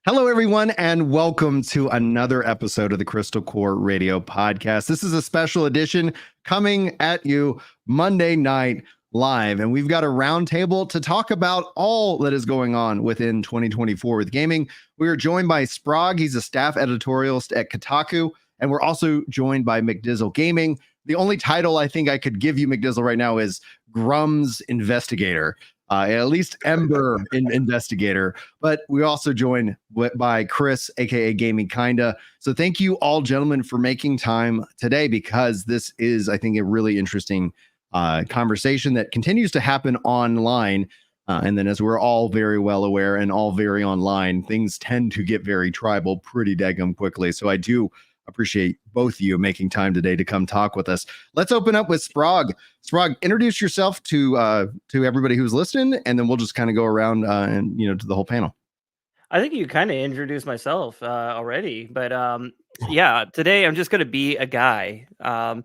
Hello, everyone, and welcome to another episode of the Crystal Core Radio Podcast. This is a special edition coming at you Monday night live, and we've got a roundtable to talk about all that is going on within 2024 with gaming. We are joined by Sprague. He's a staff editorialist at Kotaku, and we're also joined by McDizzle Gaming. The only title I think I could give you, McDizzle, right now is Grums Investigator. At least Ember Investigator, but we also joined by Chris, aka Gaming Kinda. So thank you all, gentlemen, for making time today, because this is, I think, a really interesting conversation that continues to happen online. And then, as we're all very well aware and all very online, things tend to get very tribal pretty daggum quickly. So I do appreciate both of you making time today to come talk with us. Let's open up with Sprague. Sprague, introduce yourself to everybody who's listening, and then we'll just kind of go around and to the whole panel. I think you kind of introduced myself already, but yeah, today I'm just going to be a guy, and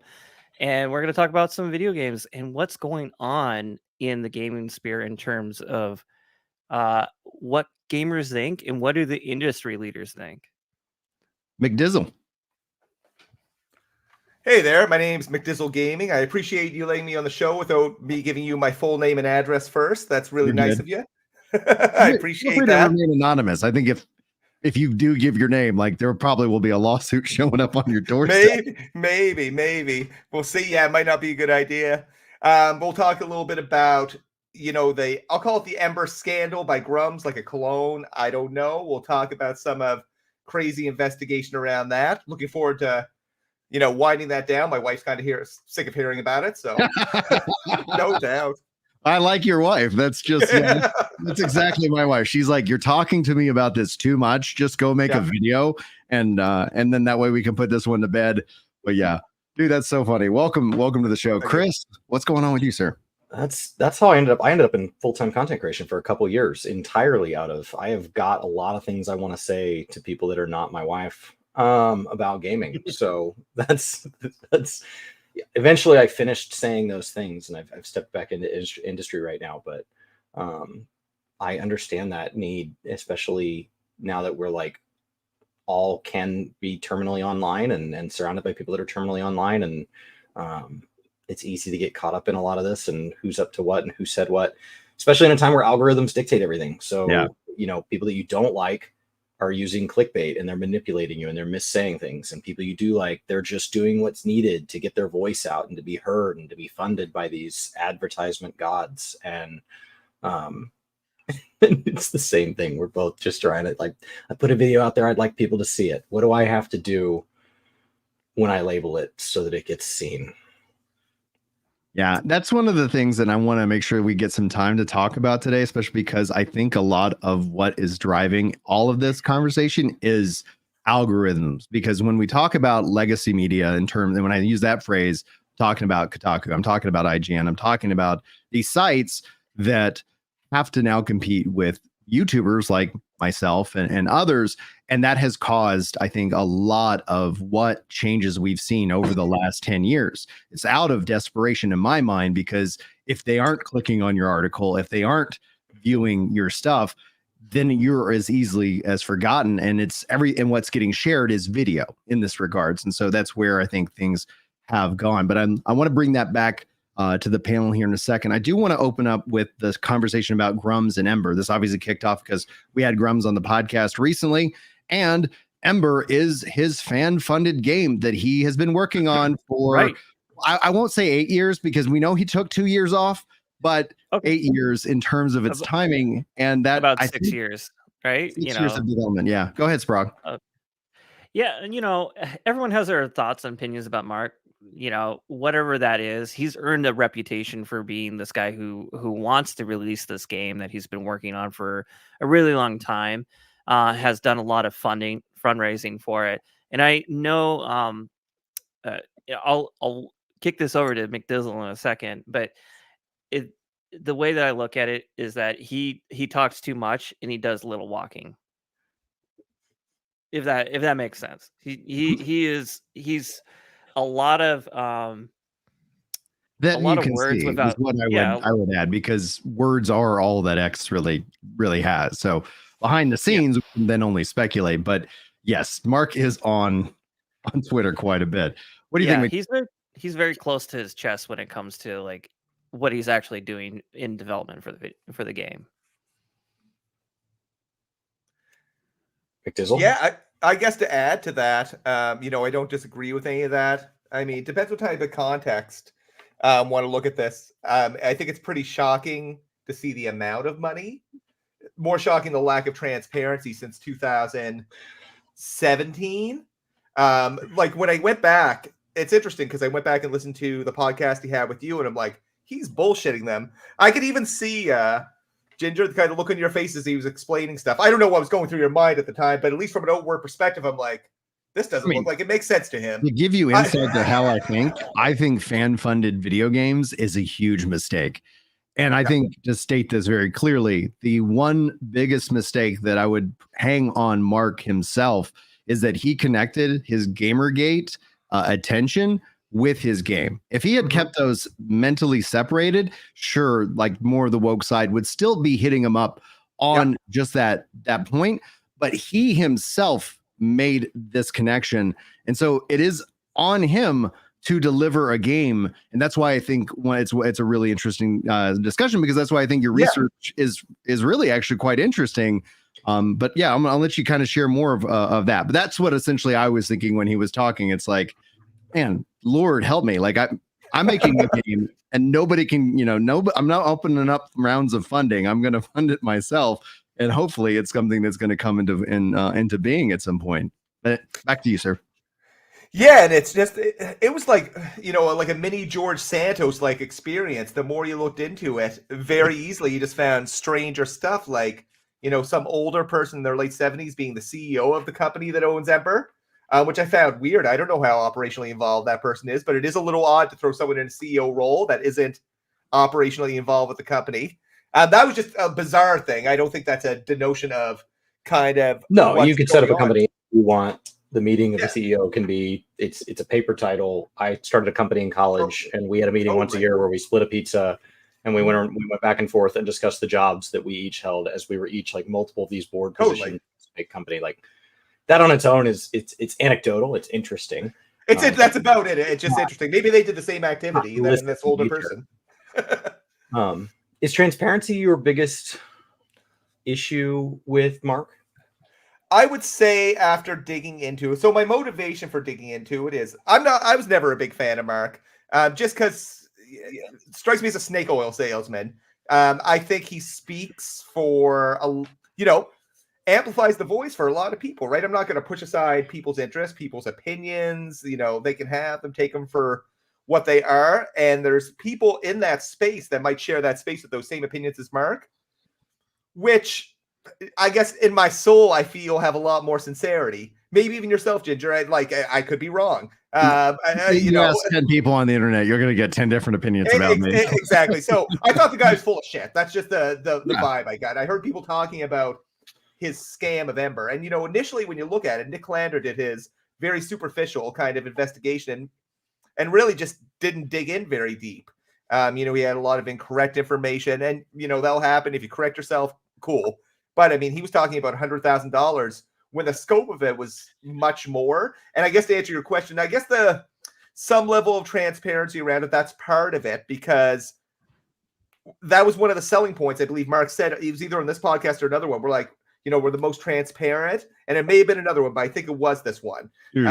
we're going to talk about some video games and what's going on in the gaming sphere in terms of what gamers think and what do the industry leaders think. McDizzle. Hey there, my name's McDizzle Gaming. I appreciate you letting me on the show without me giving you my full name and address first. That's really nice of you. I appreciate that. Remain anonymous. I think if you do give your name, like, there probably will be a lawsuit showing up on your doorstep. Maybe. We'll see. Yeah, it might not be a good idea. We'll talk a little bit about, I'll call it the Ember Scandal by Grums, like a cologne. I don't know. We'll talk about some of crazy investigation around that. Looking forward to winding that down. My wife's kind of sick of hearing about it, so no doubt. I like your wife. That's just that's exactly my wife. She's like, you're talking to me about this too much. Just go make a video, and then that way we can put this one to bed. But yeah, dude, that's so funny. Welcome to the show, Chris. What's going on with you, sir? That's how I ended up. I ended up in full-time content creation for a couple of years, entirely out of. I have got a lot of things I want to say to people that are not my wife about gaming. So that's eventually I finished saying those things, and I've stepped back into industry right now. But I understand that need, especially now that we're like all can be terminally online and surrounded by people that are terminally online, and it's easy to get caught up in a lot of this and who's up to what and who said what, especially in a time where algorithms dictate everything. So people that you don't like are using clickbait, and they're manipulating you, and they're missaying things, and people you do like, they're just doing what's needed to get their voice out and to be heard and to be funded by these advertisement gods. And it's the same thing. We're both just trying to, like, I put a video out there, I'd like people to see it. What do I have to do when I label it so that it gets seen? Yeah, that's one of the things that I want to make sure we get some time to talk about today, especially because I think a lot of what is driving all of this conversation is algorithms. Because when we talk about legacy media in terms, and when I use that phrase, I'm talking about Kotaku, I'm talking about IGN, I'm talking about these sites that have to now compete with YouTubers like myself and others. And that has caused, I think, a lot of what changes we've seen over the last 10 years. It's out of desperation in my mind, because if they aren't clicking on your article, if they aren't viewing your stuff, then you're as easily as forgotten. And and what's getting shared is video in this regards. And so that's where I think things have gone. But I want to bring that back to the panel here in a second. I do want to open up with this conversation about Grums and Ember. This obviously kicked off because we had Grums on the podcast recently, and Ember is his fan-funded game that he has been working on for, right. I won't say 8 years, because we know he took 2 years off, but 8 years in terms of its timing. And that about 6 years, right? 6 years of development. Yeah. Go ahead, Sprague. Yeah. And, everyone has their thoughts and opinions about Mark. Whatever that is, he's earned a reputation for being this guy who wants to release this game that he's been working on for a really long time, has done a lot of fundraising for it. And I know, I'll kick this over to McDizzle in a second, but the way that I look at it is that he talks too much and he does little walking. If that makes sense. He's a lot of that a lot you of can words see without is what I would add, because words are all that X really has. So behind the scenes, we can then only speculate. But yes, Mark is on Twitter quite a bit. What do you think? He's very close to his chest when it comes to like what he's actually doing in development for the game. McDizzle? Yeah, I guess to add to that, I don't disagree with any of that. I mean, it depends what type of context want to look at this. I think it's pretty shocking to see the amount of money. More shocking, the lack of transparency since 2017. Like when I went back, it's interesting because I went back and listened to the podcast he had with you, and I'm like, he's bullshitting them. I could even see Ginger, the kind of look on your face as he was explaining stuff. I don't know what was going through your mind at the time, but at least from an outward perspective, I'm like, this doesn't look like it makes sense to him. To give you insight to how I think fan-funded video games is a huge mistake. And I think, to state this very clearly, the one biggest mistake that I would hang on Mark himself is that he connected his Gamergate attention with his game. If he had kept those mentally separated, sure, like more of the woke side would still be hitting him up on just that point. But he himself made this connection. And so it is on him to deliver a game. And that's why I think it's a really interesting discussion, because that's why I think your research is really actually quite interesting. But yeah, I'll let you kind of share more of that. But that's what essentially I was thinking when he was talking. It's like, man, Lord help me. Like I'm making a game and nobody can, I'm not opening up rounds of funding. I'm going to fund it myself. And hopefully it's something that's going to come into being at some point. But back to you, sir. Yeah, and it's just it was like like a mini George Santos like experience. The more you looked into it, very easily you just found stranger stuff, like some older person in their late 70s being the CEO of the company that owns Ember, which I found weird. I don't know how operationally involved that person is, but it is a little odd to throw someone in a CEO role that isn't operationally involved with the company. That was just a bizarre thing. I don't think that's a denotion of kind of no. You could set up a company if you want. The meeting of the CEO can be it's a paper title. I started a company in college, and we had a meeting once a year where we split a pizza, and we went back and forth and discussed the jobs that we each held as we were each like multiple of these board positions. Big company like that on its own is it's anecdotal. It's interesting. That's about it. It's just interesting. Maybe they did the same activity than this older person. Is transparency your biggest issue with Mark? I would say after digging into it, so my motivation for digging into it is I was never a big fan of Mark, just because it strikes me as a snake oil salesman. I think he speaks for amplifies the voice for a lot of people, right? I'm not going to push aside people's interests, people's opinions. They can have them, take them for what they are. And there's people in that space that might share that space with those same opinions as Mark, which I guess in my soul, I feel have a lot more sincerity. Maybe even yourself, Ginger. I could be wrong. You ask 10 people on the internet, you're going to get 10 different opinions about me. Exactly. So I thought the guy was full of shit. That's just the vibe I got. I heard people talking about his scam of Ember. And, initially when you look at it, Nick Lander did his very superficial kind of investigation and really just didn't dig in very deep. He had a lot of incorrect information, and, that'll happen if you correct yourself. Cool. But I mean, he was talking about $100,000 when the scope of it was much more. And I guess to answer your question, I guess some level of transparency around it, that's part of it, because that was one of the selling points. I believe Mark said it was either on this podcast or another one. We're like, we're the most transparent, and it may have been another one, but I think it was this one. Dude,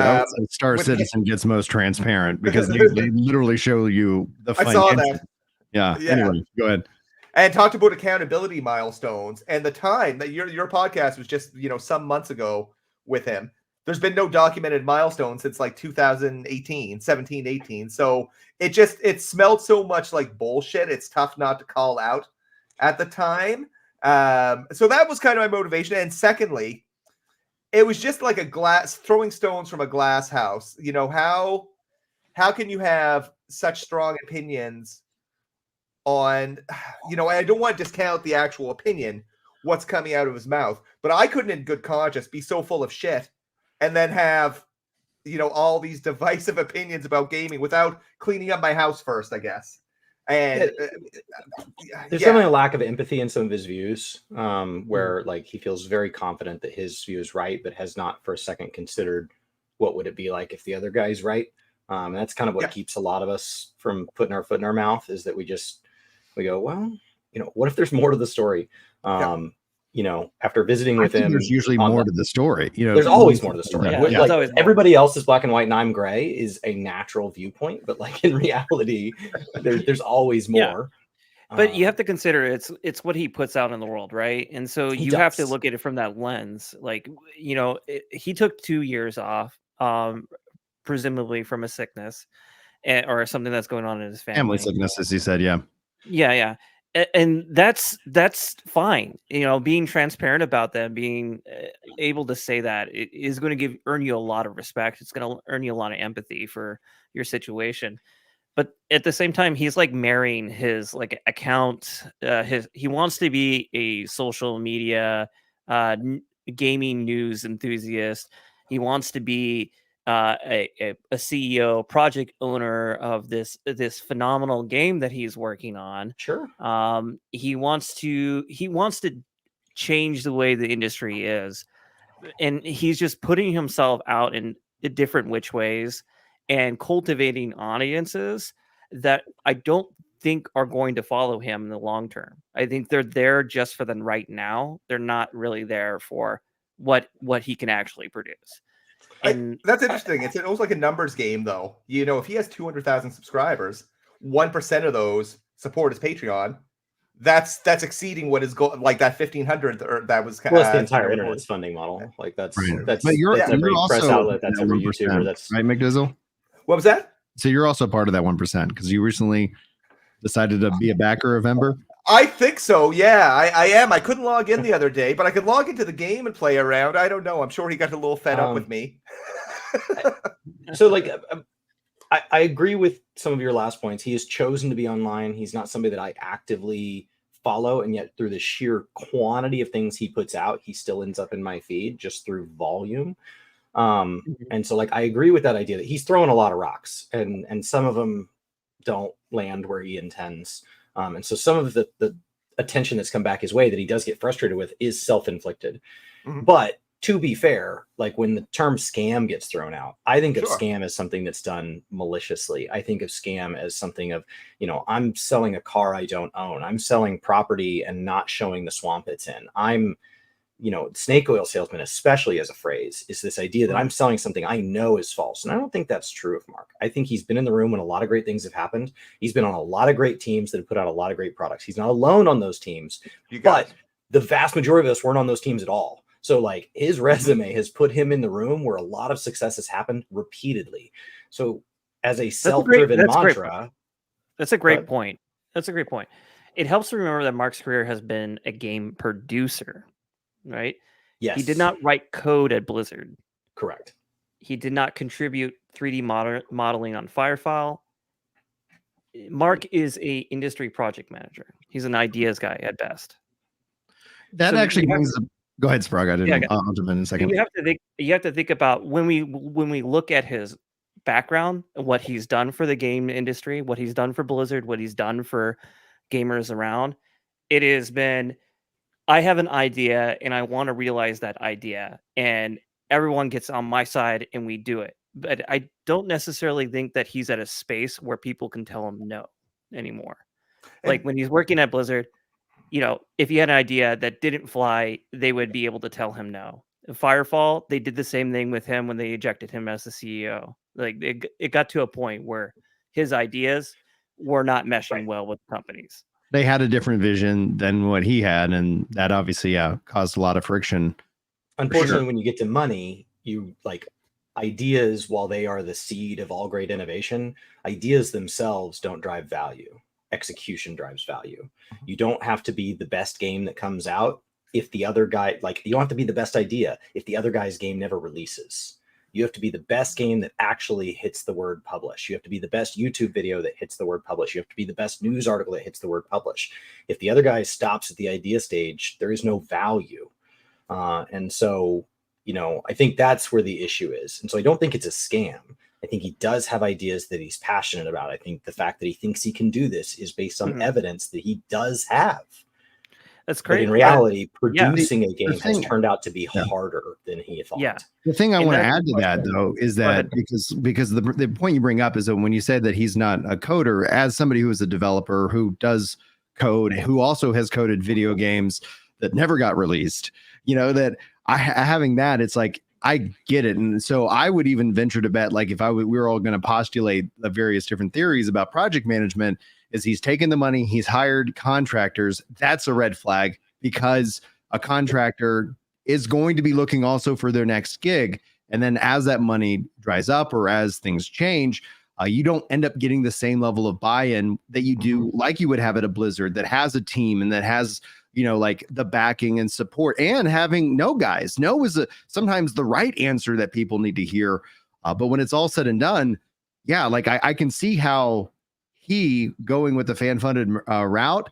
Star Citizen gets most transparent because they literally show you the I saw that. Yeah. Anyway, go ahead. And talked about accountability milestones and the time that your podcast was just, some months ago with him. There's been no documented milestone since like 2018, 17, 18. So it smelled so much like bullshit. It's tough not to call out at the time. So that was kind of my motivation. And secondly, it was just like throwing stones from a glass house. How can you have such strong opinions on, I don't want to discount the actual opinion, what's coming out of his mouth, but I couldn't in good conscience be so full of shit and then have, all these divisive opinions about gaming without cleaning up my house first, I guess. And there's definitely a lack of empathy in some of his views, where like he feels very confident that his view is right, but has not for a second considered what would it be like if the other guy's right. And that's kind of what keeps a lot of us from putting our foot in our mouth, is that we go, well, what if there's more to the story? After visiting with him, there's usually more to the story. There's always more to the story. Yeah, like everybody else is black and white and I'm gray is a natural viewpoint, but like in reality, there's always more. But you have to consider it's what he puts out in the world, right? And so you have to look at it from that lens. Like, he took 2 years off, presumably from a sickness or something that's going on in his family sickness, as he said. Yeah. And that's fine. Being transparent about them, being able to say that it is going to earn you a lot of respect. It's going to earn you a lot of empathy for your situation. But at the same time, he's like marrying his like account. He wants to be a social media gaming news enthusiast. He wants to be a CEO, project owner of this phenomenal game that he's working on. Sure. He wants to change the way the industry is, and he's just putting himself out in different which ways and cultivating audiences that I don't think are going to follow him in the long term. I think they're there just for the right now. They're not really there for what he can actually produce. And that's interesting. It's almost like a numbers game, though. If he has 200,000 subscribers, 1% of those support his Patreon. That's exceeding what is like that 1,500 or that was kind of the entire internet's funding model. Like that's but you're every also press outlet, that's every YouTuber. That's right, McDizzle. What was that? So you're also part of that 1% because you recently decided to be a backer of Ember. I think so. Yeah, I am. I couldn't log in the other day, but I could log into the game and play around. I don't know. I'm sure he got a little fed up with me. So, like, I agree with some of your last points. He has chosen to be online. He's not somebody that I actively follow, and yet through the sheer quantity of things he puts out, he still ends up in my feed just through volume. And so, like, I agree with that idea that he's throwing a lot of rocks, and some of them don't land where he intends. And so some of the attention that's come back his way that he does get frustrated with is self-inflicted. Mm-hmm. But to be fair, like when the term scam gets thrown out, I think of scam as something that's done maliciously. I think of scam as something of, I'm selling a car I don't own. I'm selling property and not showing the swamp it's in. I'm, snake oil salesman, especially as a phrase, is this idea that I'm selling something I know is false. And I don't think that's true of Mark. I think he's been in the room when a lot of great things have happened. He's been on a lot of great teams that have put out a lot of great products. He's not alone on those teams, but the vast majority of us weren't on those teams at all. So like his resume has put him in the room where a lot of success has happened repeatedly. So as a self-driven mantra. That's a great point. That's a great point. It helps to remember that Mark's career has been a game producer. Right? Yes. He did not write code at Blizzard. Correct. He did not contribute 3D modeling on Firefile. Mark is a industry project manager. He's an ideas guy at best. That actually brings up. Go ahead, Sprague. I'll jump in a second. You have to think about when we look at his background, what he's done for the game industry, what he's done for Blizzard, what he's done for gamers around. It has been, I have an idea and I want to realize that idea, and everyone gets on my side and we do it. But I don't necessarily think that he's at a space where people can tell him no anymore. Like when he's working at Blizzard, if he had an idea that didn't fly, they would be able to tell him no. Firefall, they did the same thing with him when they ejected him as the CEO. Like it got to a point where his ideas were not meshing well with companies. They had a different vision than what he had, and that obviously caused a lot of friction. Unfortunately, when you get to money, you like ideas, while they are the seed of all great innovation, ideas themselves don't drive value. Execution drives value. You don't have to be the best game that comes out if the other guy, like, you don't have to be the best idea if the other guy's game never releases. You have to be the best game that actually hits the word publish. You have to be the best YouTube video that hits the word publish. You have to be the best news article that hits the word publish. If the other guy stops at the idea stage, there is no value. And so, I think that's where the issue is. And so I don't think it's a scam. I think he does have ideas that he's passionate about. I think the fact that he thinks he can do this is based on evidence that he does have. That's great. But in reality, yeah. producing a game has thing- turned out to be Yeah. harder than he thought. Yeah. The thing I And want to that's add the to that, question. though, is Go that ahead. because the point you bring up is that when you said that he's not a coder, as somebody who is a developer who does code, who also has coded video games that never got released, you know, that having that, it's like, I get it. And so I would even venture to bet, like, if we were all going to postulate the various different theories about project management, is he's taken the money, he's hired contractors. That's a red flag, because a contractor is going to be looking also for their next gig. And then as that money dries up or as things change, you don't end up getting the same level of buy-in that you do, like you would have at a Blizzard that has a team and that has, you know, like the backing and support, and having no guys. No is sometimes the right answer that people need to hear. But when it's all said and done, yeah, like I can see how he going with the fan-funded route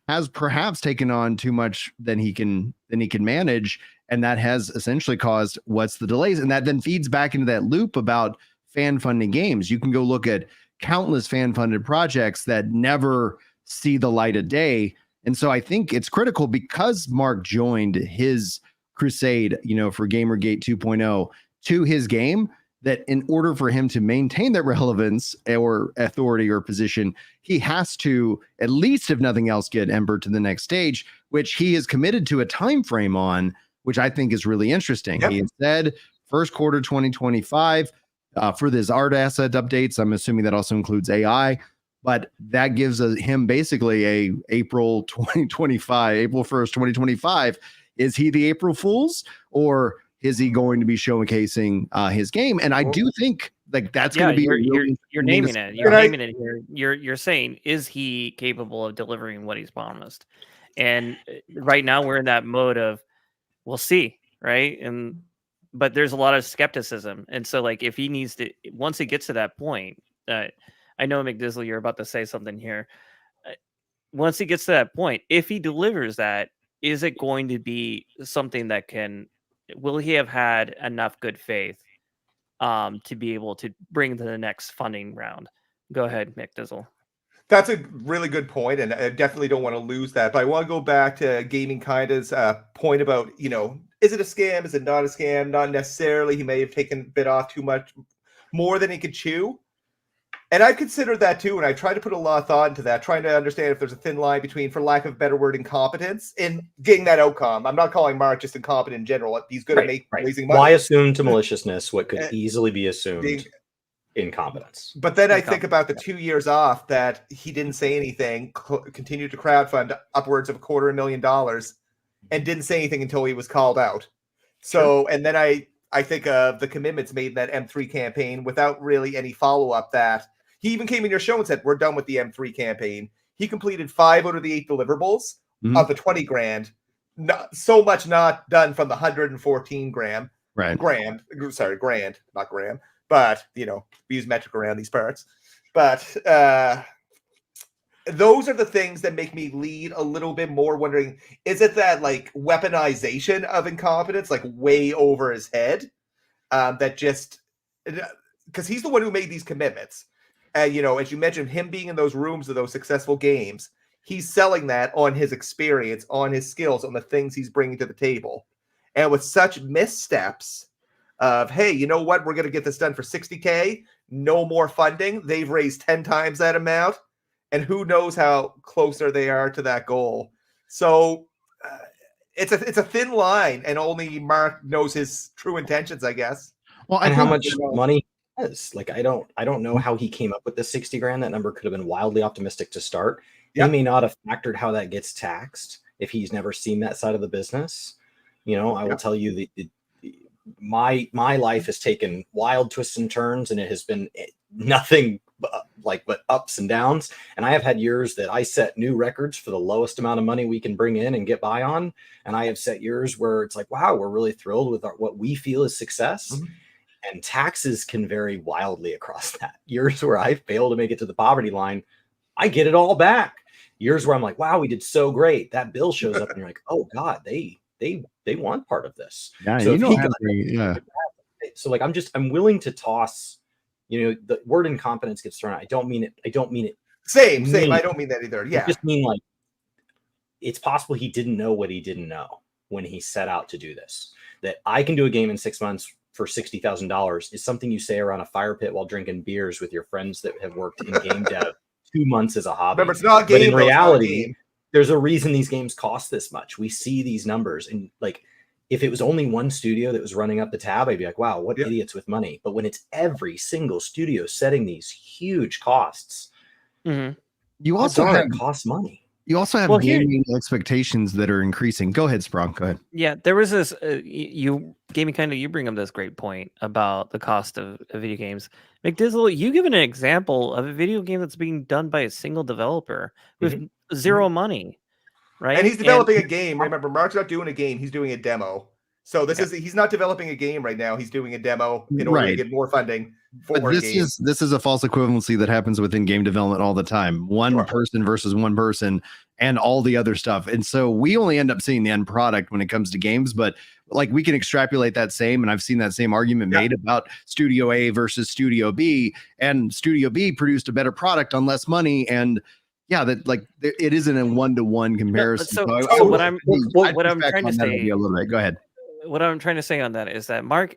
has perhaps taken on too much than he can manage, and that has essentially caused what's the delays, and that then feeds back into that loop about fan funding games. You can go look at countless fan funded projects that never see the light of day. And so I think it's critical, because Mark joined his crusade, you know, for Gamergate 2.0 to his game, that in order for him to maintain that relevance or authority or position, he has to, at least if nothing else, get Ember to the next stage, which he is committed to a time frame on, which I think is really interesting. Yep. He has said first quarter 2025 for this art asset updates. I'm assuming that also includes AI, but that gives him basically a April 2025, April 1st, 2025. Is he the April Fool's, or is he going to be showcasing his game? And I do think like that's going to be you're naming it. You're naming it here. You're saying, is he capable of delivering what he's promised? And right now we're in that mode of we'll see, right? But there's a lot of skepticism, and so like if he needs to, once he gets to that point, I know McDizzle, you're about to say something here. Once he gets to that point, if he delivers that, is it going to be something that will he have had enough good faith to be able to bring to the next funding round? Go ahead, McDizzle. That's a really good point, and I definitely don't want to lose that. But I want to go back to Gaming Kinda's point about, you know, is it a scam? Is it not a scam? Not necessarily. He may have taken a bit off too much, more than he could chew. And I've considered that too, and I try to put a lot of thought into that, trying to understand if there's a thin line between, for lack of a better word, incompetence in getting that outcome. I'm not calling Mark just incompetent in general. He's good at raising money. Why assume to maliciousness what could easily be assumed incompetence? But then I think about the 2 years off that he didn't say anything, continued to crowdfund upwards of $250,000, and didn't say anything until he was called out. So, and then I think of the commitments made in that M3 campaign without really any follow-up. That he even came in your show and said, we're done with the M3 campaign. He completed 5 out of the 8 deliverables of the 20 grand. Not so much not done from the 114 grand, not gram. But, you know, we use metric around these parts. But those are the things that make me lead a little bit more wondering, is it that like weaponization of incompetence, like way over his head, that just, because he's the one who made these commitments. And, you know, as you mentioned, him being in those rooms of those successful games, he's selling that on his experience, on his skills, on the things he's bringing to the table. And with such missteps of, hey, you know what, we're going to get this done for $60K, no more funding. They've raised 10 times that amount. And who knows how closer they are to that goal. So it's a thin line, and only Mark knows his true intentions, I guess. Well, and how much money is. Like, I don't know how he came up with the 60 grand. That number could have been wildly optimistic to start. He may not have factored how that gets taxed if he's never seen that side of the business. You know, I will tell you my life has taken wild twists and turns, and it has been nothing but ups and downs. And I have had years that I set new records for the lowest amount of money we can bring in and get by on. And I have set years where it's like, wow, we're really thrilled with what we feel is success. And taxes can vary wildly across that. Years where I fail to make it to the poverty line, I get it all back. Years where I'm like, wow, we did so great. That bill shows up and you're like, oh God, they want part of this. Yeah, so you know, so like I'm willing to toss You know, the word incompetence gets thrown out. I don't mean it. Same. I don't mean that either. Yeah. I just mean like it's possible he didn't know what he didn't know when he set out to do this. That I can do a game in 6 months for $60,000 is something you say around a fire pit while drinking beers with your friends that have worked in game dev 2 months as a hobby. Remember, it's not a game. But in reality, there's a reason these games cost this much. We see these numbers, and like, if it was only one studio that was running up the tab, I'd be like, wow, what idiots with money. But when it's every single studio setting these huge costs, you also have cost money. You also have gaming expectations that are increasing. Go ahead, Sprague. Go ahead. Yeah, there was this. You bring up this great point about the cost of video games. McDizzle, you give an example of a video game that's being done by a single developer with zero money, right? And he's developing a game. Remember, Mark's not doing a game; he's doing a demo. So he's not developing a game right now. He's doing a demo in order to get more funding for but this is a false equivalency that happens within game development all the time. One person versus one person and all the other stuff. And so we only end up seeing the end product when it comes to games, but like we can extrapolate that same, and I've seen that same argument made about Studio A versus Studio B, and Studio B produced a better product on less money. And that like it isn't a one-to-one comparison. So what I'm trying to say a little bit. Go ahead. What I'm trying to say on that is that Mark,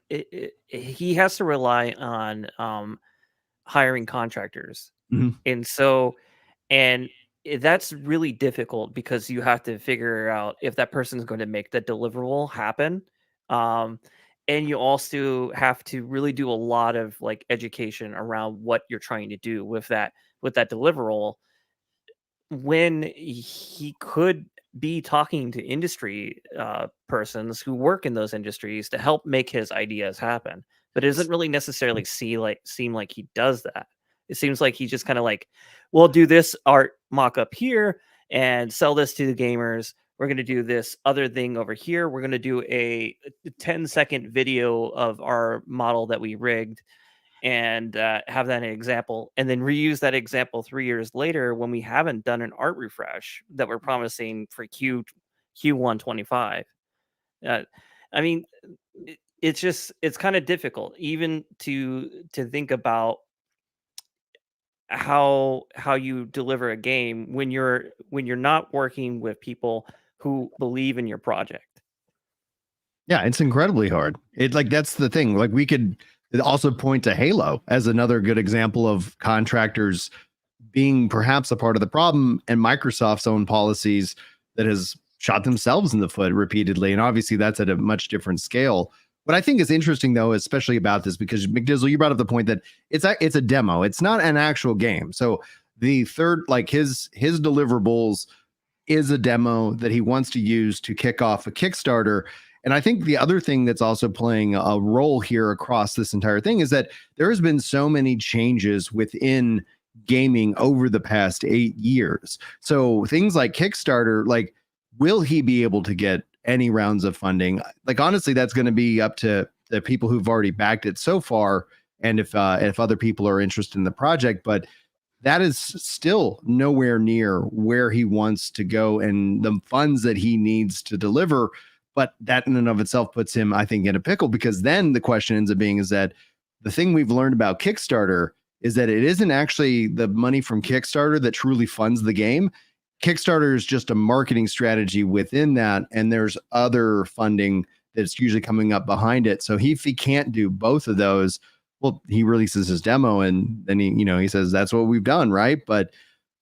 he has to rely on hiring contractors. And that's really difficult because you have to figure out if that person is going to make the deliverable happen. And you also have to really do a lot of like education around what you're trying to do with that deliverable, when he could be talking to industry persons who work in those industries to help make his ideas happen. But it doesn't really necessarily seem like he does that. It seems like he just kind of like, we'll do this art mock-up here and sell this to the gamers. We're going to do this other thing over here. We're going to do a 10-second video of our model that we rigged and have that an example, and then reuse that example 3 years later when we haven't done an art refresh that we're promising for Q1 25. I mean, it's kind of difficult even to think about how you deliver a game when you're not working with people who believe in your project. Yeah, it's incredibly hard. That's the thing. Like we could also point to Halo as another good example of contractors being perhaps a part of the problem, and Microsoft's own policies that has shot themselves in the foot repeatedly. And obviously that's at a much different scale. What I think is interesting though, especially about this, because McDizzle, you brought up the point that it's a demo. It's not an actual game. So the third, like his deliverables is a demo that he wants to use to kick off a Kickstarter. And I think the other thing that's also playing a role here across this entire thing is that there has been so many changes within gaming over the past 8 years. So things like Kickstarter, like, will he be able to get any rounds of funding? Like, honestly, that's going to be up to the people who've already backed it so far, and if other people are interested in the project. But that is still nowhere near where he wants to go and the funds that he needs to deliver. But that in and of itself puts him, I think, in a pickle, because then the question ends up being is that the thing we've learned about Kickstarter is that it isn't actually the money from Kickstarter that truly funds the game. Kickstarter is just a marketing strategy within that, and there's other funding that's usually coming up behind it. So if he can't do both of those, well, he releases his demo and then he says that's what we've done, right? But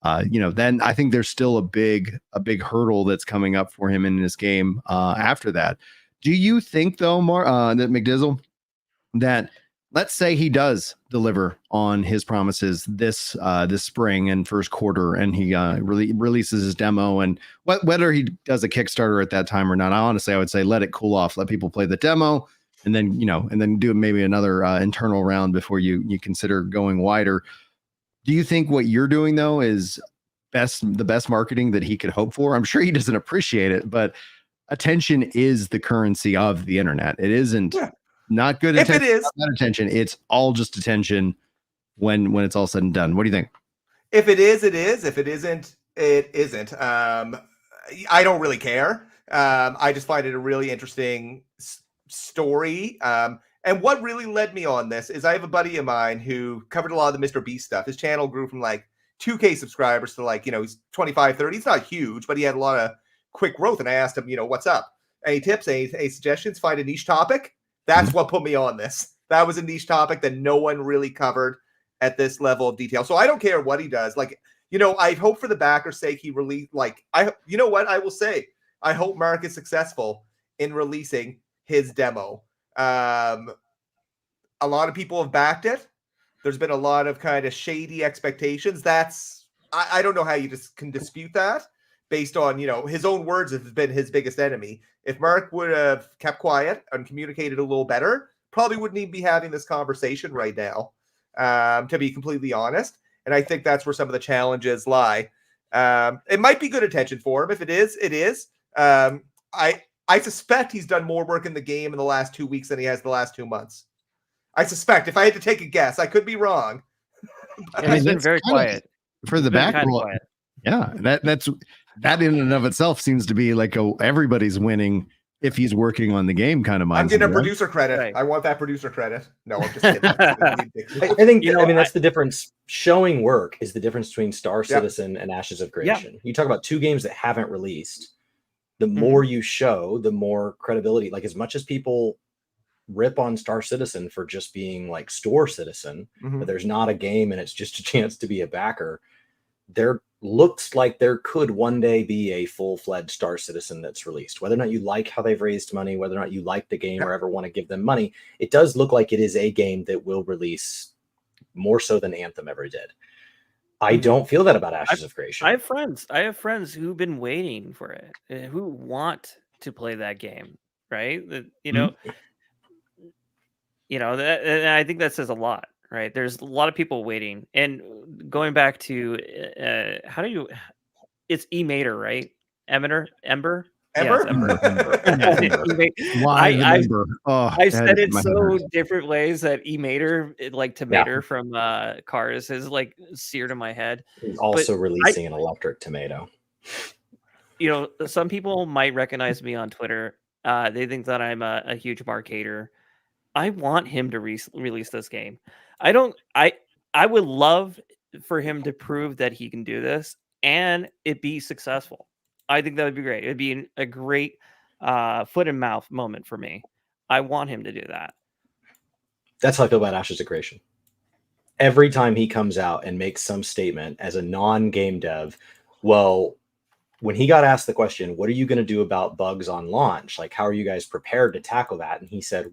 then I think there's still a big hurdle that's coming up for him in this game after that. Do you think though, that McDizzle, that let's say he does deliver on his promises this spring and first quarter, and he releases his demo, and whether he does a Kickstarter at that time or not, I would say let it cool off, let people play the demo, and then do maybe another internal round before you consider going wider. Do you think what you're doing though is the best marketing that he could hope for? I'm sure he doesn't appreciate it, but attention is the currency of the internet. It isn't not good attention. If it is not attention, it's all just attention when it's all said and done. What do you think? If it is, it is. If it isn't, it isn't. I don't really care. I just find it a really interesting story. And what really led me on this is I have a buddy of mine who covered a lot of the Mr. Beast stuff. His channel grew from like 2K subscribers to like, he's 25, 30. He's not huge, but he had a lot of quick growth. And I asked him, what's up? Any tips, any suggestions? Find a niche topic? That's what put me on this. That was a niche topic that no one really covered at this level of detail. So I don't care what he does. Like, I hope for the backer's sake he release. Like, what I will say. I hope Mark is successful in releasing his demo. A lot of people have backed it. There's been a lot of kind of shady expectations. I don't know how you just can dispute that based on, his own words have been his biggest enemy. If Mark would have kept quiet and communicated a little better, probably wouldn't even be having this conversation right now, to be completely honest. And I think that's where some of the challenges lie. It might be good attention for him. If it is, it is. I suspect he's done more work in the game in the last 2 weeks than he has the last 2 months. I suspect. If I had to take a guess, I could be wrong. He's been very quiet. For the back roll. Yeah, that in and of itself seems to be like everybody's winning if he's working on the game kind of mindset. I'm getting a producer credit. Right. I want that producer credit. No, I'm just kidding. I think that's the difference. Showing work is the difference between Star Citizen and Ashes of Creation. You talk about 2 games that haven't released. The more you show, the more credibility. Like, as much as people rip on Star Citizen for just being like Store Citizen, but there's not a game and it's just a chance to be a backer. There looks like there could one day be a full-fledged Star Citizen that's released. Whether or not you like how they've raised money, whether or not you like the game or ever want to give them money, it does look like it is a game that will release more so than Anthem ever did. I don't feel that about Ashes of Creation. I have friends who've been waiting for it, who want to play that game, right? And I think that says a lot, right? There's a lot of people waiting. And going back to it's Emater, right? Ember? Ember? Yes, Ember. I said it so different ways that Emater, like tomato from Cars, is like seared in my head. He's also releasing an electric tomato. Some people might recognize me on Twitter. They think that I'm a huge Mark hater. I want him to release this game. I would love for him to prove that he can do this and it be successful. I think that would be great. It'd be a great foot and mouth moment for me. I want him to do that. That's how I feel about Ashes of Creation. Every time he comes out and makes some statement as a non-game dev, when he got asked the question, what are you going to do about bugs on launch? Like, how are you guys prepared to tackle that? And he said,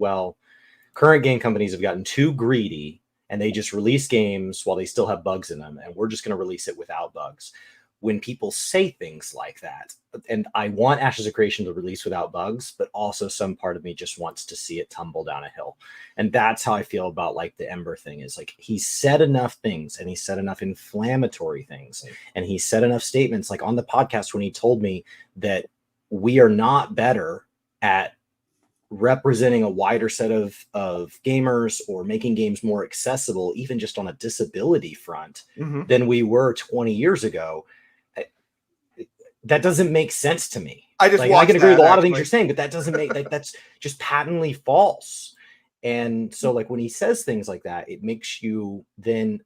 current game companies have gotten too greedy and they just release games while they still have bugs in them. And we're just going to release it without bugs. When people say things like that, and I want Ashes of Creation to release without bugs, but also some part of me just wants to see it tumble down a hill. And that's how I feel about like the Ember thing is like, he said enough things and he said enough inflammatory things. And he said enough statements like on the podcast when he told me that we are not better at representing a wider set of gamers or making games more accessible, even just on a disability front than we were 20 years ago. That doesn't make sense to me. I can agree with a lot of things you're saying, but that doesn't make that's just patently false. And so like when he says things like that, it makes you then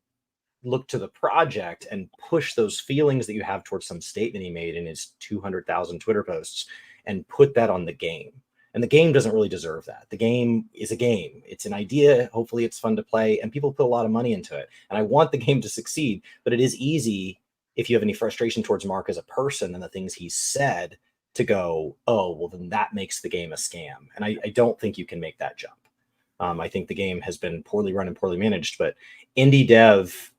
look to the project and push those feelings that you have towards some statement he made in his 200,000 Twitter posts and put that on the game. And the game doesn't really deserve that. The game is a game. It's an idea. Hopefully it's fun to play and people put a lot of money into it. And I want the game to succeed, but it is easy if you have any frustration towards Mark as a person and the things he said to go, then that makes the game a scam. And I don't think you can make that jump. I think the game has been poorly run and poorly managed, but indie dev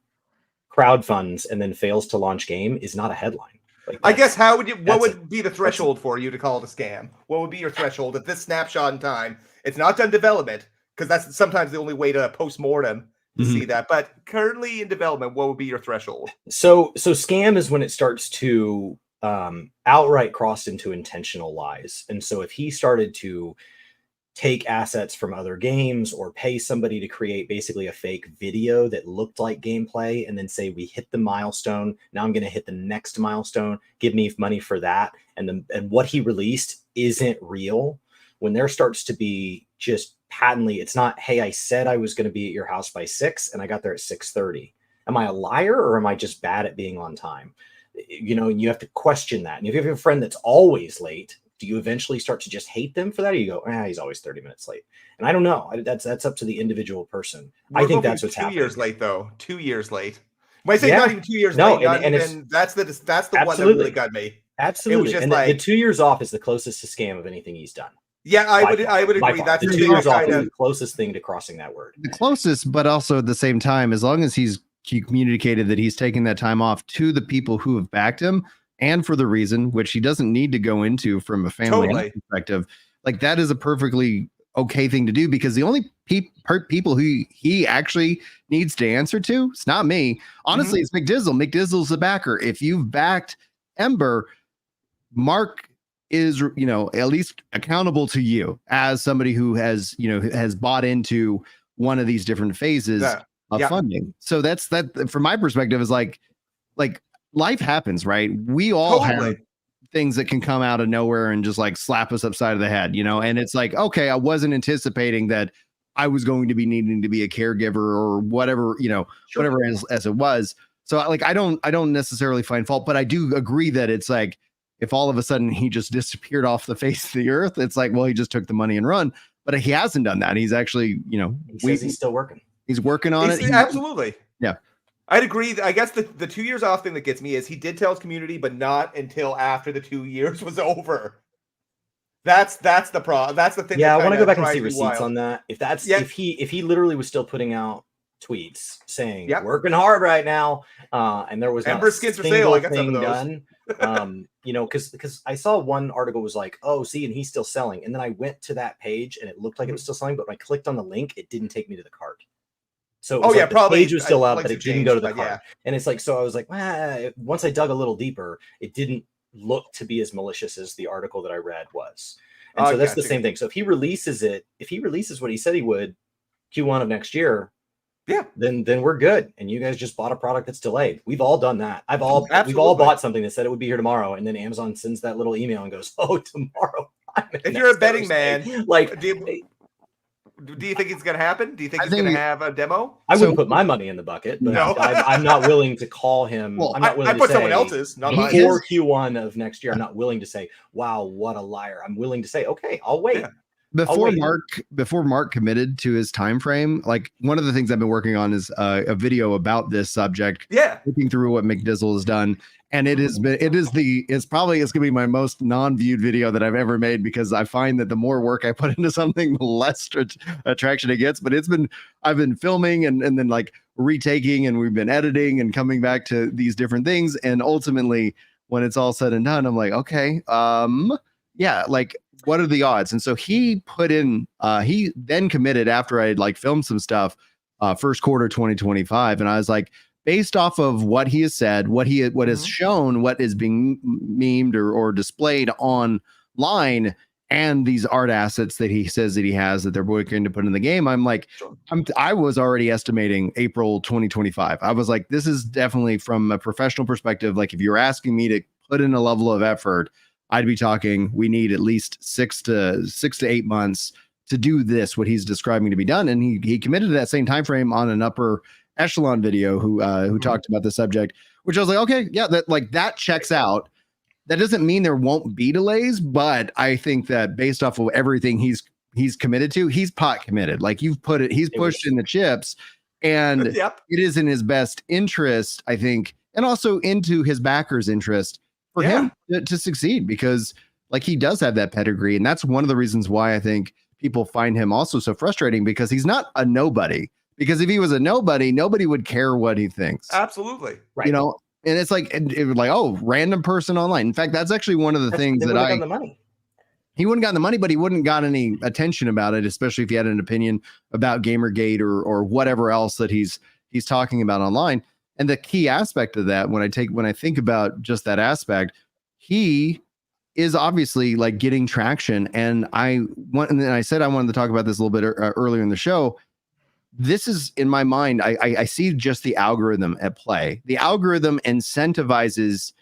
crowdfunds and then fails to launch game is not a headline. Like I guess what would be the threshold for you to call it a scam? What would be your threshold at this snapshot in time? It's not done development, because that's sometimes the only way to post-mortem to see that. But currently in development, what would be your threshold? So scam is when it starts to outright cross into intentional lies. And so if he started to take assets from other games or pay somebody to create basically a fake video that looked like gameplay and then say, we hit the milestone, now I'm going to hit the next milestone, give me money for that. And what he released isn't real. When there starts to be just patently, it's not, hey, I said I was going to be at your house by 6 and I got there at 6:30. Am I a liar or am I just bad at being on time? You know, you have to question that. And if you have a friend that's always late, do you eventually start to just hate them for that? Or you go, he's always 30 minutes late. And I don't know. That's up to the individual person. I think that's what's happening. 2 years late, though. 2 years late. When I say not even 2 years late, that's the one that really got me. Absolutely. It was just and the 2 years off is the closest to scam of anything he's done. Yeah, I would agree. That's the 2 years off is the closest thing to crossing that word. The closest, but also at the same time, as long as he communicated that he's taking that time off to the people who have backed him, and for the reason which he doesn't need to go into from a family perspective, like that is a perfectly okay thing to do, because the only people who he actually needs to answer to, it's not me. Honestly, it's McDizzle. McDizzle's the backer. If you've backed Ember, Mark is, you know, at least accountable to you as somebody who has, you know, has bought into one of these different phases of funding. So that's that from my perspective is like life happens, right? We all have things that can come out of nowhere and just like slap us upside of the head, you know? And it's like, okay, I wasn't anticipating that I was going to be needing to be a caregiver or whatever, you know, whatever as it was. So like, I don't necessarily find fault, but I do agree that it's like, if all of a sudden he just disappeared off the face of the earth, it's like, well, he just took the money and run, but he hasn't done that. He's actually, you know, he's still working. He's working on it. Absolutely. Yeah. I'd agree. I guess the 2 years off thing that gets me is he did tell his community, but not until after the 2 years was over. That's the problem. That's the thing. Yeah, I want to go back and see receipts on that. If that's if he literally was still putting out tweets saying working hard right now, and there was Ember skins for sale. I got some of those. Done. You know, because I saw one article was like, oh, see, and he's still selling, and then I went to that page and it looked like it was still selling, but when I clicked on the link, it didn't take me to the cart. So the page was still up, but it didn't go to the cart. And it's like, so I was like, once I dug a little deeper, it didn't look to be as malicious as the article that I read was. And so that's the same thing. So if he releases what he said he would, Q1 of next year, then we're good. And you guys just bought a product that's delayed. We've all done that. We've all bought something that said it would be here tomorrow, and then Amazon sends that little email and goes, "Oh, tomorrow." If you're a betting man, like, do you think it's going to happen? Do you think he's going to have a demo? I wouldn't put my money in the bucket, but no. I'm not willing to call him. Well, I'm not willing I to put say someone else's, not mine. Before Q1 of next year, I'm not willing to say, "Wow, what a liar." I'm willing to say, "Okay, I'll wait." Yeah. Before Mark committed to his time frame, like one of the things I've been working on is a video about this subject. Yeah, looking through what McDizzle has done, and it's going to be my most non-viewed video that I've ever made, because I find that the more work I put into something, the less attraction it gets. But I've been filming and then like retaking, and we've been editing and coming back to these different things, and ultimately when it's all said and done, I'm like, okay, like, what are the odds? And so he put in, he then committed after I had like filmed some stuff, first quarter 2025. And I was like, based off of what he has said, what is shown, what is being memed or displayed online, and these art assets that he says that he has that they're going to put in the game, I'm like, I was already estimating April 2025. I was like, this is definitely from a professional perspective. Like, if you're asking me to put in a level of effort, I'd be talking, we need at least 6 to 8 months to do this, what he's describing to be done. And he committed to that same time frame on an upper echelon video who talked about the subject, which I was like, okay, yeah, that checks out. That doesn't mean there won't be delays, but I think that based off of everything he's committed to, he's pot committed. Like, you've put it, he's pushed in the chips, and it is in his best interest, I think, and also into his backers' interest for him to succeed, because like, he does have that pedigree. And that's one of the reasons why I think people find him also so frustrating, because he's not a nobody. Because if he was a nobody, nobody would care what he thinks. Absolutely. Right. You know, and it's like, it was like, oh, random person online. In fact, that's actually one of the things that he wouldn't gotten the money, but he wouldn't got any attention about it, especially if he had an opinion about Gamergate or whatever else that he's talking about online. And the key aspect of that, when I think about just that aspect, he is obviously like getting traction. And then I said I wanted to talk about this a little bit earlier in the show. This is, in my mind, I see just the algorithm at play. The algorithm incentivizes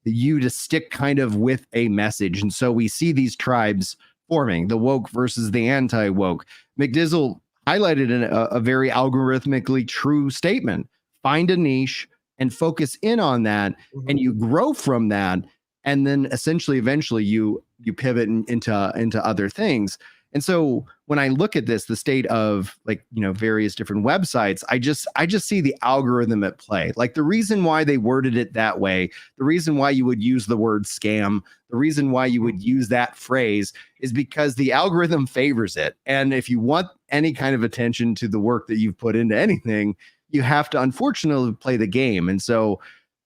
you to stick kind of with a message. And so we see these tribes forming, the woke versus the anti-woke. McDizzle highlighted a very algorithmically true statement. Find a niche and focus in on that, and you grow from that, and then essentially eventually you pivot into other things. And so when I look at this, the state of like, various different websites, I just see the algorithm at play. Like the reason why they worded it that way, the reason why you would use the word scam, the reason why you would use that phrase is because the algorithm favors it. And if you want any kind of attention to the work that you've put into anything, you have to unfortunately play the game. And so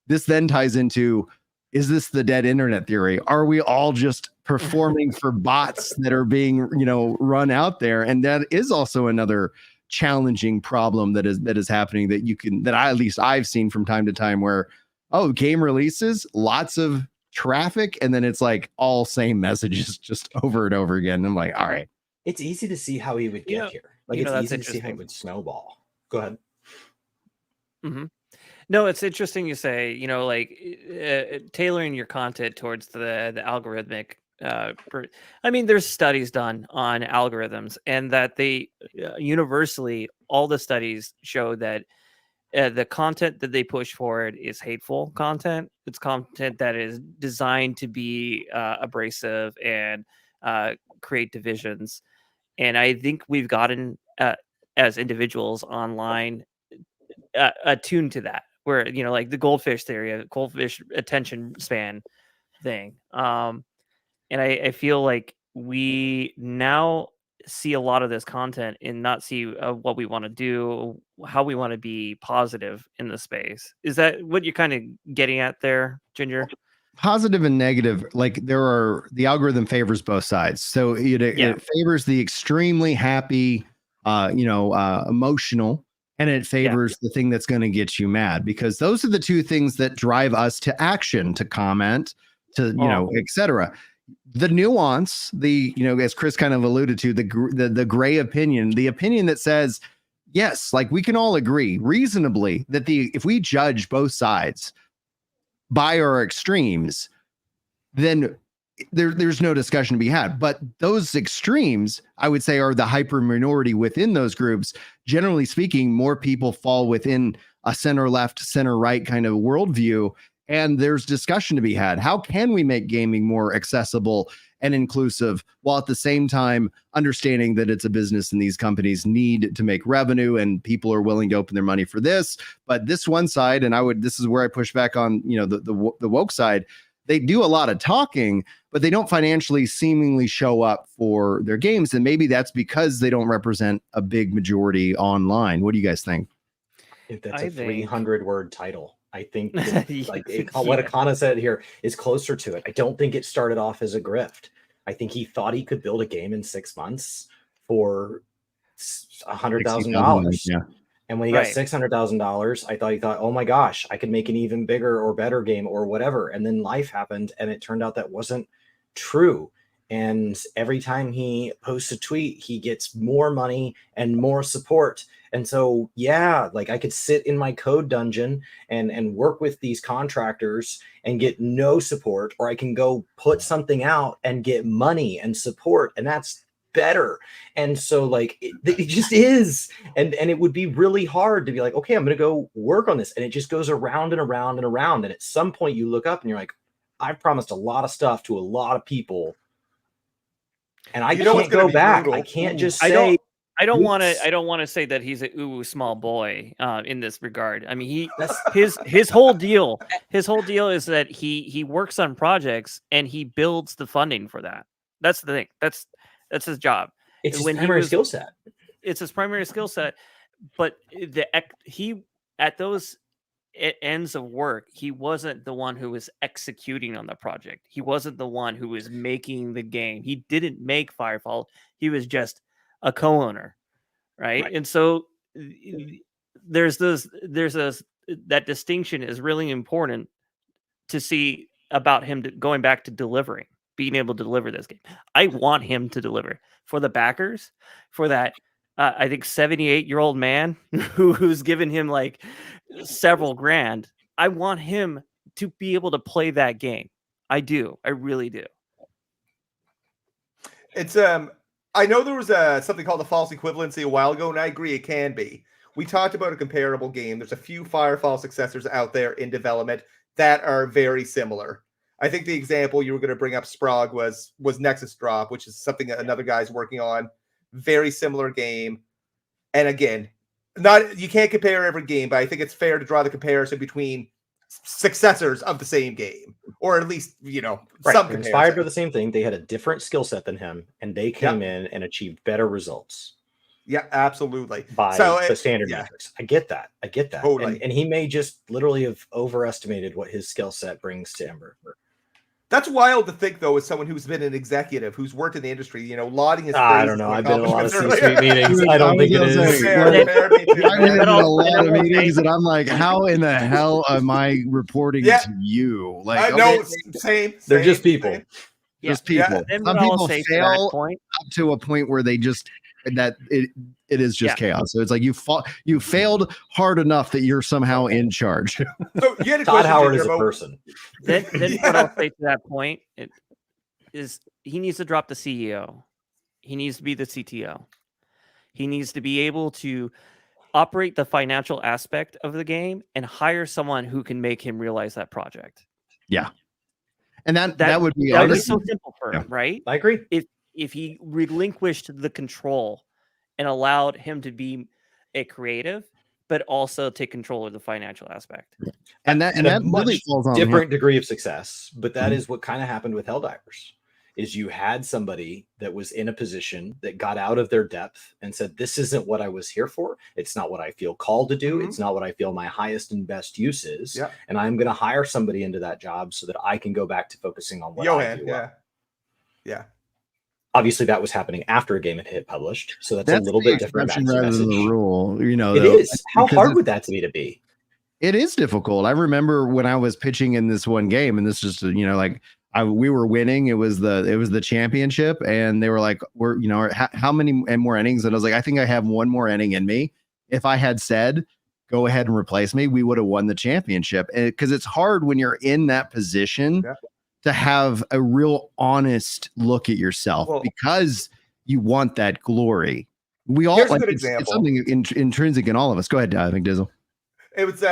this then ties into, is this the dead internet theory? Are we all just performing for bots that are being, run out there? And that is also another challenging problem that is happening that at least I've seen from time to time where, game releases, lots of traffic, and then it's like all same messages just over and over again. I'm like, all right. It's easy to see how he would get here. Like it's easy to see how it would snowball. Go ahead. Mm-hmm. No, it's interesting you say, tailoring your content towards the algorithmic. There's studies done on algorithms, and that they universally, all the studies show that the content that they push forward is hateful content. It's content that is designed to be abrasive and create divisions. And I think we've gotten, as individuals online, attuned to that, where like the goldfish theory, goldfish attention span thing. And I feel like we now see a lot of this content and not see what we want to do, how we want to be positive in the space. Is that what you're kind of getting at there, Ginger? Positive and negative, like the algorithm favors both sides. So it favors the extremely happy, emotional, and it favors the thing that's going to get you mad, because those are the two things that drive us to action, to comment, to, etc. The nuance, as Chris kind of alluded to, the gray opinion, the opinion that says, yes, like we can all agree reasonably that if we judge both sides by our extremes, then there's no discussion to be had. But those extremes, I would say, are the hyper minority within those groups. Generally speaking, more people fall within a center left, center right kind of worldview, and there's discussion to be had. How can we make gaming more accessible and inclusive, while at the same time understanding that it's a business and these companies need to make revenue and people are willing to open their money for this? But this one side, and this is where I push back on, the woke side. They do a lot of talking, but they don't financially seemingly show up for their games. And maybe that's because they don't represent a big majority online. What do you guys think? If that's a 300-word title, I think what Akana said here is closer to it. I don't think it started off as a grift. I think he thought he could build a game in 6 months for $100,000. Yeah. And when he got $600,000, I thought, oh my gosh, I could make an even bigger or better game or whatever. And then life happened, and it turned out that wasn't true. And every time he posts a tweet, he gets more money and more support. And so, like I could sit in my code dungeon and work with these contractors and get no support, or I can go put something out and get money and support. And that's better. And so like it just is, and it would be really hard to be like, okay, I'm gonna go work on this, and it just goes around and around and around, and at some point you look up and you're like, I've promised a lot of stuff to a lot of people, and I can't go back. Brutal. I can't just say I don't want to say that he's a small boy in this regard. I mean, his whole deal is that he works on projects and he builds the funding for that. That's the thing. That's his job. It's his primary skill set. It's his primary skill set. But he at those ends of work, he wasn't the one who was executing on the project. He wasn't the one who was making the game. He didn't make Firefall. He was just a co-owner, right? And so that distinction is really important to see about him going back to delivering. Being able to deliver this game. I want him to deliver for the backers, for that, I think 78-year-old man who's given him like several grand. I want him to be able to play that game. I do. I really do. It's I know there was something called a false equivalency a while ago, and I agree it can be. We talked about a comparable game. There's a few Firefall successors out there in development that are very similar. I think the example you were going to bring up, Sprague, was Nexus Drop, which is something that another guy's working on. Very similar game. And again, you can't compare every game, but I think it's fair to draw the comparison between successors of the same game, or at least, some They're inspired by the same thing. They had a different skill set than him, and they came in and achieved better results. Yeah, absolutely. By the standard metrics. I get that. Totally. And he may just literally have overestimated what his skill set brings to Ember. That's wild to think, though, as someone who's been an executive, who's worked in the industry, lauding his I don't know. I've been in a lot of C-suite meetings. I don't think it is. I've been in a lot of meetings, and I'm like, how in the hell am I reporting to you? Like, same. They're just people. Same. Just people. Yeah. Some people fail up to a point where they just it is just chaos. So it's like you failed hard enough that you're somehow in charge. So you had a Todd Howard is a person. Then what I'll say to that point is he needs to drop the CEO. He needs to be the CTO. He needs to be able to operate the financial aspect of the game and hire someone who can make him realize that project. Yeah. And that would be so simple for him, right? I agree. If he relinquished the control and allowed him to be a creative, but also take control of the financial aspect. And that really falls on different degree of success, but that is what kind of happened with Helldivers. Is you had somebody that was in a position that got out of their depth and said, this isn't what I was here for. It's not what I feel called to do. It's not what I feel my highest and best use is. Yep. And I'm going to hire somebody into that job so that I can go back to focusing on what I do. Yeah. Obviously, that was happening after a game had hit published. So that's a little bit different. Rather than the rule, it is. How hard would that be to be? It is difficult. I remember when I was pitching in this one game, and this is we were winning. It was the championship, and they were like, how many more innings? And I was like, I think I have one more inning in me. If I had said, go ahead and replace me, we would have won the championship. Because it's hard when you're in that position to have a real honest look at yourself, because you want that glory. We all it's something intrinsic in all of us. Go ahead, McDizzle. It was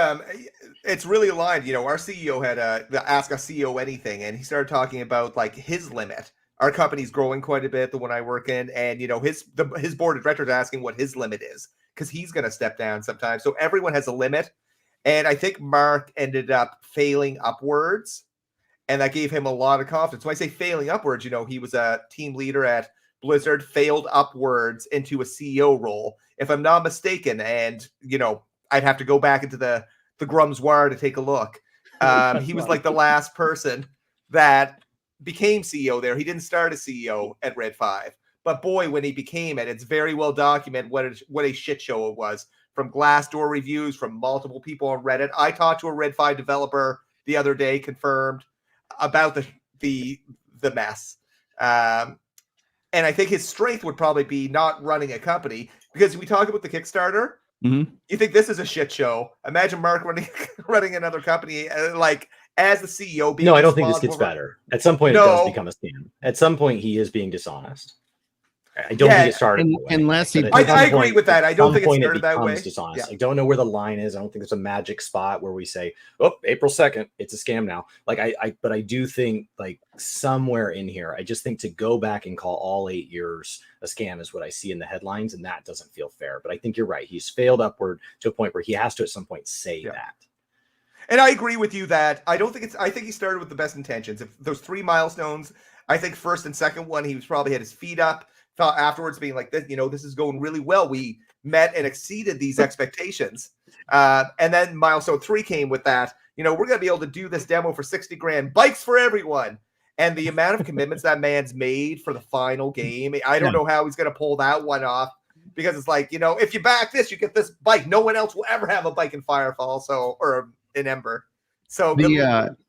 it's really aligned. Our CEO had the Ask a CEO Anything, and he started talking about like his limit. Our company's growing quite a bit, the one I work in, and his board of directors asking what his limit is, because he's going to step down sometime. So everyone has a limit, and I think Mark ended up failing upwards, and that gave him a lot of confidence. When I say failing upwards, he was a team leader at Blizzard, failed upwards into a CEO role, if I'm not mistaken, and I'd have to go back into the Grums wire to take a look. He was like the last person that became CEO there. He didn't start as CEO at Red 5, but boy, when he became it, it's very well documented what a shit show it was. From Glassdoor reviews, from multiple people on Reddit. I talked to a Red 5 developer the other day, confirmed about the mess. And I think his strength would probably be not running a company, because we talk about the Kickstarter. Mm-hmm. You think this is a shit show? Imagine Mark running another company like as the CEO. No, I don't think this gets better. At some point, it does become a scam. At some point, he is being dishonest. I don't think it started unless he. I agree with that. I don't think it started that way. Dishonest. I don't know where the line is. I don't think there's a magic spot where we say, "Oh, April 2nd, it's a scam now." But I do think somewhere in here, I just think to go back and call all 8 years a scam is what I see in the headlines, and that doesn't feel fair. But I think you're right. He's failed upward to a point where he has to at some point say that. And I agree with you that I think he started with the best intentions. If those 3 milestones, I think first and second one, he was probably had his feet up. Thought afterwards being like, this is going really well. We met and exceeded these expectations. And then milestone 3 came with that. We're going to be able to do this demo for 60 grand, bikes for everyone. And the amount of commitments that man's made for the final game, I don't know how he's going to pull that one off, because it's like, if you back this, you get this bike. No one else will ever have a bike in Firefall, or in Ember. So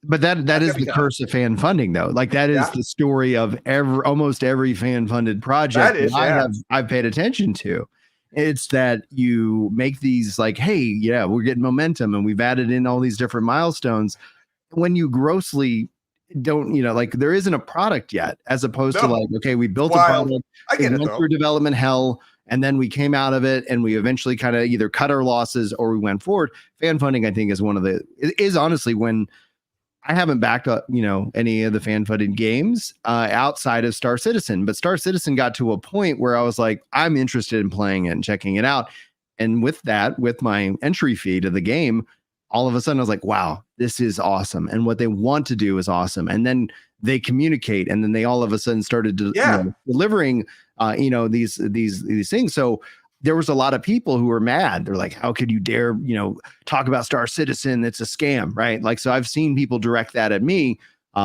but that is the curse of fan funding, though. Like that is the story of almost every fan funded project I've paid attention to. It's that you make these like, hey, we're getting momentum and we've added in all these different milestones. When you grossly don't, like there isn't a product yet, as opposed to No. like, okay, we built a Wild. product, I it get it went though. through development hell, and then we came out of it, and we eventually kind of either cut our losses or we went forward. Fan funding, I think, is honestly when I haven't backed up, any of the fan funded games outside of Star Citizen, but Star Citizen got to a point where I was like, I'm interested in playing it and checking it out. And with that, with my entry fee to the game, all of a sudden I was like, wow, this is awesome. And what they want to do is awesome. And then they communicate, and then they all of a sudden started delivering, these things. So there was a lot of people who were mad. They're like, how could you dare, talk about Star Citizen? It's a scam, right? Like, so I've seen people direct that at me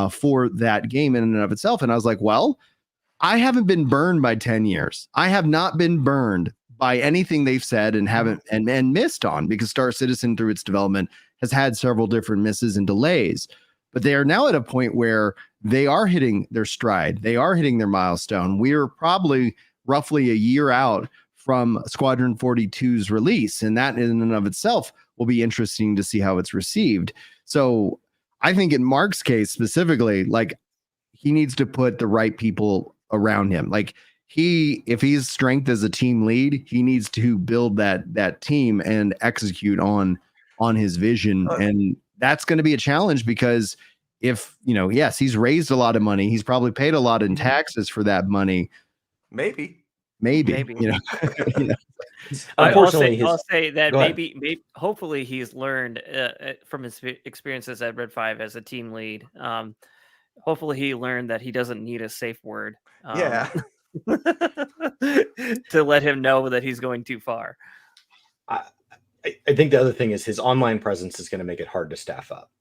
for that game in and of itself. And I was like, well, I haven't been burned by 10 years. I have not been burned by anything they've said and haven't and missed on, because Star Citizen through its development has had several different misses and delays. But they are now at a point where they are hitting their stride. They are hitting their milestone. We are probably roughly a year out from Squadron 42's release, and that in and of itself will be interesting to see how it's received. So I think in Mark's case specifically, like, he needs to put the right people around him. Like, if he's strength as a team lead, he needs to build that team and execute on his vision. And that's going to be a challenge, because if, yes, he's raised a lot of money, he's probably paid a lot in taxes for that money. Maybe. Unfortunately, I'll say that Go ahead. maybe hopefully he's learned from his experiences at Red 5 as a team lead. Hopefully he learned that he doesn't need a safe word. To let him know that he's going too far. I think the other thing is his online presence is going to make it hard to staff up.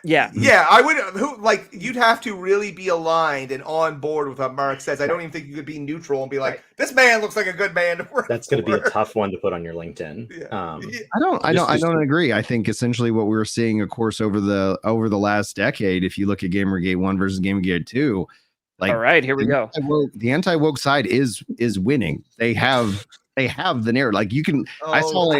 Yeah. I would you'd have to really be aligned and on board with what Mark says. I don't even think you could be neutral and be like, this man looks like a good man to work. That's going to be a tough one to put on your LinkedIn. I don't agree. I think essentially what we're seeing, of course, over the last decade, if you look at Gamergate 1 versus Gamergate 2, like, all right, here we go. The anti-woke side is winning. They have the narrative. Like, you can. I saw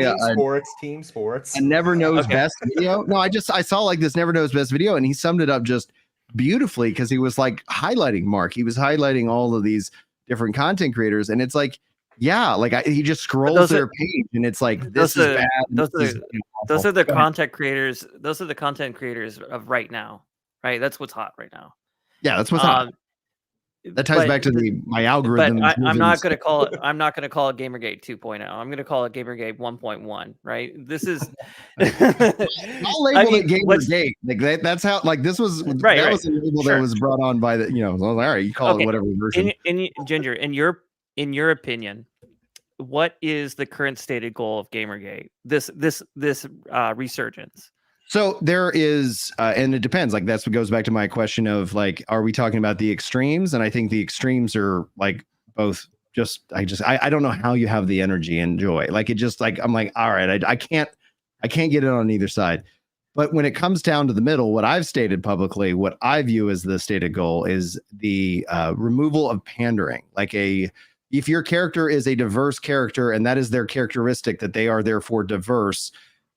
team sports. A Never Knows Best video. No, I saw like this Never Knows Best video, and he summed it up just beautifully, because he was like highlighting Mark. He was highlighting all of these different content creators, and it's like, he just scrolls their page, and it's like, this is bad. Those are the content creators. Those are the content creators of right now, right? That's what's hot right now. Yeah, that's what's hot. That ties back to my algorithm. But I'm not going to call it. I'm not going to call it Gamergate 2.0. I'm going to call it Gamergate 1.1. Right? This is. I'll label it Gamergate. Like that's how. Like, this was right. That was a label that was brought on by the. All right, you call it whatever version. Ginger, in your opinion, what is the current stated goal of Gamergate? This resurgence. So there is, and it depends. Like, that's what goes back to my question of, like, are we talking about the extremes? And I think the extremes are like both. I don't know how you have the energy and joy. Like, it just, like, I'm like, all right, I can't get it on either side. But when it comes down to the middle, what I've stated publicly, what I view as the stated goal is the removal of pandering. Like, if your character is a diverse character, and that is their characteristic, that they are therefore diverse,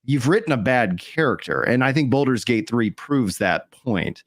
you've written a bad character. And I think Baldur's Gate 3 proves that point.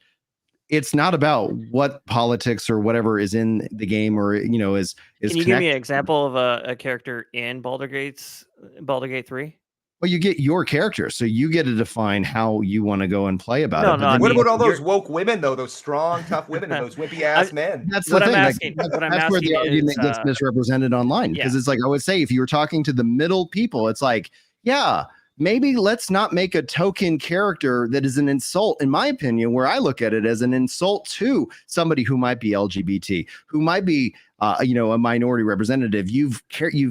It's not about what politics or whatever is in the game, or, is Can you give me an example of a character in Baldur's Gate 3? Well, you get your character, so you get to define how you want to go and play about it. What about all those woke women, though? Those strong, tough women and those wimpy ass men. That's the thing. That's where the argument gets misrepresented online. Because it's like, I would say, if you were talking to the middle people, it's like, yeah, maybe let's not make a token character that is an insult, in my opinion, where I look at it as an insult to somebody who might be LGBT, who might be, a minority representative. You've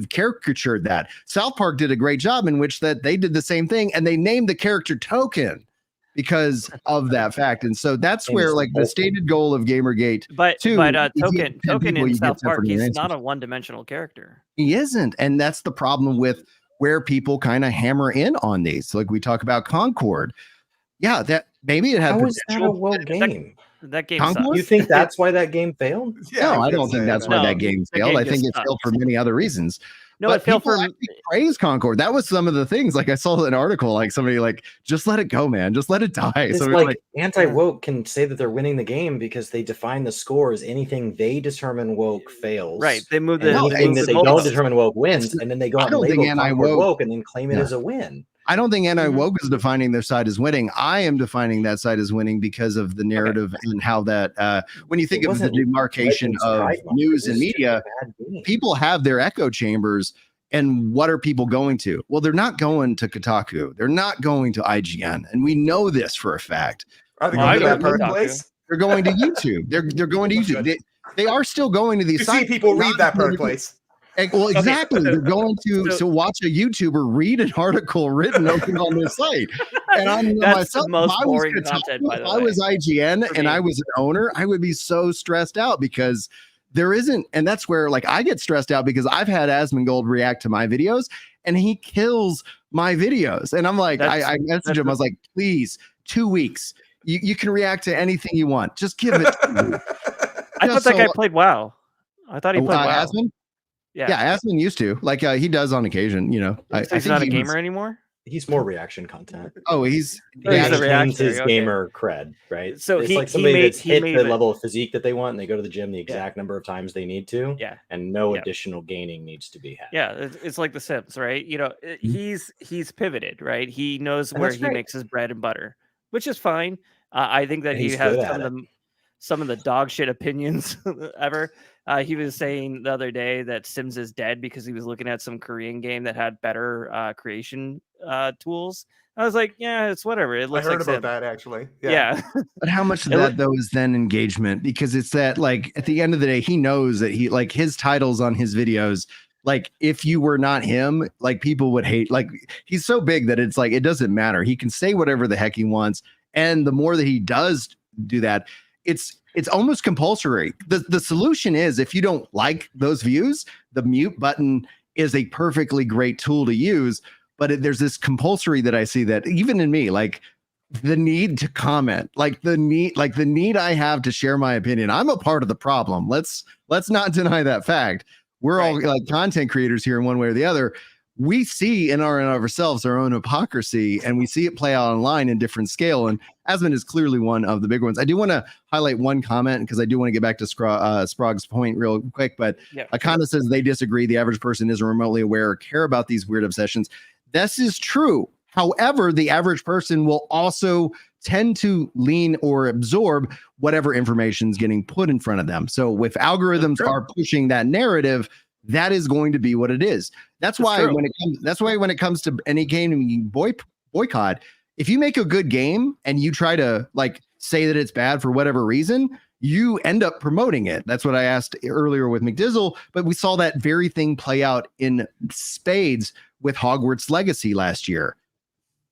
caricatured that. South Park did a great job in which that they did the same thing, and they named the character Token because of that fact. And so that's where, like, the stated goal of Gamergate. But Token in South Park, he's not a one-dimensional character. He isn't, and that's the problem with where people kind of hammer in on these. Like, we talk about Concord. Yeah, that maybe it had. How is that a well game? That game Concord? sucks. You think that's why that game failed? No, I don't think that's why that game failed. I think it failed for many other reasons. No, but it failed people for actually praise Concord. That was some of the things. Like I saw an article, like somebody like, just let it go, man. Just let it die. It's So like anti-woke can say that they're winning the game because they define the score as anything they determine woke fails. right. They moved and the anything that they don't goalposts. determine woke wins, and then they go out and label Concord woke and then claim it as a win. I don't think anti-woke is defining their side as winning. I am defining that side as winning because of the narrative and how that when you think of the demarcation of news and media, people have their echo chambers. And what are people going to? Well, they're not going to Kotaku. They're not going to IGN. And we know this for a fact. Are they going to that birthplace? They're going to YouTube. They're going to YouTube. They are still going to these you sites. See people read that birthplace. Well, exactly. They're going to watch a YouTuber read an article written on their site. And I'm myself, the most boring content, by the way. If I was IGN and I was an owner, I would be so stressed out because there isn't, and that's where like I get stressed out because I've had Asmongold react to my videos and he kills my videos. And I'm like, I messaged him, I was like, please, 2 weeks. You can react to anything you want. Just give it. I thought that guy played WoW. I thought he played WoW. Asmin? Yeah, Asmin used to. Like he does on occasion, you know. So he's not a gamer anymore? He's more reaction content. Oh, he's his gamer cred, right? So it's like somebody that's hit the level of physique that they want and they go to the gym the exact number of times they need to. Yeah. And no additional gaining needs to be had. Yeah, it's like The Sims, right? You know, he's pivoted, right? He knows where he makes his bread and butter, which is fine. I think that he has some of the dog shit opinions ever. He was saying the other day that Sims is dead because he was looking at some Korean game that had better creation tools. I was like, yeah, it's whatever. It looks I heard like about Sims. that actually. Yeah. But how much of that though is then engagement? Because it's that like at the end of the day, he knows that he like his titles on his videos. Like if you were not him, like people would hate. Like he's so big that it's like it doesn't matter. He can say whatever the heck he wants, and the more that he does do that, it's almost compulsory. The solution is if you don't like those views, the mute button is a perfectly great tool to use. But there's this compulsory that I see that even in me, like the need to comment, like the need I have to share my opinion. I'm a part of the problem. Let's not deny that fact. We're all like content creators here in one way or the other. We see in ourselves our own hypocrisy, and we see it play out online in different scale. And Asmin is clearly one of the big ones. I do want to highlight one comment because I do want to get back to Sprague's point real quick. But Akana says they disagree. The average person isn't remotely aware or care about these weird obsessions. This is true. However, the average person will also tend to lean or absorb whatever information is getting put in front of them. So if algorithms are pushing that narrative, that is going to be what it is. That's why when it comes to any game boycott, if you make a good game and you try to like say that it's bad for whatever reason, you end up promoting it. That's what I asked earlier with McDizzle, but we saw that very thing play out in spades with Hogwarts Legacy last year.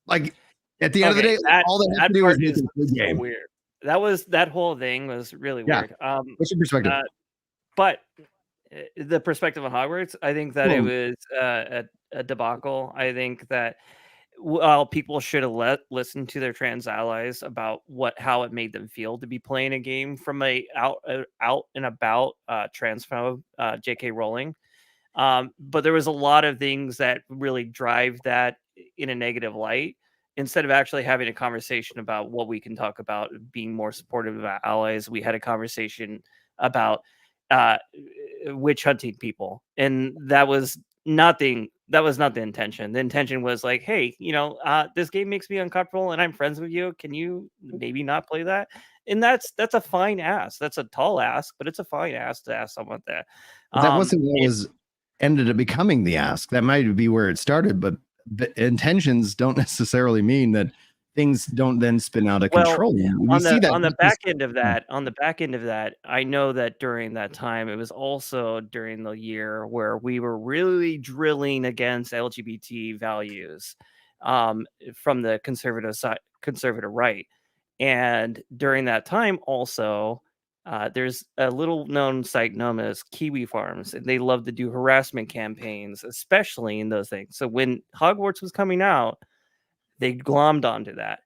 Like at the end of the day, all that has to do is a good game. Weird. That whole thing was really weird. What's your perspective? But the perspective on Hogwarts, I think that it was a debacle. I think that people should have listened to their trans allies about how it made them feel to be playing a game from a out and about transphobe J.K. Rowling. But there was a lot of things that really drive that in a negative light. Instead of actually having a conversation about what we can talk about, being more supportive of our allies, we had a conversation about witch hunting people, and that was not the intention. The intention was like, hey, this game makes me uncomfortable, and I'm friends with you. Can you maybe not play that? And that's a fine ask. That's a tall ask, but it's a fine ask to ask someone that. That wasn't what was ended up becoming the ask. That might be where it started, but the intentions don't necessarily mean that things don't then spin out of control. On the back end of that, I know that during that time, it was also during the year where we were really drilling against LGBT values from the conservative right. And during that time also, there's a little known site known as Kiwi Farms, and they love to do harassment campaigns, especially in those things. So when Hogwarts was coming out, they glommed onto that.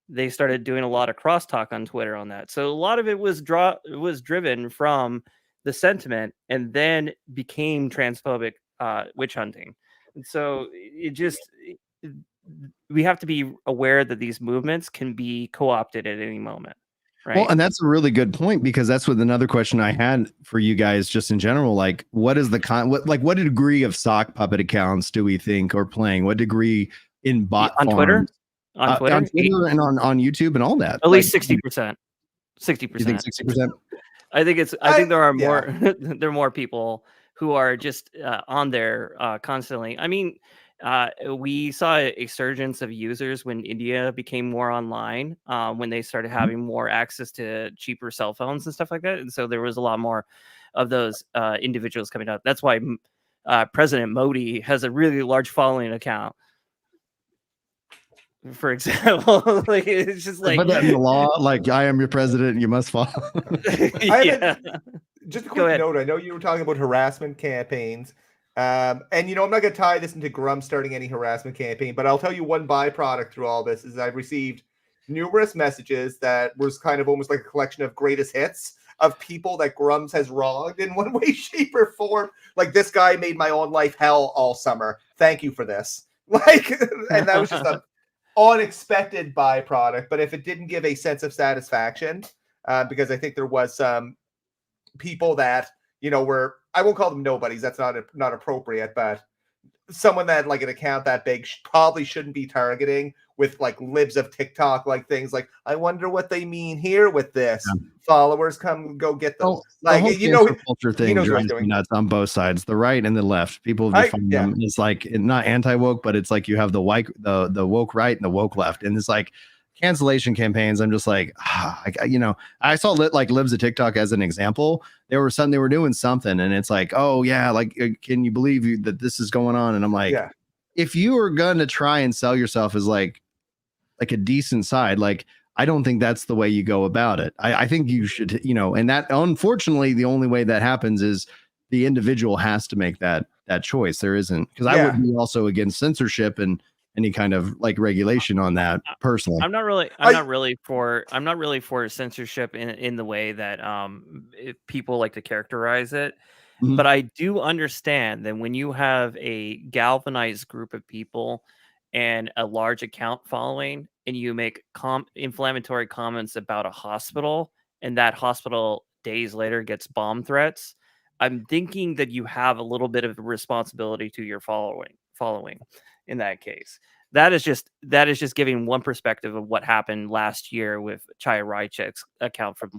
They started doing a lot of crosstalk on Twitter on that. So a lot of it was driven from the sentiment, and then became transphobic witch hunting. And so we have to be aware that these movements can be co-opted at any moment. Right. Well, and that's a really good point, because that's what another question I had for you guys just in general. Like, what is the what degree of sock puppet accounts do we think are playing? What degree in bot on farms? Twitter? On Twitter? And on YouTube and all that. At least 60%. 60%. You think 60%? I think there are more there are more people who are just on there constantly. I mean, we saw a surgence of users when India became more online, when they started having more access to cheaper cell phones and stuff like that. And so there was a lot more of those individuals coming up. That's why President Modi has a really large following account. For example, like it's just like put that in the law, like, I am your president, you must follow. Just a quick note. I know you were talking about harassment campaigns. And I'm not going to tie this into Grums starting any harassment campaign, but I'll tell you one byproduct through all this is I've received numerous messages that was kind of almost like a collection of greatest hits of people that Grums has wronged in one way, shape, or form. Like, this guy made my own life hell all summer. Thank you for this. Like, and that was just a unexpected byproduct. But if it didn't give a sense of satisfaction, because I think there was some people that were, I won't call them nobodies, that's not appropriate, but someone that like an account that big probably shouldn't be targeting with like libs of TikTok, like things like, I wonder what they mean here with this. Followers, come go get them. Like, the culture thing drives me nuts on both sides, the right and the left. People define them as like not anti-woke, but it's like you have the woke right and the woke left, and it's like cancellation campaigns. I'm just like, I saw libs of TikTok as an example. They were doing something, and it's like, oh yeah, like, can you believe that this is going on? And I'm like, if you are gonna try and sell yourself as like a decent side, like, I don't think that's the way you go about it. I think you should, and that, unfortunately, the only way that happens is the individual has to make that choice. There isn't, because I would be also against censorship and any kind of like regulation on that personally. I'm not really for censorship in the way that people like to characterize it. Mm-hmm. But I do understand that when you have a galvanized group of people and a large account following, and you make inflammatory comments about a hospital, and that hospital days later gets bomb threats, I'm thinking that you have a little bit of responsibility to your following in that case. That is just giving one perspective of what happened last year with Chaya Raichek's account from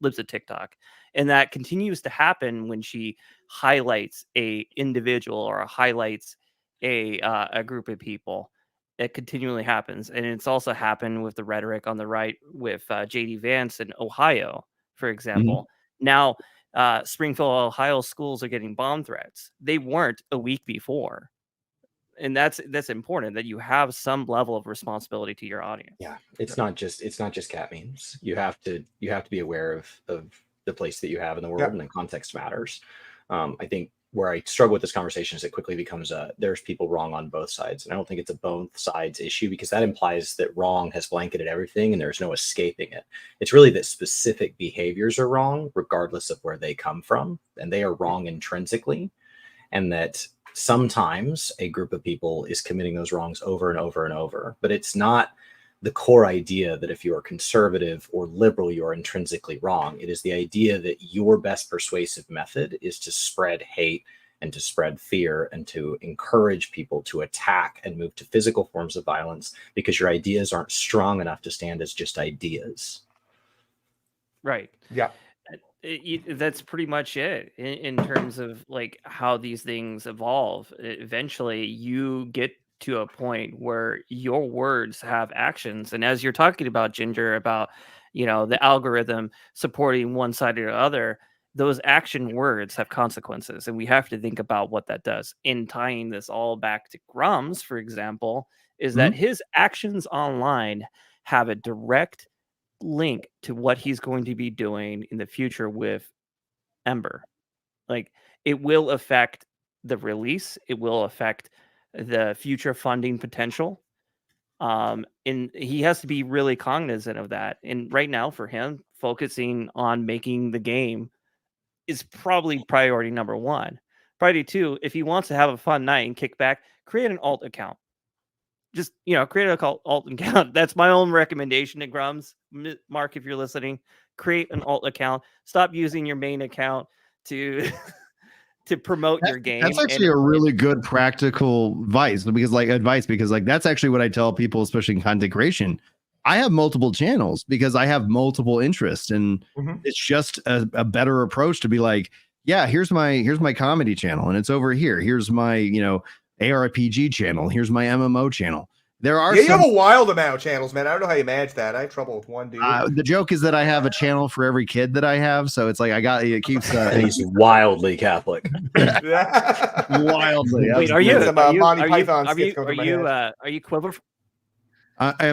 Libs of TikTok. And that continues to happen when she highlights a individual or highlights a group of people. It continually happens. And it's also happened with the rhetoric on the right with JD Vance in Ohio, for example. Mm-hmm. Now, Springfield, Ohio schools are getting bomb threats. They weren't a week before. And that's important, that you have some level of responsibility to your audience. Yeah, it's not just cat memes. You have to be aware of the place that you have in the world, and then context matters. I think where I struggle with this conversation is it quickly becomes there's people wrong on both sides, and I don't think it's a both sides issue, because that implies that wrong has blanketed everything and there's no escaping it. It's really that specific behaviors are wrong regardless of where they come from, and they are wrong intrinsically, and that sometimes a group of people is committing those wrongs over and over and over. But it's not the core idea that if you are conservative or liberal, you are intrinsically wrong. It is the idea that your best persuasive method is to spread hate and to spread fear and to encourage people to attack and move to physical forms of violence because your ideas aren't strong enough to stand as just ideas. Right. Yeah. That's pretty much it in terms of like how these things evolve. Eventually you get to a point where your words have actions, and as you're talking about, Ginger, about the algorithm supporting one side or the other, those action words have consequences, and we have to think about what that does. In tying this all back to Grums, for example, is that his actions online have a direct link to what he's going to be doing in the future with Ember. Like, it will affect the release, it will affect the future funding potential, and he has to be really cognizant of that. And right now for him, focusing on making the game is probably priority number one. Priority 2, if he wants to have a fun night and kick back, create an alt account. Just, create a alt account. That's my own recommendation to Grums. Mark, if you're listening, create an alt account. Stop using your main account to to promote your game. That's actually a really good practical advice because that's actually what I tell people, especially in content creation. I have multiple channels because I have multiple interests, and it's just a better approach to be like, yeah, here's my comedy channel, and it's over here. Here's my ARPG channel. Here's my MMO channel. There are you have a wild amount of channels, man. I don't know how you manage that. I have trouble with one, dude. The joke is that I have a channel for every kid that I have, so it's like it keeps. He's wildly Catholic. Wildly. Wait, are you Quiver?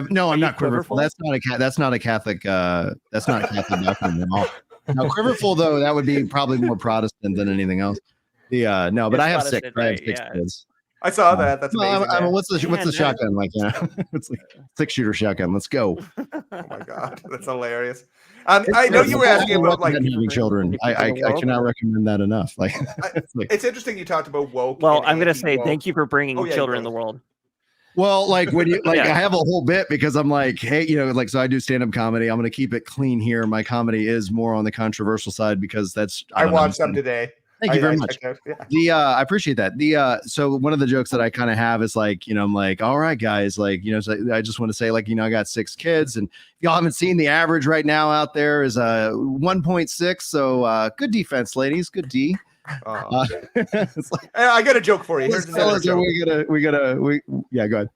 No, I'm not Quiverful. That's not a Catholic. That's not a Catholic doctrine at all. Now, Quiverful though, that would be probably more Protestant than anything else. No, but I have six. I have six kids. I saw that. That's amazing. What's the shotgun like? It's like 6-shooter shotgun. Let's go. Oh my god, that's hilarious. I know you were asking about having children. I cannot recommend that enough. It's interesting you talked about woke. Well, I'm gonna say thank you for bringing children in the world. Well, when you I have a whole bit because I'm like, hey, so I do stand-up comedy. I'm gonna keep it clean here. My comedy is more on the controversial side because that's I watched some today. Thank you very much. I appreciate that. So one of the jokes that I kind of have is I'm like, all right, guys, so I just want to say, I got 6 kids, and if y'all haven't seen the average right now out there is 1.6. So good defense, ladies. Good D. I got a joke for you. Here's another joke. Yeah, go ahead.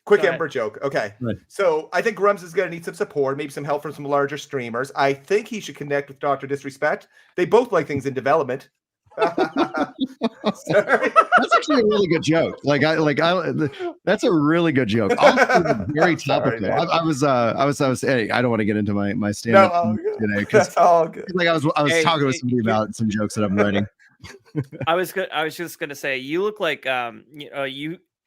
Quick Ember joke. Okay. Right. So I think Grums is going to need some support, maybe some help from some larger streamers. I think he should connect with Dr. Disrespect. They both like things in development. That's actually a really good joke. That's a really good joke. Also, very topical. Sorry, I was. Hey, I don't want to get into my stand-up today because I was talking with somebody about some jokes that I'm writing. I was just gonna say you look like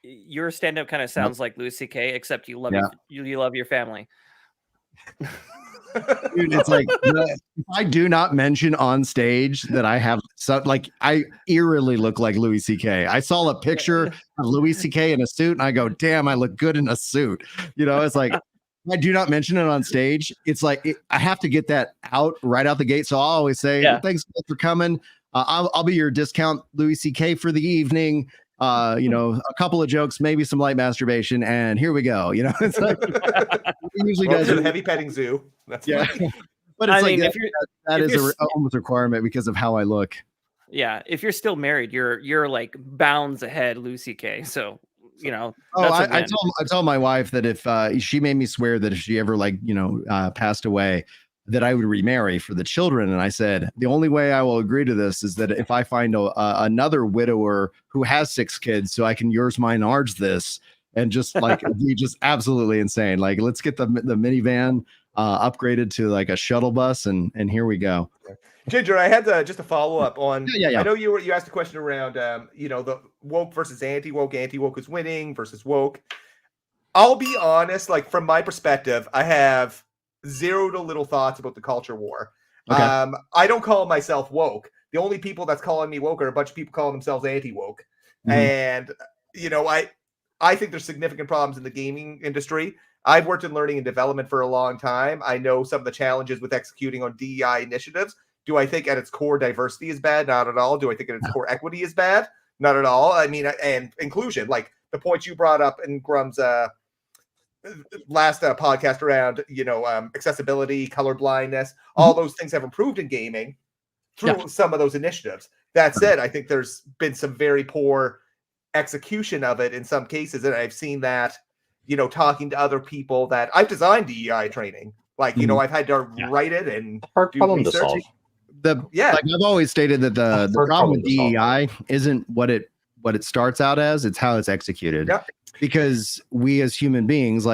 your stand-up kind of sounds like Louis C.K. except you love you love your family. Dude, it's like if I do not mention on stage that I have I eerily look like Louis C.K. I saw a picture of Louis C.K. in a suit and I go, damn, I look good in a suit. It's like I do not mention it on stage. It's like I have to get that out right out the gate. So I'll always say, thanks for coming. I'll be your discount Louis C.K. for the evening. A couple of jokes, maybe some light masturbation, and here we go. It's like usually does a heavy petting zoo. That's but it's that is almost a requirement because of how I look. Yeah, if you're still married, you're like bounds ahead, Lucy K. So I tell my wife that if she made me swear that if she ever passed away, that I would remarry for the children. And I said, the only way I will agree to this is that if I find another widower who has 6 kids, so I can yours, mine, ours this, and just be just absolutely insane. Let's get the minivan upgraded to a shuttle bus, and here we go. Ginger, I had just a follow up on. I know you asked a question around the woke versus anti-woke. Anti-woke is winning versus woke. I'll be honest, from my perspective, I have zero to little thoughts about the culture war. Okay. I don't call myself woke. The only people that's calling me woke are a bunch of people calling themselves anti-woke. And I think there's significant problems in the gaming industry. I've worked in learning and development for a long time. I know some of the challenges with executing on DEI initiatives. Do I think at its core diversity is bad? Not at all. Do I think at its core equity is bad? Not at all. I mean, and inclusion, the points you brought up in Grum's last podcast around accessibility, color blindness, all those things have improved in gaming through some of those initiatives. That said, I think there's been some very poor execution of it in some cases, and I've seen that talking to other people that I've designed DEI training, I've had to write it and hard problem to solve. I've always stated that the problem with DEI isn't what it starts out as, it's how it's executed. Because we as human beings,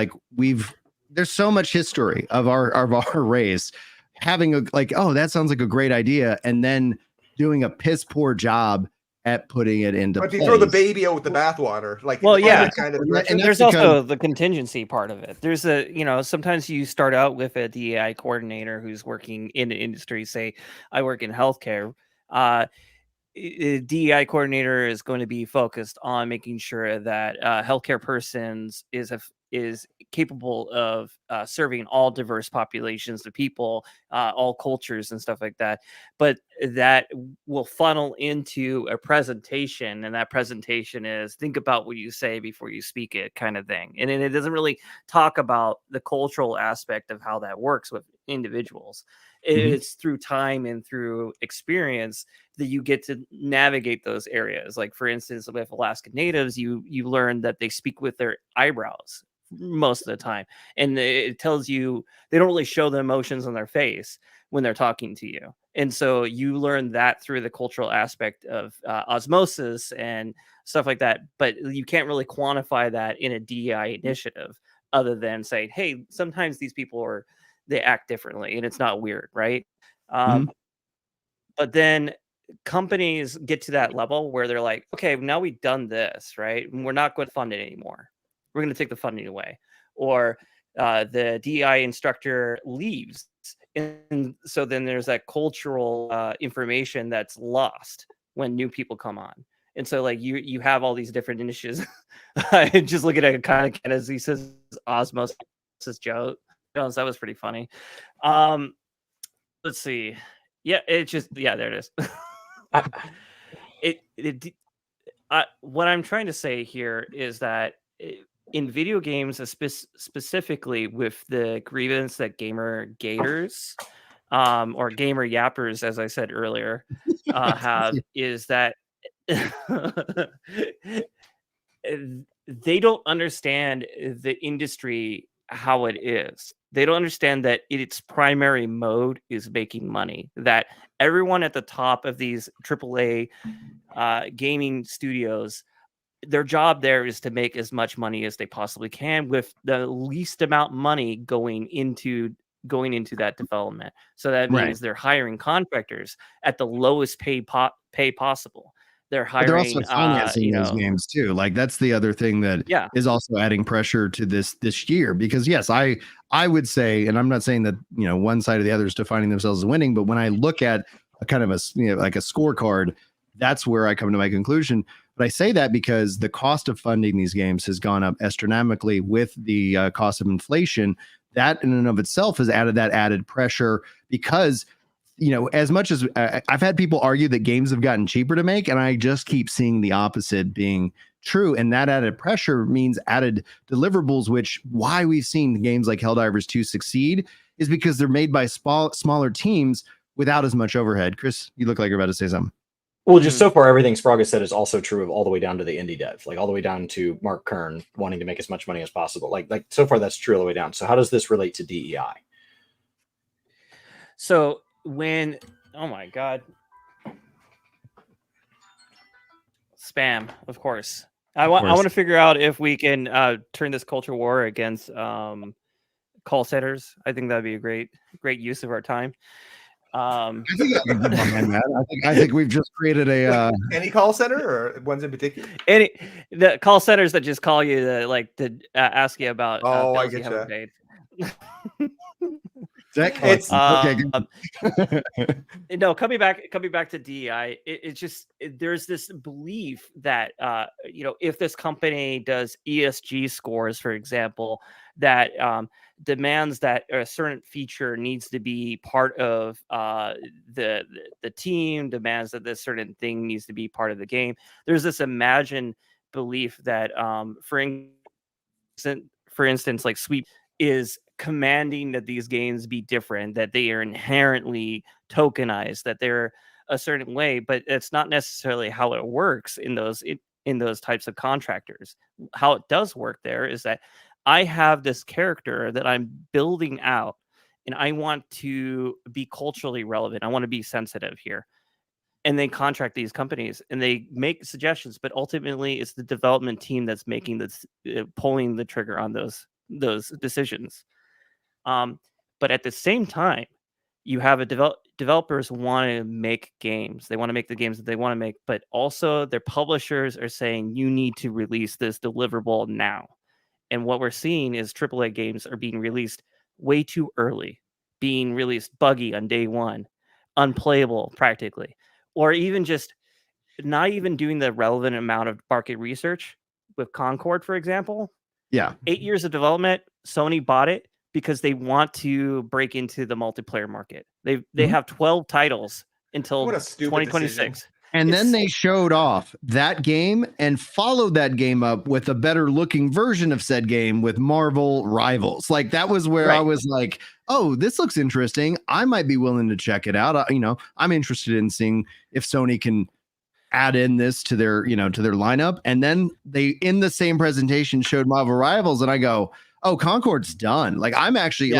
there's so much history of our race having that sounds like a great idea, and then doing a piss poor job at putting it into place. But you throw the baby out with the bathwater. And there's also the contingency part of it. There's sometimes you start out with a DEI coordinator who's working in the industry. Say, I work in healthcare. DEI coordinator is going to be focused on making sure that healthcare persons is capable of serving all diverse populations of people, all cultures and stuff like that. But that will funnel into a presentation, and that presentation is think about what you say before you speak it, kind of thing. And it doesn't really talk about the cultural aspect of how that works with individuals. It's through time and through experience that you get to navigate those areas. Like, for instance, with Alaska Natives, you learn that they speak with their eyebrows most of the time, and it tells you they don't really show the emotions on their face when they're talking to you. And so you learn that through the cultural aspect of osmosis and stuff like that. But you can't really quantify that in a DEI initiative, other than saying, hey, sometimes these people they act differently and it's not weird, right? But then companies get to that level where they're like, okay, now we've done this, right? And we're not going to fund it anymore. We're going to take the funding away. Or the DEI instructor leaves. And so then there's that cultural information that's lost when new people come on. And so like you have all these different initiatives. Just looking at it kind of as he says osmosis Jones. That was pretty funny. Let's see. Yeah, there it is. What I'm trying to say here is that in video games, specifically with the grievance that gamer gators or gamer yappers, as I said earlier, have, is that they don't understand the industry how it is. They don't understand that its primary mode is making money, that everyone at the top of these AAA gaming studios, their job there is to make as much money as they possibly can with the least amount of money going into that development. So that means they're hiring contractors at the lowest pay possible. They're hiring. But they're also financing those games too. Like that's the other thing that is also adding pressure to this year. Because yes, I would say, and I'm not saying that one side or the other is defining themselves as winning, but when I look at a kind of a like a scorecard, that's where I come to my conclusion. But I say that because the cost of funding these games has gone up astronomically with the cost of inflation. That in and of itself has added that added pressure because. As much as I've had people argue that games have gotten cheaper to make, and I just keep seeing the opposite being true. And that added pressure means added deliverables, which why we've seen games like Helldivers 2 succeed is because they're made by smaller teams without as much overhead. Chris, you look like you're about to say something. Well, just so far, everything Sprague has said is also true of all the way down to the indie dev, like all the way down to Mark Kern wanting to make as much money as possible. Like so far, that's true all the way down. So how does this relate to DEI? So oh my god, spam, of course. I want to figure out if we can turn this culture war against call centers. I think that'd be a great use of our time. I think we've just created a any call center or ones in particular. The call centers that just call you to ask you about I bills you haven't paid. No, coming back to DEI, it's just there's this belief that if this company does ESG scores, for example, that demands that a certain feature needs to be part of the team, demands that this certain thing needs to be part of the game. There's this imagined belief that for instance, like Sweep is commanding that these games be different, that they are inherently tokenized, that they're a certain way, but it's not necessarily how it works in those types of contractors. How it does work there is that I have this character that I'm building out and I want to be culturally relevant. I want to be sensitive here. And they contract these companies and they make suggestions, but ultimately it's the development team that's making this, pulling the trigger on those decisions. But at the same time, you have developers want to make games. They want to make the games that they want to make, but also their publishers are saying you need to release this deliverable now. And what we're seeing is AAA games are being released way too early, being released buggy on day one, unplayable practically, or even just not even doing the relevant amount of market research with Concord, for example. Yeah. 8 years of development, Sony bought it because they want to break into the multiplayer market. They have 12 titles until What a stupid 2026. And then It's- they showed off that game and followed that game up with a better looking version of said game with Marvel Rivals. Like that was where I Right. was like, oh, this looks interesting. I might be willing to check it out. I'm interested in seeing if Sony can add in this to their, to their lineup. And then they, in the same presentation, showed Marvel Rivals, and I go, oh, Concord's done. Like I'm actually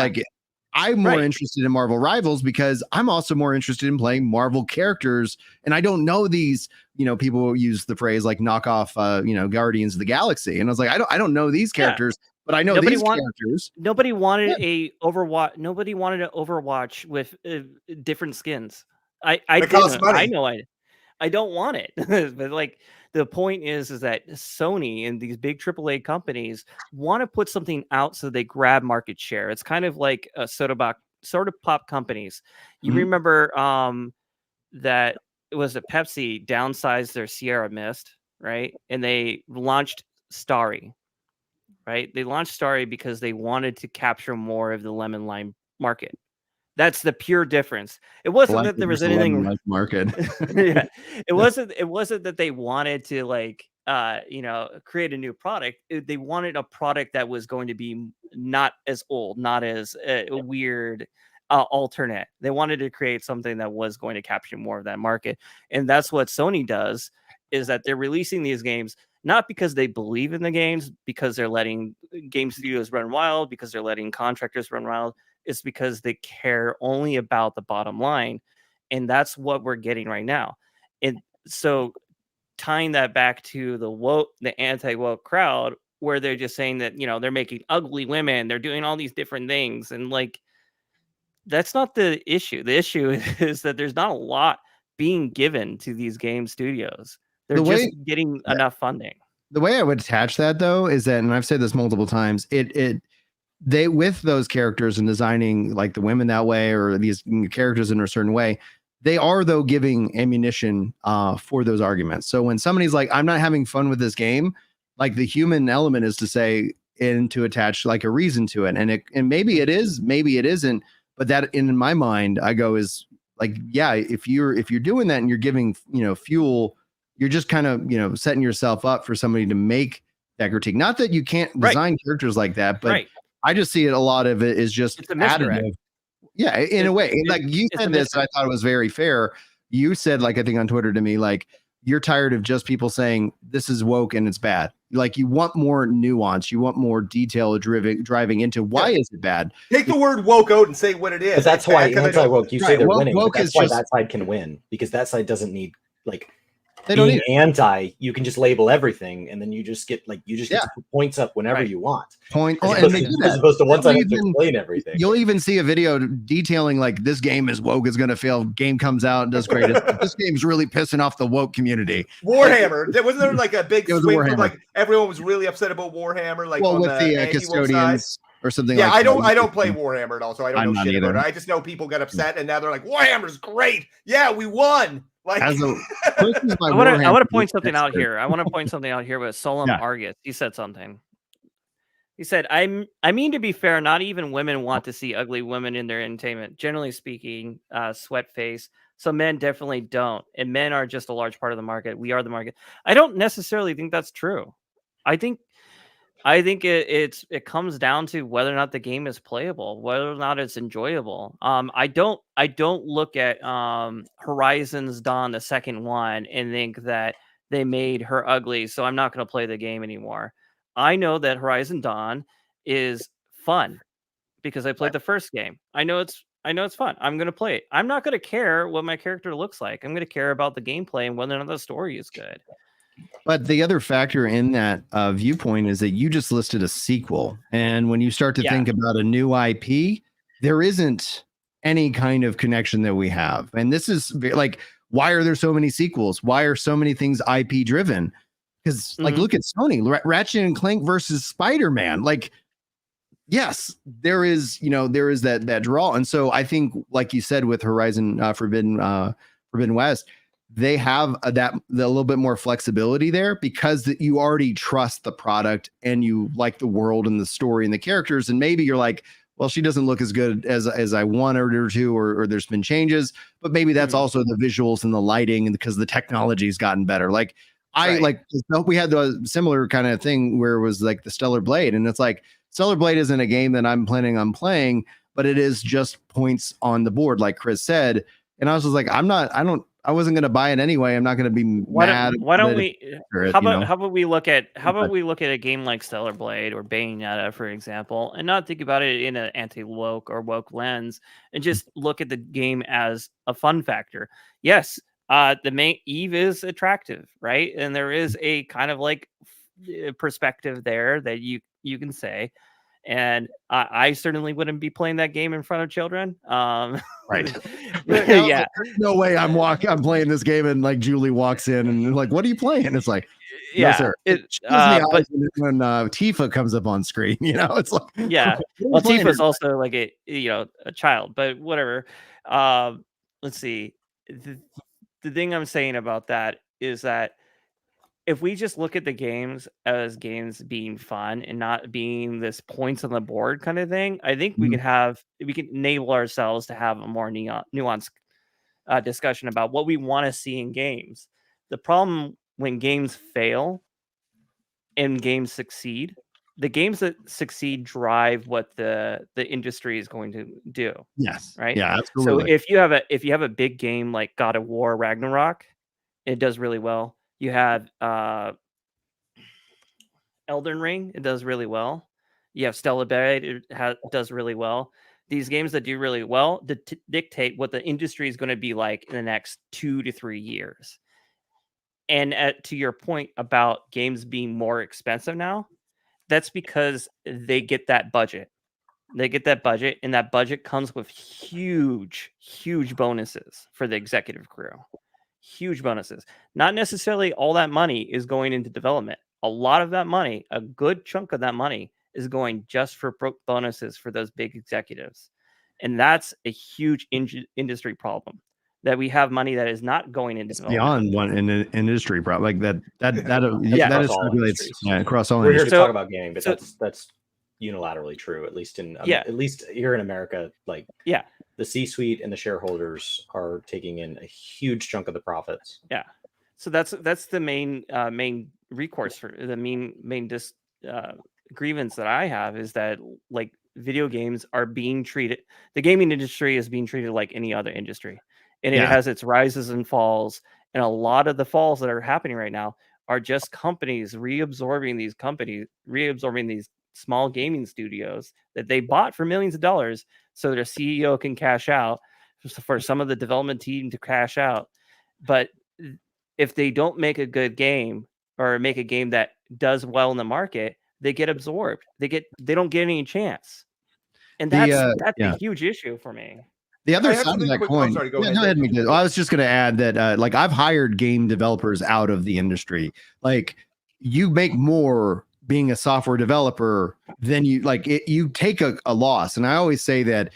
I'm more interested in Marvel Rivals because I'm also more interested in playing Marvel characters. And I don't know these, people use the phrase like knockoff, Guardians of the Galaxy. And I was like, I don't know these characters, but I know these characters. Nobody wanted a Overwatch. Nobody wanted an Overwatch with different skins. I don't want it. But like the point is that Sony and these big AAA companies want to put something out so they grab market share. It's kind of like a soda pop companies. You remember that it was a Pepsi downsized their Sierra Mist, right? And they launched Starry, right? They launched Starry because they wanted to capture more of the lemon lime market. That's the pure difference. It wasn't that there was anything market. Yeah, it wasn't that they wanted to create a new product. They wanted a product that was going to be not as old, not as weird, alternate. They wanted to create something that was going to capture more of that market, and that's what Sony does. Is that they're releasing these games not because they believe in the games, because they're letting game studios run wild, because they're letting contractors run wild. It's because they care only about the bottom line. And that's what we're getting right now. And so tying that back to the anti-woke crowd, where they're just saying that, they're making ugly women, they're doing all these different things. And like, that's not the issue. The issue is that there's not a lot being given to these game studios. They're just getting enough funding. The way I would attach that though, is that, and I've said this multiple times, they with those characters and designing like the women that way or these characters in a certain way, they are though giving ammunition for those arguments. So when somebody's like, I'm not having fun with this game, like the human element is to say and to attach like a reason to it. And maybe it is, maybe it isn't. But that in my mind, I go is like, yeah, if you're doing that and you're giving, fuel, you're just kind of, setting yourself up for somebody to make that critique. Not that you can't design characters like that, but I just see it. A lot of it is just additive. Yeah, in a way. Like you said this, I thought it was very fair. You said, like, I think on Twitter to me, like, you're tired of just people saying this is woke and it's bad. Like you want more nuance. You want more detail driving into why is it bad? Take the word woke out and say what it is. But that's why anti-woke, you say they're winning. Woke that's why that side can win, because that side doesn't need they don't need anti. You can just label everything, and then you just get get points up whenever you want. As opposed to one side to explain everything. You'll even see a video detailing like this game is woke, is going to fail. Game comes out and does great. This game's really pissing off the woke community. Warhammer. Wasn't there like a big swing from like everyone was really upset about Warhammer? Like with the custodians or something. Yeah, like I don't play Warhammer at all, so I don't know shit about it. I just know people got upset, and now they're like, Warhammer's great. Yeah, we won. Like, I want to point something out here. I want to point something out here with Solom Argus. He said something. He said, I mean, to be fair, not even women want to see ugly women in their entertainment. Generally speaking, sweat face. So men definitely don't. And men are just a large part of the market. We are the market. I don't necessarily think that's true. I think it comes down to whether or not the game is playable, whether or not it's enjoyable. I don't look at Horizon's Dawn, the second one, and think that they made her ugly, so I'm not going to play the game anymore. I know that Horizon Dawn is fun because I played the first game. I know it's fun. I'm going to play it. I'm not going to care what my character looks like. I'm going to care about the gameplay and whether or not the story is good. But the other factor in that viewpoint is that you just listed a sequel. And when you start to think about a new IP, there isn't any kind of connection that we have. And this is like, why are there so many sequels? Why are so many things IP driven? Because like, look at Sony, Ratchet and Clank versus Spider-Man. Like, yes, there is that draw. And so I think, like you said, with Horizon Forbidden West, they have the little bit more flexibility there because you already trust the product and you like the world and the story and the characters. And maybe you're like, well, she doesn't look as good as I wanted her to, or there's been changes, but maybe that's also the visuals and the lighting, and because the technology's gotten better. Like we had the similar kind of thing where it was like the Stellar Blade, and it's like Stellar Blade isn't a game that I'm planning on playing, but it is just points on the board, like Chris said. And I was just like, I wasn't going to buy it anyway. I'm not going to be mad. Why don't we? How about we look at a game like Stellar Blade or Bayonetta, for example, and not think about it in an anti-woke or woke lens, and just look at the game as a fun factor. Yes, the main Eve is attractive, right? And there is a kind of like perspective there that you can say. And I certainly wouldn't be playing that game in front of children. Right. Yeah. There's no way I'm playing this game and like Julie walks in and like, what are you playing? It's like, yeah, no, sir. but when Tifa comes up on screen, it's like, yeah. Well, Tifa's also like a child, but whatever. Let's see. The thing I'm saying about that is that if we just look at the games as games being fun and not being this points on the board kind of thing, I think we can enable ourselves to have a more nuanced discussion about what we want to see in games. The problem when games fail and games succeed, the games that succeed drive what the industry is going to do. Yes. Right. Yeah, absolutely. So if you have a big game like God of War Ragnarok, it does really well. You have Elden Ring, it does really well. You have Stellar Blade, it does really well. These games that do really well dictate what the industry is going to be like in the next 2 to 3 years. And to your point about games being more expensive now, that's because they get that budget. They get that budget, and that budget comes with huge, huge bonuses for the executive crew. Huge bonuses. Not necessarily all that money is going into development. A lot of that money, a good chunk of that money, is going just for bonuses for those big executives. And that's a huge industry problem, that we have money that is not going into development. Beyond one in an industry problem like that is across all We're here industries. to talk about gaming, but that's unilaterally true, at least here in America. Like, the C-suite and the shareholders are taking in a huge chunk of the profits. Yeah, so that's the main recourse for the main grievance that I have, is that like video games are being treated. The gaming industry is being treated like any other industry, and it has its rises and falls. And a lot of the falls that are happening right now are just companies reabsorbing these small gaming studios that they bought for millions of dollars, so their CEO can cash out, for some of the development team to cash out. But if they don't make a good game, or make a game that does well in the market, they get absorbed. They don't get any chance. And that's a huge issue for me. The other side of that coin. Go ahead, McDizzle. I was just going to add that, like, I've hired game developers out of the industry. Like, you make more being a software developer than you take a loss. And I always say that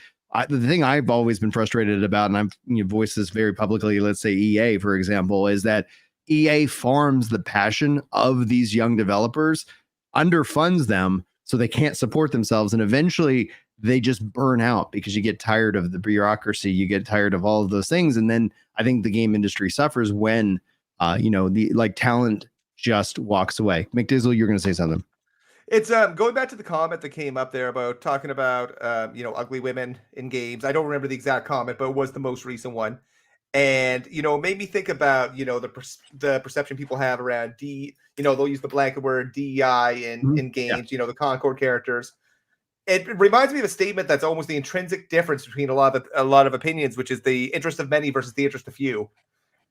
the thing I've always been frustrated about, and I've voiced this very publicly, let's say EA, for example, is that EA farms the passion of these young developers, underfunds them so they can't support themselves. And eventually they just burn out because you get tired of the bureaucracy, you get tired of all of those things. And then I think the game industry suffers when, the talent just walks away. McDizzle, you're going to say something. It's going back to the comment that came up there about talking about ugly women in games. I don't remember the exact comment, but it was the most recent one. And it made me think about the perception people have around they'll use the blanket word DEI in games. The Concord characters. It reminds me of a statement that's almost the intrinsic difference between a lot of opinions, which is the interest of many versus the interest of few.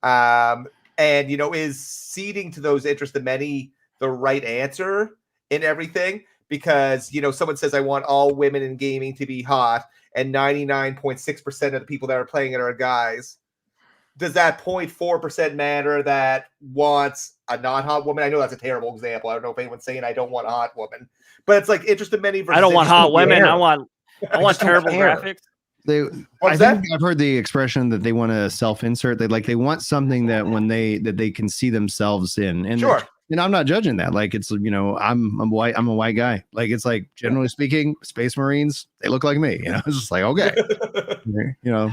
And is ceding to those interests of many the right answer in everything? Because someone says I want all women in gaming to be hot, and 99.6% of the people that are playing it are guys. Does that 0.4% matter that wants a non-hot woman? I know that's a terrible example. I don't know if anyone's saying I don't want a hot woman, but it's like interest of many versus. I don't want hot women. I want terrible graphics. What's I think that? I've heard the expression that they want to self-insert. They want something that that they can see themselves in. And Sure. and I'm not judging that. Like it's I'm a white guy. Like it's like generally speaking, Space Marines, they look like me. It's just like okay.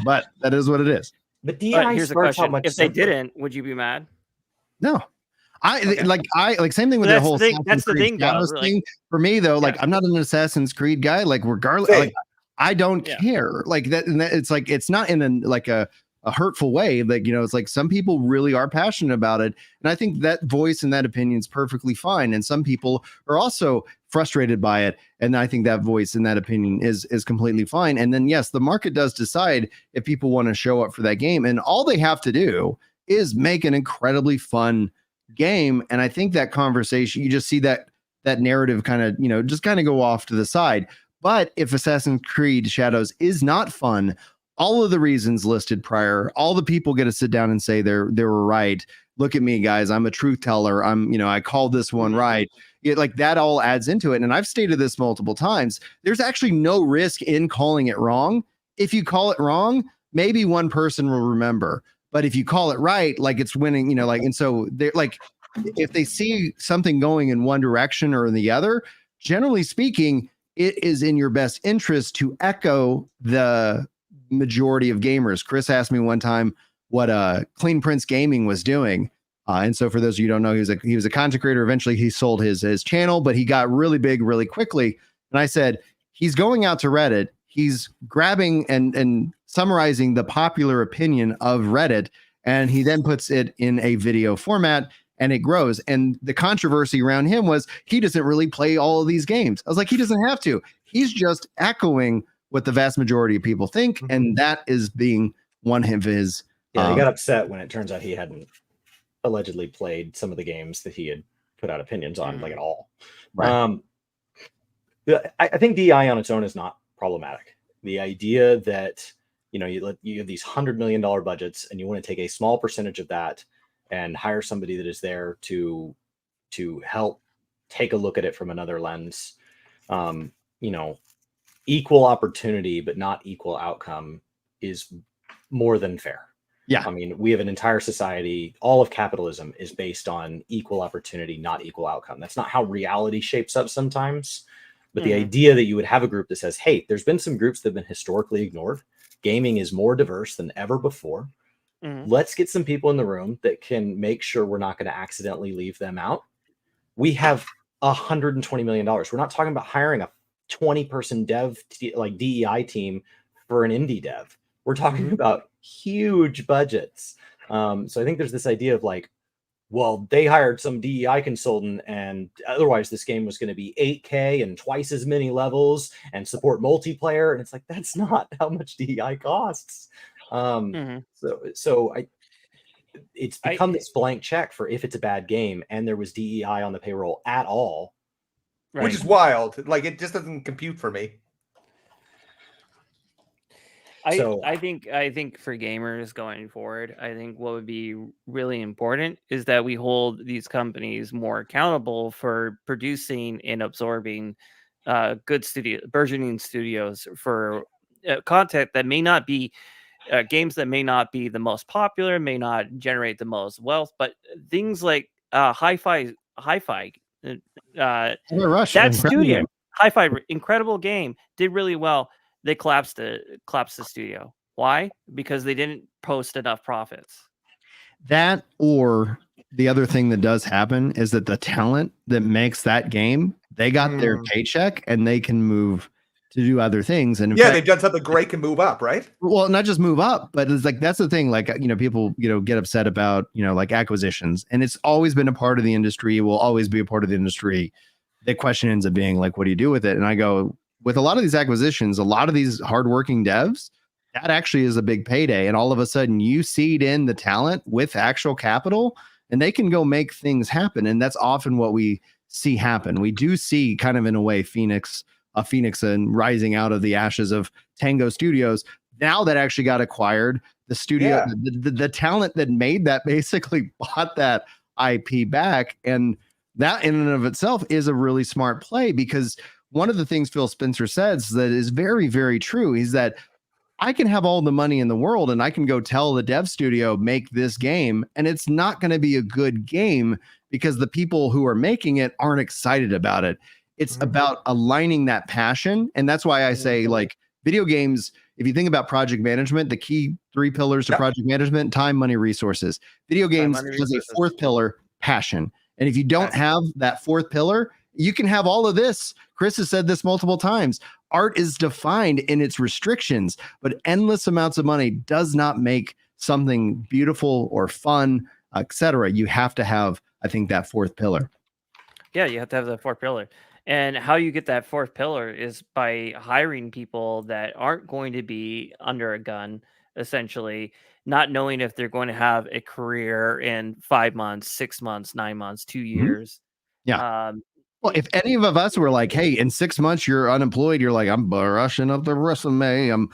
But that is what it is. But But here's the question: if they simpler. didn't, would you be mad? No. Okay. I same thing with Well, the whole that's the thing, though. Shadows Like, thing. For me though, like yeah. I'm not an Assassin's Creed guy. Like regardless, Same. like I don't Yeah. care. Like that, and that it's like it's not in a hurtful way. Like it's like some people really are passionate about it, and I think that voice and that opinion is perfectly fine. And some people are also frustrated by it, and I think that voice and that opinion is completely fine. And then yes, the market does decide if people want to show up for that game, and all they have to do is make an incredibly fun game. And I think that conversation, you just see that narrative kind of just kind of go off to the side. But if Assassin's Creed Shadows is not fun, all of the reasons listed prior, all the people get to sit down and say they were right. Look at me, guys, I'm a truth teller, I called this one right. Like that all adds into it. And I've stated this multiple times, there's actually no risk in calling it wrong. If you call it wrong, maybe one person will remember. But if you call it right, like it's winning, and so they're like, if they see something going in one direction or in the other, generally speaking, it is in your best interest to echo the majority of gamers. Chris asked me one time what Clean Prince Gaming was doing. And so for those of you who don't know, he was a content creator. Eventually he sold his channel, but he got really big really quickly. And I said, he's going out to Reddit. He's grabbing and summarizing the popular opinion of Reddit, and he then puts it in a video format, and it grows. And the controversy around him was he doesn't really play all of these games. I was like, he doesn't have to. He's just echoing what the vast majority of people think, and that is being one of his. Yeah, he got upset when it turns out he hadn't allegedly played some of the games that he had put out opinions on, like at all. Right. I think DI on its own is not problematic. The idea that you have these $100 million budgets and you want to take a small percentage of that and hire somebody that is there to help take a look at it from another lens, equal opportunity but not equal outcome is more than fair. Yeah. I mean, we have an entire society, all of capitalism is based on equal opportunity, not equal outcome. That's not how reality shapes up sometimes. But the idea that you would have a group that says, hey, there's been some groups that have been historically ignored. Gaming is more diverse than ever before. Let's get some people in the room that can make sure we're not going to accidentally leave them out. We have $120 million. We're not talking about hiring a 20-person DEI team for an indie dev. We're talking about huge budgets. So I think there's this idea of like, well, they hired some DEI consultant and otherwise this game was going to be 8K and twice as many levels and support multiplayer. And it's like, that's not how much DEI costs. So it's become this blank check for if it's a bad game and there was DEI on the payroll at all. Right. Which is wild. Like, it just doesn't compute for me. I think for gamers going forward, I think what would be really important is that we hold these companies more accountable for producing and absorbing good burgeoning studios for content that may not be games that may not be the most popular, may not generate the most wealth, but things like Hi-Fi, that studio, Hi-Fi, incredible game, did really well. They collapsed the studio. Why? Because they didn't post enough profits. That, or the other thing that does happen is that the talent that makes that game, they got their paycheck and they can move to do other things. And they've done something great, can move up, right? Well, not just move up, but it's like, that's the thing. Like, people, get upset about, like acquisitions, and it's always been a part of the industry. It will always be a part of the industry. The question ends up being like, what do you do with it? And I go, with a lot of these acquisitions, a lot of these hardworking devs, that actually is a big payday. And all of a sudden you seed in the talent with actual capital and they can go make things happen. And that's often what we see happen. We do see kind of in a way, Phoenix and rising out of the ashes of Tango Studios. Now that actually got acquired, the studio, the talent that made that basically bought that IP back. And that in and of itself is a really smart play, because one of the things Phil Spencer says that is very, very true is that I can have all the money in the world and I can go tell the dev studio, make this game, and it's not going to be a good game because the people who are making it aren't excited about it. It's about aligning that passion. And that's why I say, like, video games, if you think about project management, the key 3 pillars to project management: time, money, resources. Video games has a 4th pillar: passion. And if you don't have that 4th pillar, you can have all of this. Chris has said this multiple times. Art is defined in its restrictions, but endless amounts of money does not make something beautiful or fun, etc. You have to have, I think, that 4th pillar. Yeah, you have to have the 4th pillar. And how you get that 4th pillar is by hiring people that aren't going to be under a gun, essentially, not knowing if they're going to have a career in 5 months, 6 months, 9 months, 2 years. Yeah. Well, if any of us were like, hey, in 6 months you're unemployed, you're like, I'm brushing up the resume. I'm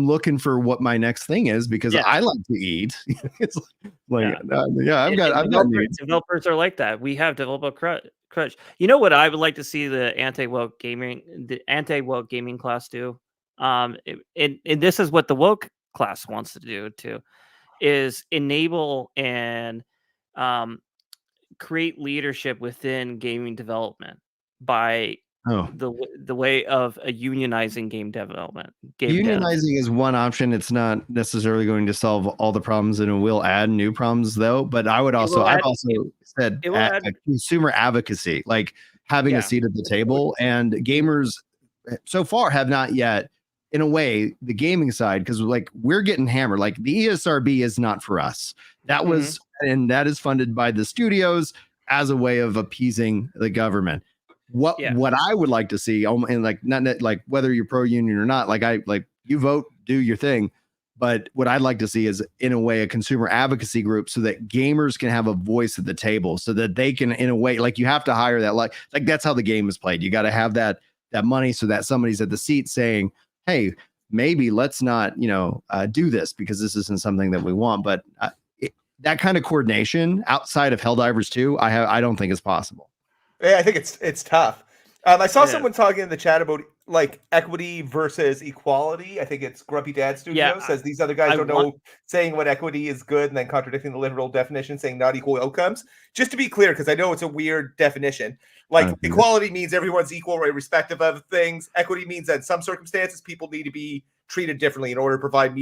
looking for what my next thing is because I like to eat. It's like, I've got needs. Developers are like that. We have developer crunch. You know what I would like to see the anti-woke gaming class do? And this is what the woke class wants to do too, is enable and create leadership within gaming development by the way of unionizing game development. Unionizing is one option. It's not necessarily going to solve all the problems, and it will add new problems though. But I've also said consumer advocacy, like having a seat at the table. And gamers so far have not yet, in a way, the gaming side, because like we're getting hammered. Like the ESRB is not for us. That was, and that is funded by the studios as a way of appeasing the government. What I would like to see, and like not like whether you're pro union or not, like you vote, do your thing. But what I'd like to see is, in a way, a consumer advocacy group so that gamers can have a voice at the table, so that they can, in a way, like you have to hire that, like that's how the game is played. You got to have that money so that somebody's at the seat saying, hey, maybe let's not, do this because this isn't something that we want. But that kind of coordination outside of Helldivers 2, I don't think is possible. Yeah, I think it's tough. I saw someone talking in the chat about like equity versus equality. I think it's Grumpy Dad Studio says these other guys saying what equity is good and then contradicting the literal definition, saying not equal outcomes. Just to be clear, because I know it's a weird definition. Like equality means everyone's equal, irrespective of things. Equity means that in some circumstances people need to be treated differently in order to provide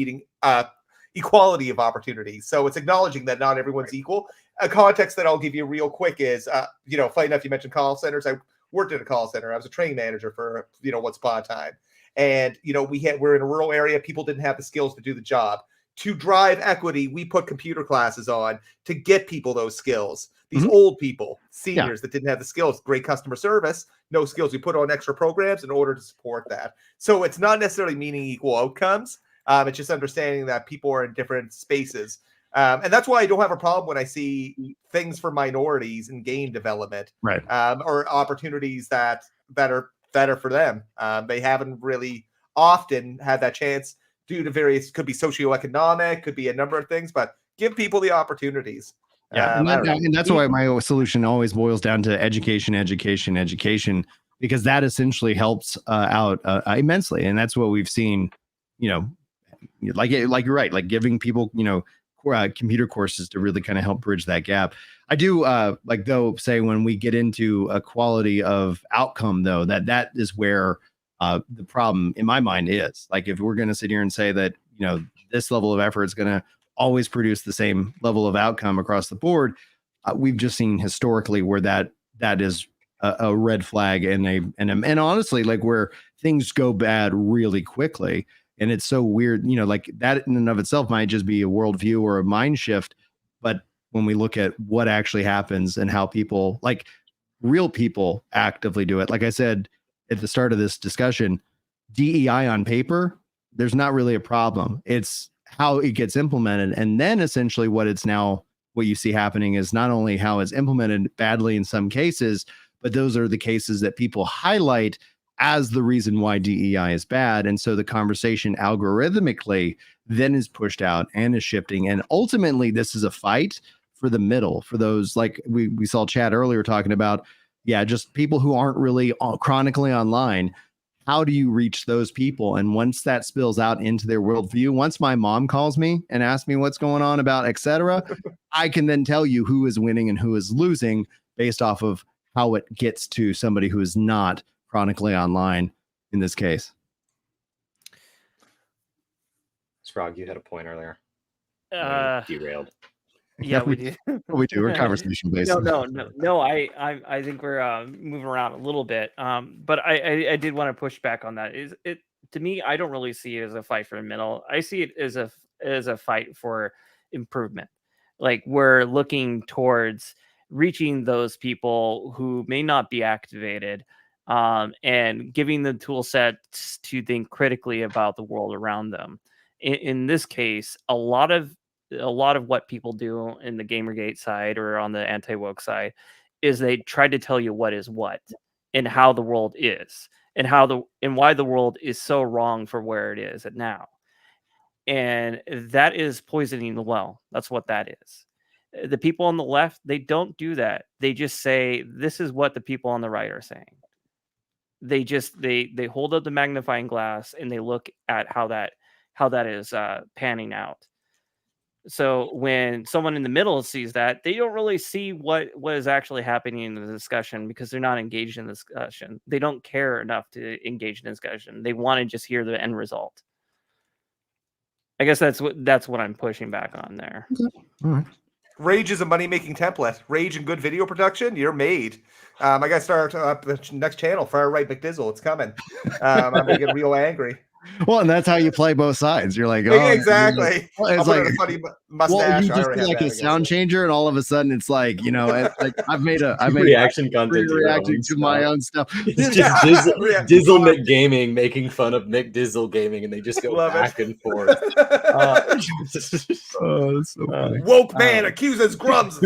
equality of opportunities. So it's acknowledging that not everyone's equal. A context that I'll give you real quick is, funny enough, you mentioned call centers. I worked at a call center. I was a training manager for, once upon a time. And, we're in a rural area. People didn't have the skills to do the job. To drive equity, we put computer classes on to get people those skills. These old people, seniors that didn't have the skills, great customer service, no skills. We put on extra programs in order to support that. So it's not necessarily meaning equal outcomes. It's just understanding that people are in different spaces. And that's why I don't have a problem when I see things for minorities in game development, right? Or opportunities that are better for them. They haven't really often had that chance due to various, could be socioeconomic, could be a number of things, but give people the opportunities. Yeah, and that's why my solution always boils down to education, because that essentially helps out immensely, and that's what we've seen. Like you're right, like giving people, computer courses to really kind of help bridge that gap. I do say when we get into a quality of outcome, though, that is where the problem in my mind is. Like if we're going to sit here and say that, this level of effort is going to always produce the same level of outcome across the board, we've just seen historically where that is a red flag and honestly, like where things go bad really quickly. And it's so weird, like that in and of itself might just be a worldview or a mind shift. But when we look at what actually happens and how people, like real people, actively do it, like I said at the start of this discussion, DEI on paper, there's not really a problem. It's how it gets implemented. And then essentially what you see happening is not only how it's implemented badly in some cases, but those are the cases that people highlight as the reason why DEI is bad. And so the conversation algorithmically then is pushed out and is shifting. And ultimately, this is a fight for the middle, for those, like we saw Chad earlier talking about, just people who aren't really chronically online. how do you reach those people? And once that spills out into their worldview, once my mom calls me and asks me what's going on about etc., I can then tell you who is winning and who is losing based off of how it gets to somebody who is not chronically online in this case. Sprague, you had a point earlier. Derailed. Yeah, we do. We do. We're conversation based. No. I think we're moving around a little bit. But I did want to push back on that. Is it to me? I don't really see it as a fight for the middle. I see it as a fight for improvement. Like we're looking towards reaching those people who may not be activated, and giving them tool sets to think critically about the world around them. In this case, a lot of what people do in the Gamergate side or on the anti-woke side is they try to tell you what is what and how the world is and why the world is so wrong for where it is at now. And that is poisoning the well. That's what that is. The people on the left, they don't do that. They just say, this is what the people on the right are saying. They just, they hold up the magnifying glass and they look at how that is panning out. So when someone in the middle sees that, they don't really see what is actually happening in the discussion because they're not engaged in the discussion. They don't care enough to engage in discussion. They want to just hear the end result. I guess that's what I'm pushing back on there. Okay. All right. Rage is a money-making template. Rage and good video production, you're made. I got to start up the next channel, Far Right McDizzle. It's coming. I'm going to get real angry. Well, and that's how you play both sides. You're like, oh, Yeah, exactly. It's like a funny mustache. you just do like a sound changer, and all of a sudden it's like, it's like I've made reaction content reacting to my own stuff. It's just Dizzle Gaming making fun of McDizzle Gaming, and they just go back and forth. That's so funny. Woke man accuses Grums.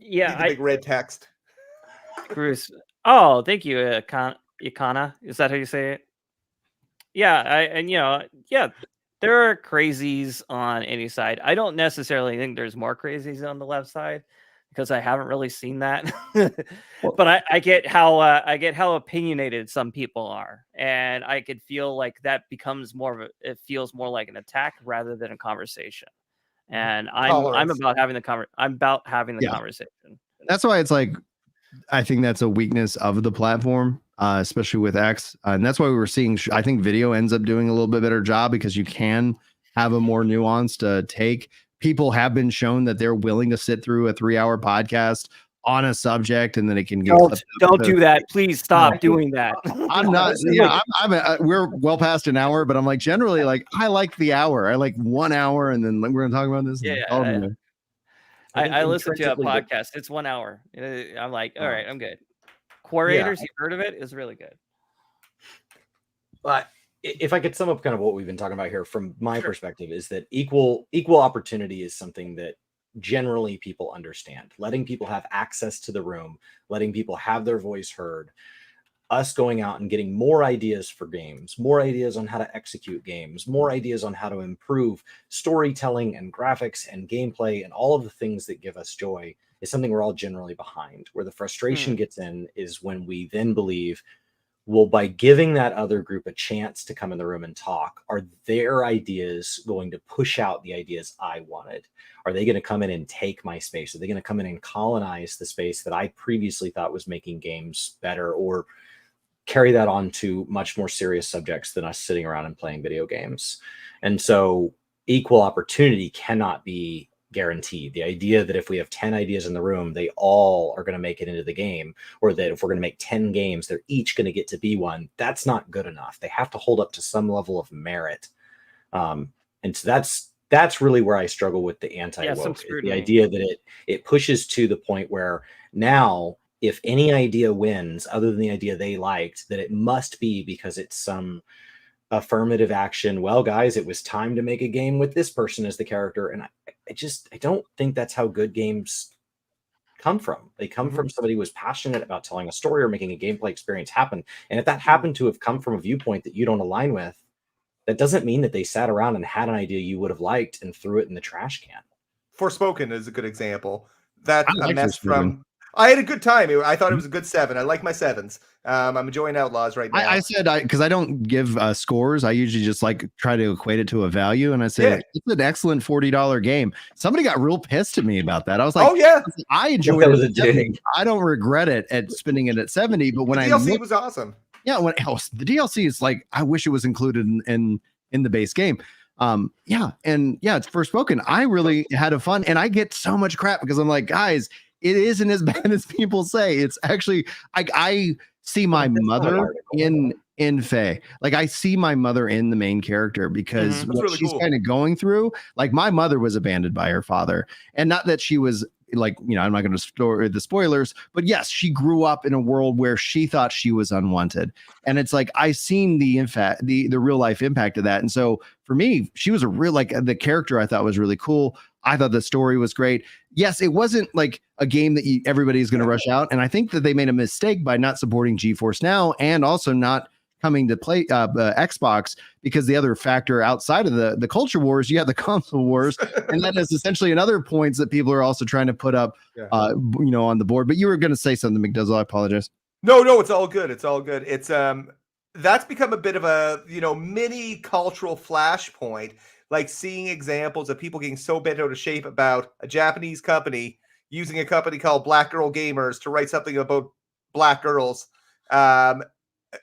Yeah, big red text. Bruce. Oh, thank you, Ikana. Is that how you say it? Yeah, there are crazies on any side. I don't necessarily think there's more crazies on the left side because I haven't really seen that. But I get how opinionated some people are, and I could feel like that becomes it feels more like an attack rather than a conversation. And I'm about having the conversation. That's why it's like, I think that's a weakness of the platform, especially with X. And that's why we were seeing, I think video ends up doing a little bit better job because you can have a more nuanced take. People have been shown that they're willing to sit through a 3-hour podcast on a subject, and then it can get don't do that. Please stop doing that. I'm not. We're well past an hour, but I'm like, generally, like, I like the hour. I like 1 hour, and then we're gonna talk about this. Yeah. I listen to a podcast. It's 1 hour. I'm like, all right, I'm good. Quarators, you heard of it? It's really good. But if I could sum up kind of what we've been talking about here from my perspective, is that equal opportunity is something that generally people understand. Letting people have access to the room, letting people have their voice heard, us going out and getting more ideas for games, more ideas on how to execute games, more ideas on how to improve storytelling and graphics and gameplay and all of the things that give us joy is something we're all generally behind. Where the frustration gets in is when we then believe, well, by giving that other group a chance to come in the room and talk, are their ideas going to push out the ideas I wanted? Are they going to come in and take my space? Are they going to come in and colonize the space that I previously thought was making games better, or carry that on to much more serious subjects than us sitting around and playing video games? And so equal opportunity cannot be guaranteed. The idea that if we have 10 ideas in the room, they all are going to make it into the game, or that if we're going to make 10 games, they're each going to get to be one, that's not good enough. They have to hold up to some level of merit. And so that's really where I struggle with the anti-woke. The idea that it pushes to the point where now, if any idea wins other than the idea they liked, that it must be because it's some affirmative action. Well, guys, it was time to make a game with this person as the character. And I don't think that's how good games come from. They come from somebody who was passionate about telling a story or making a gameplay experience happen. And if that happened to have come from a viewpoint that you don't align with, that doesn't mean that they sat around and had an idea you would have liked and threw it in the trash can. Forspoken is a good example. That's a mess from I had a good time. I thought it was a good 7. I like my 7s. I'm enjoying Outlaws right now. I said because I don't give scores. I usually just like try to equate it to a value, and I say it's an excellent $40 game. Somebody got real pissed at me about that. I was like, oh yeah, I enjoyed That was it. a dig. I don't regret it at spending it at 70. But when the DLC was awesome. Yeah, when the DLC is like, I wish it was included in the base game. It's Forspoken. I really had a fun, and I get so much crap because I'm like, guys, it isn't as bad as people say. It's actually I see my mother in Faye. Like I see my mother in the main character because what really she's cool. kind of going through. Like my mother was abandoned by her father, and not that she was like, I'm not going to store the spoilers, but yes, she grew up in a world where she thought she was unwanted. And it's like, I seen the real life impact of that. And so for me, she was a real, like the character I thought was really cool. I thought the story was great. Yes, it wasn't like a game that everybody's going to rush out. And I think that they made a mistake by not supporting GeForce Now and also not coming to play Xbox, because the other factor outside of the culture wars, you have the console wars, and that is essentially another points that people are also trying to put up, on the board. But you were going to say something, McDizzle. I apologize. No, it's all good. It's all good. It's that's become a bit of a mini cultural flashpoint, like seeing examples of people getting so bent out of shape about a Japanese company using a company called Black Girl Gamers to write something about black girls.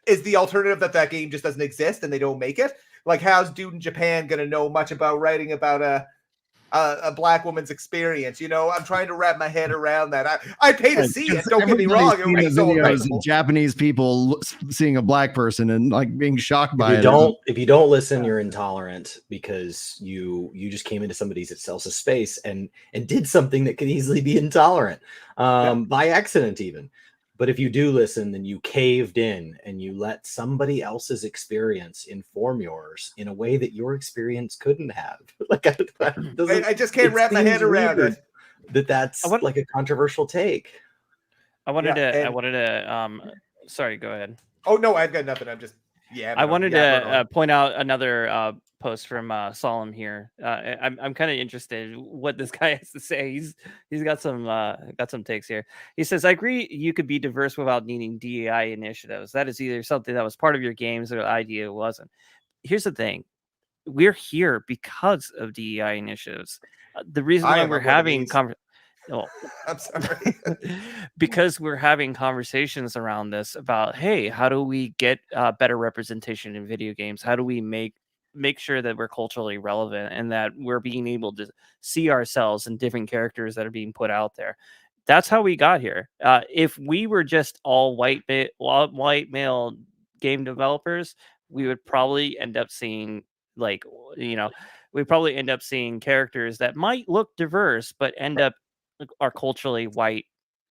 Is the alternative that game just doesn't exist and they don't make it? Like, how's dude in Japan going to know much about writing about a black woman's experience? I'm trying to wrap my head around that. I pay to see it. Don't get me wrong. It would be so incredible. Japanese people seeing a black person and like being shocked by it. If you don't listen, you're intolerant because you just came into somebody's else's space and did something that could easily be intolerant by accident even. But if you do listen, then you caved in and you let somebody else's experience inform yours in a way that your experience couldn't have. Like I just can't wrap my head around it. That's like a controversial take. I wanted to. Sorry, go ahead. Oh no, I've got nothing. I'm just I wanted to point out another post from Solemn here. I'm kind of interested what this guy has to say. He's got some takes here. He says, "I agree you could be diverse without needing DEI initiatives. That is either something that was part of your games or the idea wasn't." Here's the thing: we're here because of DEI initiatives. The reason why we're having I'm sorry. because we're having conversations around this about, hey, how do we get better representation in video games? How do we make sure that we're culturally relevant and that we're being able to see ourselves in different characters that are being put out there? That's how we got here. If we were just all white male game developers, we would probably end up seeing characters that might look diverse but end up are culturally white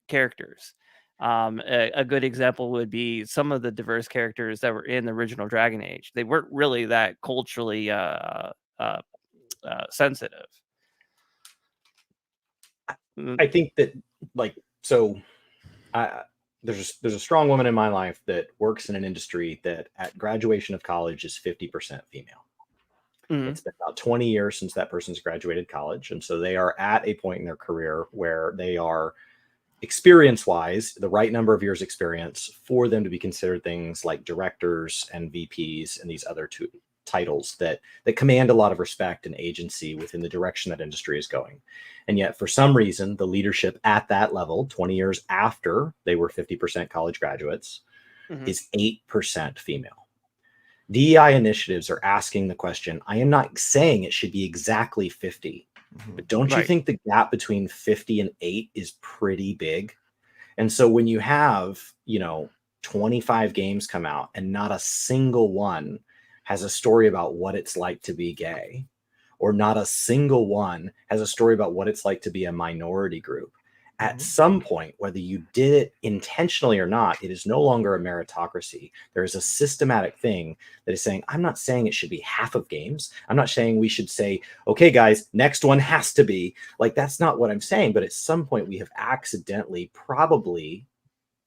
characters. A good example would be some of the diverse characters that were in the original Dragon Age. They weren't really that culturally sensitive. I think that there's a strong woman in my life that works in an industry that at graduation of college is 50% female. Mm-hmm. It's been about 20 years since that person's graduated college. And so they are at a point in their career where they are experience-wise, the right number of years experience for them to be considered things like directors and VPs and these other two titles that command a lot of respect and agency within the direction that industry is going. And yet for some reason, the leadership at that level, 20 years after they were 50% college graduates, is 8% female. DEI initiatives are asking the question, I am not saying it should be exactly 50, but don't you think the gap between 50 and 8 is pretty big? And so when you have, 25 games come out and not a single one has a story about what it's like to be gay, or not a single one has a story about what it's like to be a minority group, at some point, whether you did it intentionally or not, it is no longer a meritocracy. There is a systematic thing that is saying, I'm not saying it should be half of games. I'm not saying we should say, okay, guys, next one has to be. Like, that's not what I'm saying. But at some point, we have accidentally probably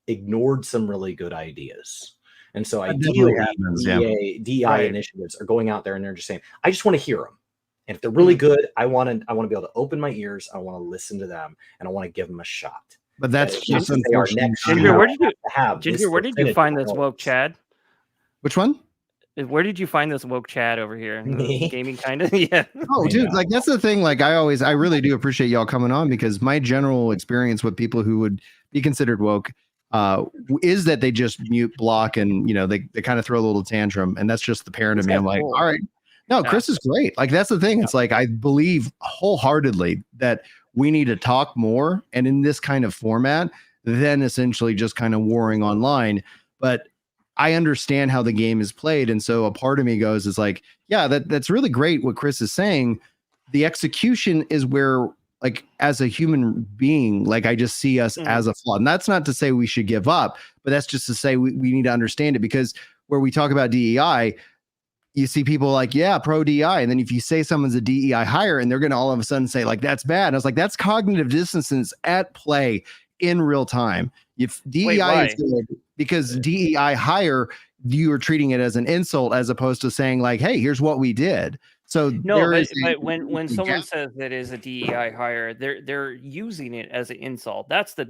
ignored some really good ideas. And so ideally, DEI initiatives are going out there and they're just saying, I just want to hear them. And if they're really good, I want to be able to open my ears. I want to listen to them and I want to give them a shot. But that's It's just not to say our unfortunate. next Ginger, year where did you have to have this Ginger, where did you definitive find this knowledge. woke Chad? Which one? Where did you find this woke Chad over here? Me? Gaming kind of, yeah. Oh, I dude, know. like that's the thing. Like I really do appreciate y'all coming on, because my general experience with people who would be considered woke is that they just mute, block, and they kind of throw a little tantrum, and that's just the parent of me. I'm like, Cool. all right, no, Yeah. Chris is great. Like that's the thing. It's like I believe wholeheartedly that we need to talk more, and in this kind of format, than essentially just kind of warring online. But I understand how the game is played, and so a part of me is like, yeah, that's really great what Chris is saying. The execution is where, like, as a human being, like I just see us as a flaw. And that's not to say we should give up, but that's just to say we need to understand it, because where we talk about DEI, you see people like, yeah, pro DEI. And then if you say someone's a DEI hire, and they're going to all of a sudden say like, that's bad. And I was like, that's cognitive dissonance at play in real time. If DEI is good, because DEI hire, you are treating it as an insult as opposed to saying like, hey, here's what we did. So no, but when someone says that is a DEI hire, they're using it as an insult. That's the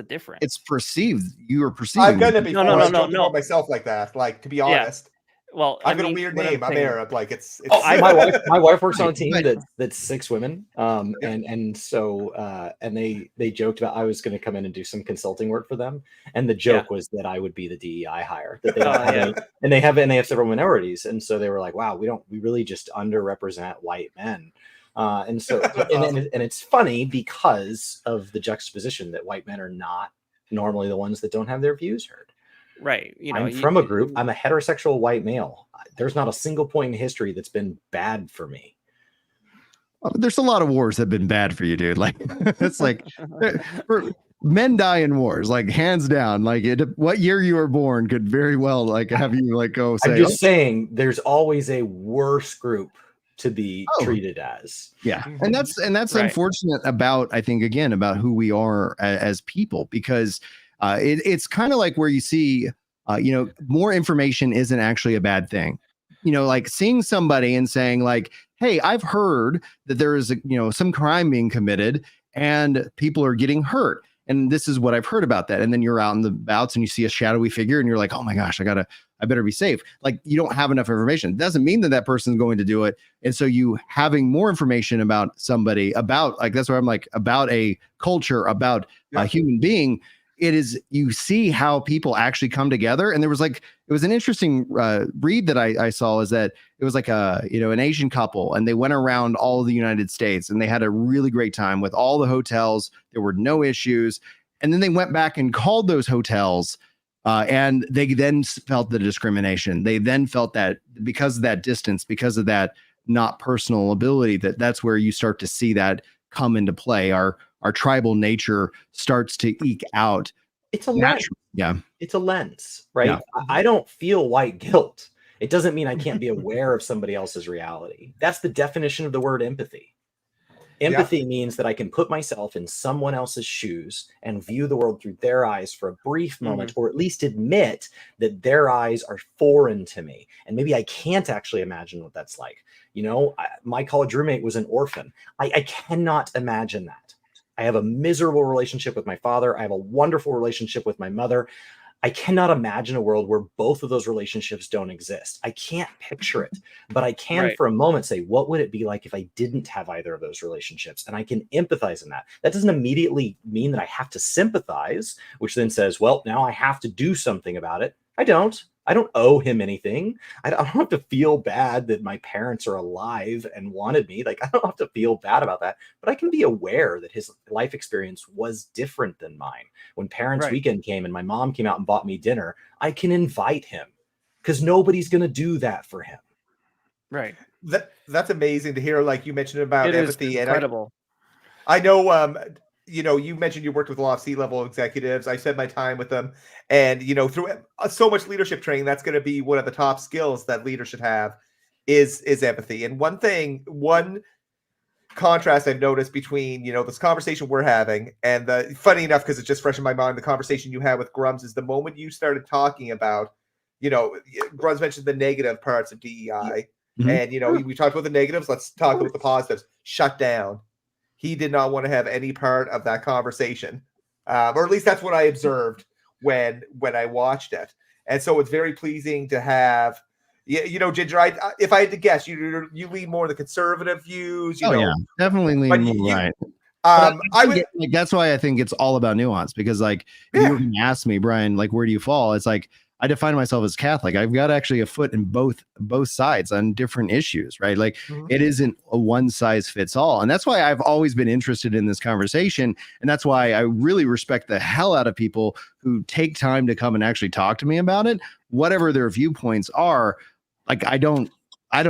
difference. It's perceived. You are perceiving. I've done it before. No. I joked about myself like that. Like, to be honest. Well, I've got a weird name. I'm Arab. Like it's my wife works on a team that's 6 women. And so they joked about I was going to come in and do some consulting work for them. And the joke was that I would be the DEI hire, that they don't have any, and they have several minorities. And so they were like, wow, we really just underrepresent white men. And so and it's funny because of the juxtaposition that white men are not normally the ones that don't have their views heard. Right. I'm from a group. I'm a heterosexual white male. There's not a single point in history that's been bad for me. There's a lot of wars that have been bad for you, dude. Like it's like men die in wars, like hands down. Like what year you were born could very well like have you like go say. I'm just saying, there's always a worse group to be treated as. Yeah, and that's right. Unfortunate about, I think, again, about who we are as people, because it's kind of like where you see, more information isn't actually a bad thing. Like seeing somebody and saying like, hey, I've heard that there is some crime being committed and people are getting hurt, and this is what I've heard about that. And then you're out in the bouts and you see a shadowy figure and you're like, oh my gosh, I better be safe. Like you don't have enough information. It doesn't mean that person's going to do it. And so you having more information about somebody, about like, that's where I'm like, about a culture, about a human being, it is, you see how people actually come together. And there was like, it was an interesting read that I saw, is that it was like an Asian couple, and they went around all of the United States and they had a really great time with all the hotels. There were no issues. And then they went back and called those hotels, and they then felt the discrimination. They then felt that because of that distance, because of that not personal ability, that's where you start to see that come into play. Our tribal nature starts to eke out. It's a lens. Yeah. It's a lens, right? Yeah. I don't feel white guilt. It doesn't mean I can't be aware of somebody else's reality. That's the definition of the word empathy. Empathy means that I can put myself in someone else's shoes and view the world through their eyes for a brief moment, or at least admit that their eyes are foreign to me. And maybe I can't actually imagine what that's like. My college roommate was an orphan. I cannot imagine that. I have a miserable relationship with my father. I have a wonderful relationship with my mother. I cannot imagine a world where both of those relationships don't exist. I can't picture it, but I can for a moment say, what would it be like if I didn't have either of those relationships? And I can empathize in that. That doesn't immediately mean that I have to sympathize, which then says, well, now I have to do something about it. I don't owe him anything. I don't have to feel bad that my parents are alive and wanted me. Like, I don't have to feel bad about that, but I can be aware that his life experience was different than mine. When Parents' Weekend came and my mom came out and bought me dinner, I can invite him because nobody's going to do that for him. Right. That's amazing to hear. Like you mentioned about empathy. Incredible. And I know, you mentioned you worked with a lot of C-level executives. I spent my time with them, and through so much leadership training, that's going to be one of the top skills that leaders should have is empathy. And one contrast I've noticed between this conversation we're having and funny enough, because it's just fresh in my mind, the conversation you had with Grums is the moment you started talking about, Grums mentioned the negative parts of DEI, and we talked about the negatives. Let's talk about the positives. Shut down. He did not want to have any part of that conversation. or at least that's what I observed when I watched it. And so it's very pleasing to have, you know, Ginger. If I had to guess, you lean more the conservative views. You know, yeah, definitely lean more right. I would like that's why I think it's all about nuance, because like if you were going to ask me, Brian, like where do you fall? It's like I define myself as Catholic. I've got actually a foot in both sides on different issues, right? Like it isn't a one size fits all. And that's why I've always been interested in this conversation. And that's why I really respect the hell out of people who take time to come and actually talk to me about it, whatever their viewpoints are. Like I don't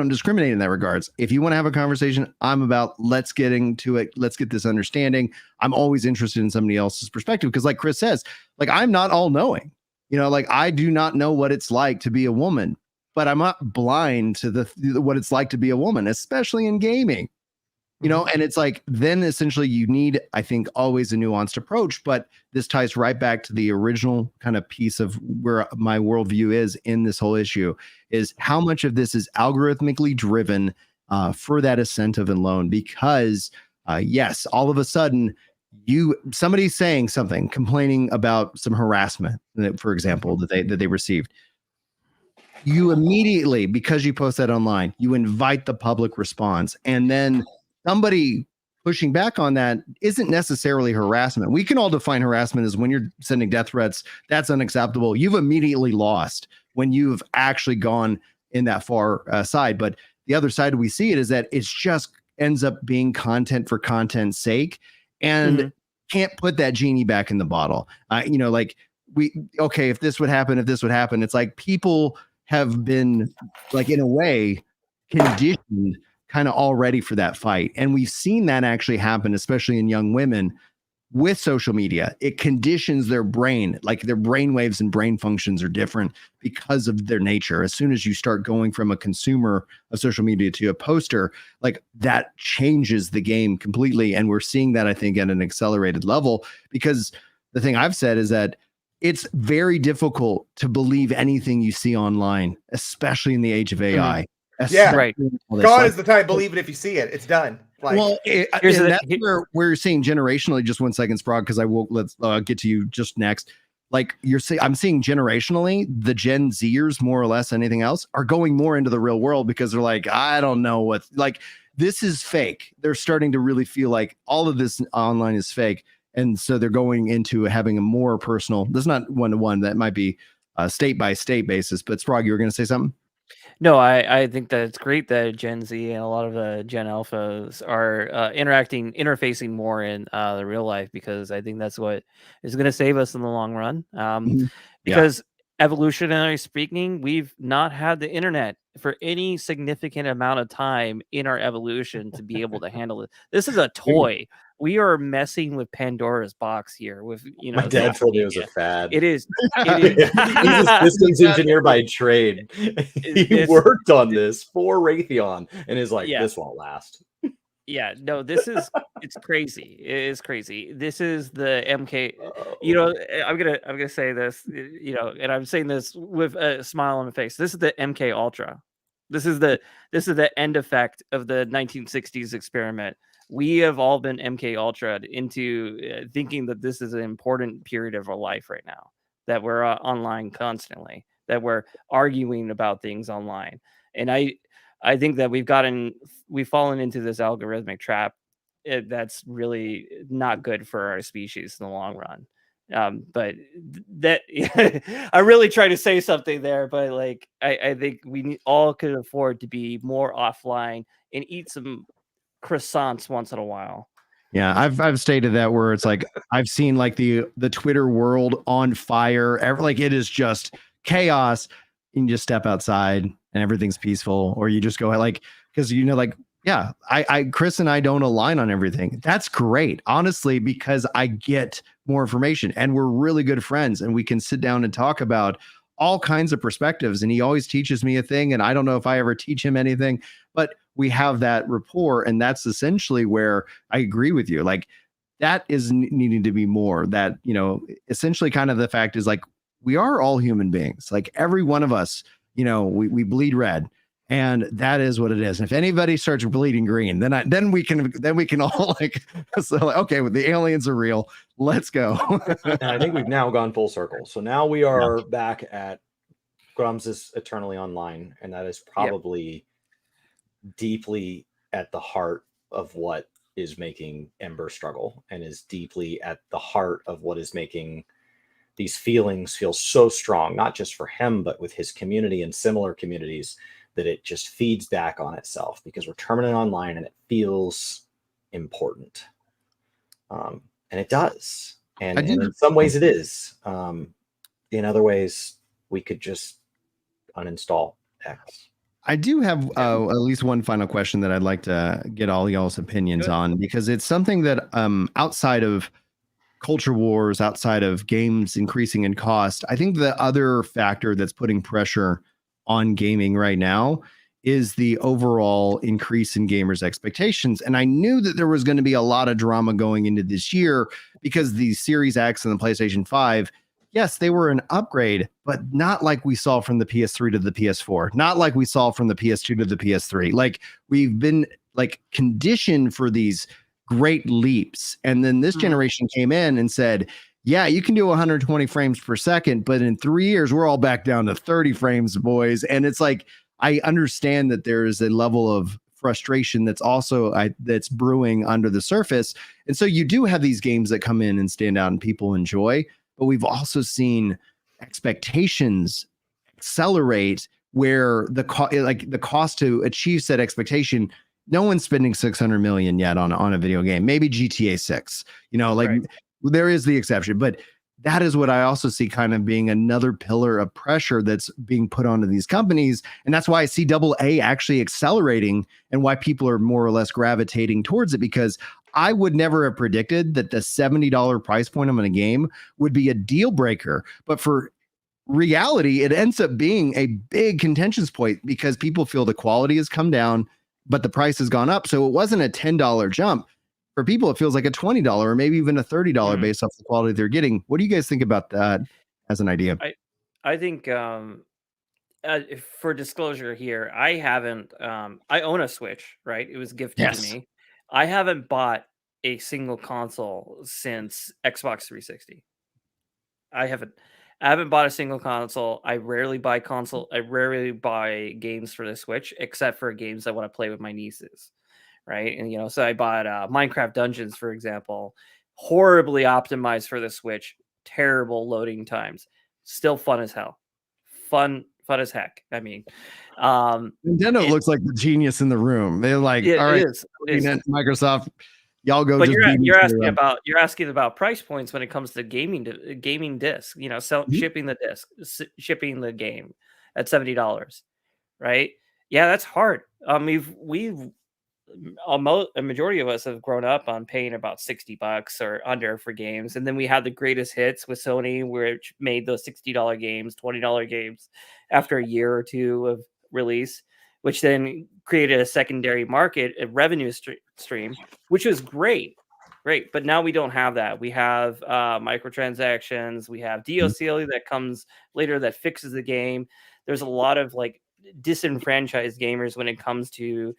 discriminate in that regards. If you want to have a conversation, I'm about let's get into it. Let's get this understanding. I'm always interested in somebody else's perspective because like Chris says, like I'm not all knowing. You know, like I do not know what it's like to be a woman, but I'm not blind to what it's like to be a woman, especially in gaming. You know, and it's like then essentially you need, I think, always a nuanced approach. But this ties right back to the original kind of piece of where my worldview is in this whole issue is how much of this is algorithmically driven for that incentive alone. Because yes, all of a sudden somebody's saying something, complaining about some harassment, for example, that they received. You immediately, because you post that online, you invite the public response, and then somebody pushing back on that isn't necessarily harassment. We can all define harassment as when you're sending death threats. That's unacceptable. You've immediately lost when you've actually gone in that far side. But the other side we see it is that it's just ends up being content for content's sake, and can't put that genie back in the bottle. You know, like if this would happen, it's like people have been like in a way conditioned kind of already for that fight. And we've seen that actually happen, especially in young women with social media. It conditions their brain, like their brain waves and brain functions are different because of their nature. As soon as you start going from a consumer of social media to a poster, like that changes the game completely. And we're seeing that, I think, at an accelerated level, because the thing I've said is that it's very difficult to believe anything you see online, especially in the age of AI. Yeah, right. God is the time. Believe it if you see it. It's done. Like, well, that's where we're seeing generationally. Just 1 second, Sprague, because I will. Let's get to you just next. Like you're saying, I'm seeing generationally, the Gen Zers, more or less anything else, are going more into the real world because they're like, I don't know what. Like this is fake. They're starting to really feel like all of this online is fake, and so they're going into having a more personal. That's not one to one. That might be state by state basis. But Sprague, you were going to say something. No, I think that it's great that Gen Z and a lot of the Gen Alphas are interfacing more in the real life, because I think that's what is going to save us in the long run. Because evolutionary speaking, we've not had the internet for any significant amount of time in our evolution to be able to handle it. This is a toy. We are messing with Pandora's box here. With my dad told me it was a fad. It is. He's a systems engineer by trade. He worked on this for Raytheon and is like, this won't last. Yeah, no, it's crazy. It is crazy. This is the MK. You know, I'm gonna say this. You know, and I'm saying this with a smile on my face. This is the MK Ultra. This is the end effect of the 1960s experiment. We have all been MK Ultra into thinking that this is an important period of our life right now. That we're online constantly. That we're arguing about things online, and I think that we've fallen into this algorithmic trap that's really not good for our species in the long run. But that I really try to say something there, but like I think we all could afford to be more offline and eat some croissants once in a while. Yeah, I've stated that where it's like I've seen like the Twitter world on fire. Like it is just chaos. You can just step outside and everything's peaceful, or you just go like, because you know, like, yeah, Chris and I don't align on everything. That's great, honestly, because I get more information and we're really good friends and we can sit down and talk about all kinds of perspectives. And he always teaches me a thing, and I don't know if I ever teach him anything, but we have that rapport, and that's essentially where I agree with you. Like that is needing to be more. That, you know, essentially kind of the fact is like we are all human beings. Like every one of us, you know, we bleed red. And that is what it is. And if anybody starts bleeding green, then we can all like, so like, okay, well, the aliens are real. Let's go. And I think we've now gone full circle. So now we are back at Grums is eternally online, and that is probably deeply at the heart of what is making Ember struggle, and is deeply at the heart of what is making these feelings feel so strong, not just for him, but with his community and similar communities, that it just feeds back on itself because we're terminating online and it feels important. And it does. And in some ways it is. In other ways, we could just uninstall X. I do have at least one final question that I'd like to get all y'all's opinions on, because it's something that outside of culture wars, outside of games increasing in cost, I think the other factor that's putting pressure on gaming right now is the overall increase in gamers' expectations. And I knew that there was going to be a lot of drama going into this year because the Series X and the PlayStation 5, yes, they were an upgrade, but not like we saw from the PS3 to the PS4, not like we saw from the PS2 to the PS3. Like, we've been like conditioned for these great leaps. And then this generation came in and said, yeah, you can do 120 frames per second, but in 3 years, we're all back down to 30 frames, boys. And it's like, I understand that there is a level of frustration that's also that's brewing under the surface. And so you do have these games that come in and stand out and people enjoy, but we've also seen expectations accelerate where the cost to achieve said expectation, no one's spending 600 million yet on a video game. Maybe GTA 6, there is the exception, but that is what I also see kind of being another pillar of pressure that's being put onto these companies. And that's why I see AA actually accelerating and why people are more or less gravitating towards it, because I would never have predicted that the $70 price point on a game would be a deal breaker. But for reality, it ends up being a big contention point because people feel the quality has come down, but the price has gone up. So it wasn't a $10 jump. For people, it feels like a $20 or maybe even a $30 based off the quality they're getting. What do you guys think about that as an idea? I think for disclosure here, I haven't. I own a Switch, right? It was gifted to me. I haven't bought a single console since Xbox 360. I haven't bought a single console. I rarely buy games for the Switch, except for games I want to play with my nieces. Right. And, so I bought Minecraft Dungeons, for example, horribly optimized for the Switch, terrible loading times, still fun as hell. Fun as heck. I mean, Nintendo looks like the genius in the room. They're like, all right, Microsoft, y'all go. But you're asking about price points when it comes to gaming disc, shipping the disc, shipping the game at $70. Right. Yeah, that's hard. We've a majority of us have grown up on paying about $60 or under for games, and then we had the greatest hits with Sony, which made those $60 games, $20 games after a year or two of release, which then created a secondary market, a revenue stream, which was great. But now we don't have that. We have microtransactions, we have DLC that comes later that fixes the game. There's a lot of like disenfranchised gamers when it comes to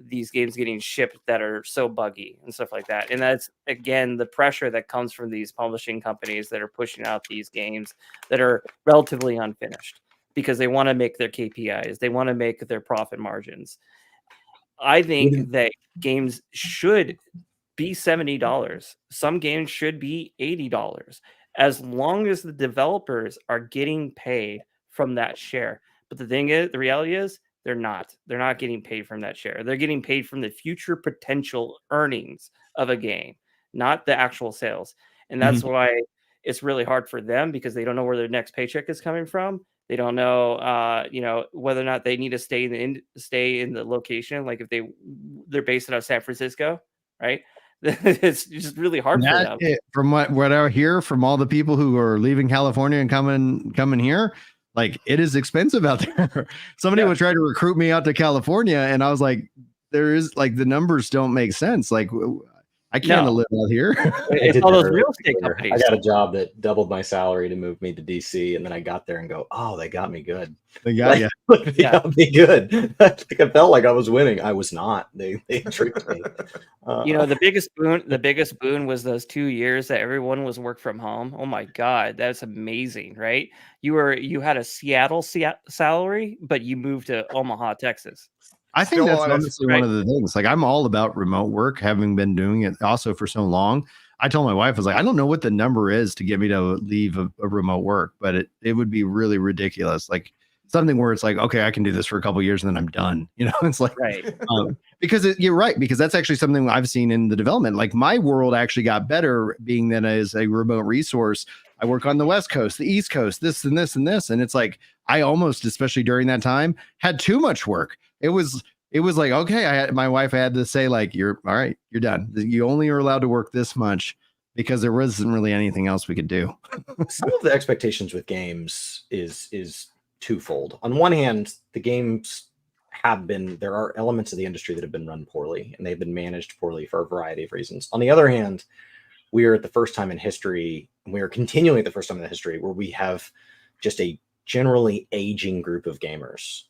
these games getting shipped that are so buggy and stuff like that. And that's, again, the pressure that comes from these publishing companies that are pushing out these games that are relatively unfinished because they want to make their KPIs. They want to make their profit margins. I think that games should be $70. Some games should be $80 as long as the developers are getting paid from that share. But the reality is, they're not getting paid from that share. They're getting paid from the future potential earnings of a game, not the actual sales. And that's why it's really hard for them, because they don't know where their next paycheck is coming from. They don't know, whether or not they need to stay in the location. Like if they're based out of San Francisco, right? It's just really hard for them. From what I hear from all the people who are leaving California and coming here, like, it is expensive out there. Somebody would try to recruit me out to California, and I was like, there is like, the numbers don't make sense. Like, I can't No. live out here. I did all that those earlier real in estate the year. I companies. got a job that doubled my salary to move me to DC, and then I got there and go, oh, they got me good. They got you. They got me good. I felt like I was winning. I was not. They tricked me. The biggest boon was those 2 years that everyone was work from home. Oh my God, that's amazing, right? You had a Seattle salary, but you moved to Omaha, Texas. I think Still that's honest, honestly right? one of the things. Like, I'm all about remote work, having been doing it also for so long. I told my wife, I was like, I don't know what the number is to get me to leave a remote work, but it would be really ridiculous. Like something where it's like, okay, I can do this for a couple of years and then I'm done. It's like, Right. because you're right, because that's actually something I've seen in the development. Like my world actually got better being that as a remote resource. I work on the West Coast, the East Coast, this and this and this. And it's like, I almost, especially during that time, had too much work. It was like, okay, my wife had to say like, you're all right, you're done. You only are allowed to work this much because there wasn't really anything else we could do. Some of the expectations with games is twofold. On one hand, the games there are elements of the industry that have been run poorly and they've been managed poorly for a variety of reasons. On the other hand, we are at the first time in history, and we are continuing at the first time in history where we have just a generally aging group of gamers,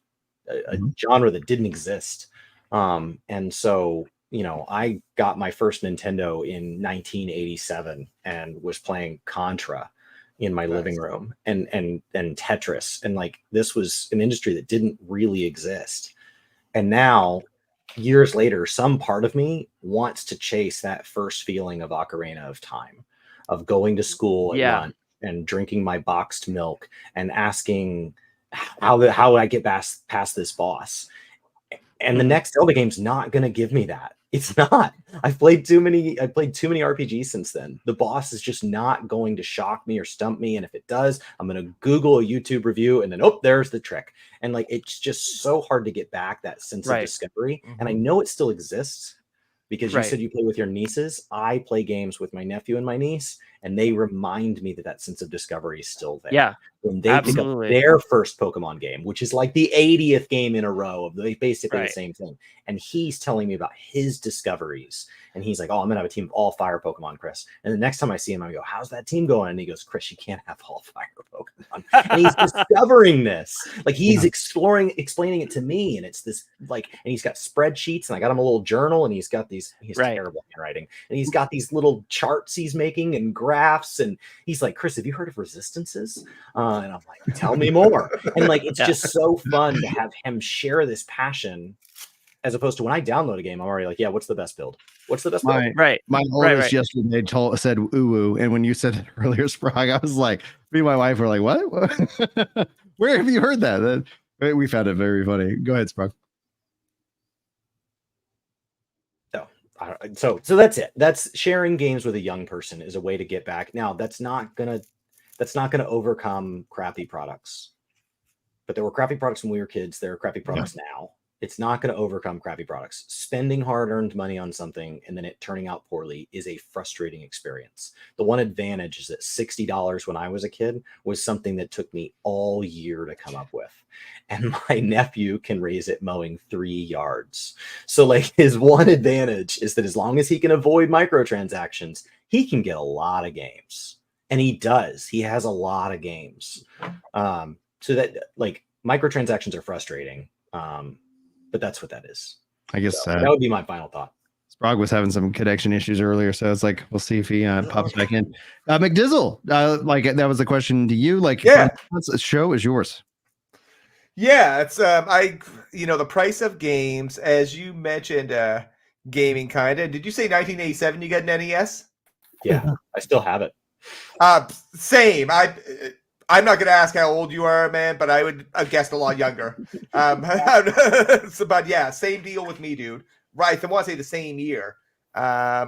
a genre that didn't exist. And so, I got my first Nintendo in 1987 and was playing Contra in my living room and Tetris. And like, this was an industry that didn't really exist. And now, years later, some part of me wants to chase that first feeling of Ocarina of Time, of going to school at lunch and drinking my boxed milk and asking how I get past this boss. And the next Zelda game's not going to give me that. It's not. I've played too many RPGs since then. The boss is just not going to shock me or stump me. And if it does, I'm going to Google a YouTube review and then, there's the trick. And like, it's just so hard to get back that sense of discovery. And I know it still exists because you said you play with your nieces. I play games with my nephew and my niece, and they remind me that sense of discovery is still there. Yeah. When they pick up their first Pokemon game, which is like the 80th game in a row of basically the same thing. And he's telling me about his discoveries. And he's like, I'm going to have a team of all fire Pokemon, Chris. And the next time I see him, I go, how's that team going? And he goes, Chris, you can't have all fire Pokemon. And he's discovering this. Like he's explaining it to me. And it's this and he's got spreadsheets, and I got him a little journal, and he's got he's terrible handwriting. And he's got these little charts he's making and graphs. And he's like, Chris, have you heard of resistances? And I'm like, tell me more. And like, it's just so fun to have him share this passion, as opposed to when I download a game, I'm already like, what's the best build? What's the best build? My oldest yesterday said ooh, and when you said it earlier, Sprague, I was like, me and my wife were like, what? Where have you heard that? We found it very funny. Go ahead, Sprague. So that's it. That's sharing games with a young person is a way to get back. Now, that's not gonna overcome crappy products. But there were crappy products when we were kids. There are crappy products now. It's not going to overcome crappy products. Spending hard-earned money on something and then it turning out poorly is a frustrating experience. The one advantage is that $60 when I was a kid was something that took me all year to come up with. And my nephew can raise it mowing 3 yards. So like his one advantage is that as long as he can avoid microtransactions, he can get a lot of games. And he does. He has a lot of games. So that like microtransactions are frustrating. But that's what that is. I guess that would be my final thought. Sprague was having some connection issues earlier, so it's like we'll see if he pops back in. McDizzle, that was a question to you. The show is yours. Yeah, it's the price of games, as you mentioned, gaming kind of. Did you say 1987 you got an NES? Yeah, I still have it. Same. I'm not going to ask how old you are, man, but I would have guessed a lot younger. But yeah, same deal with me, dude. Right. I want to say the same year,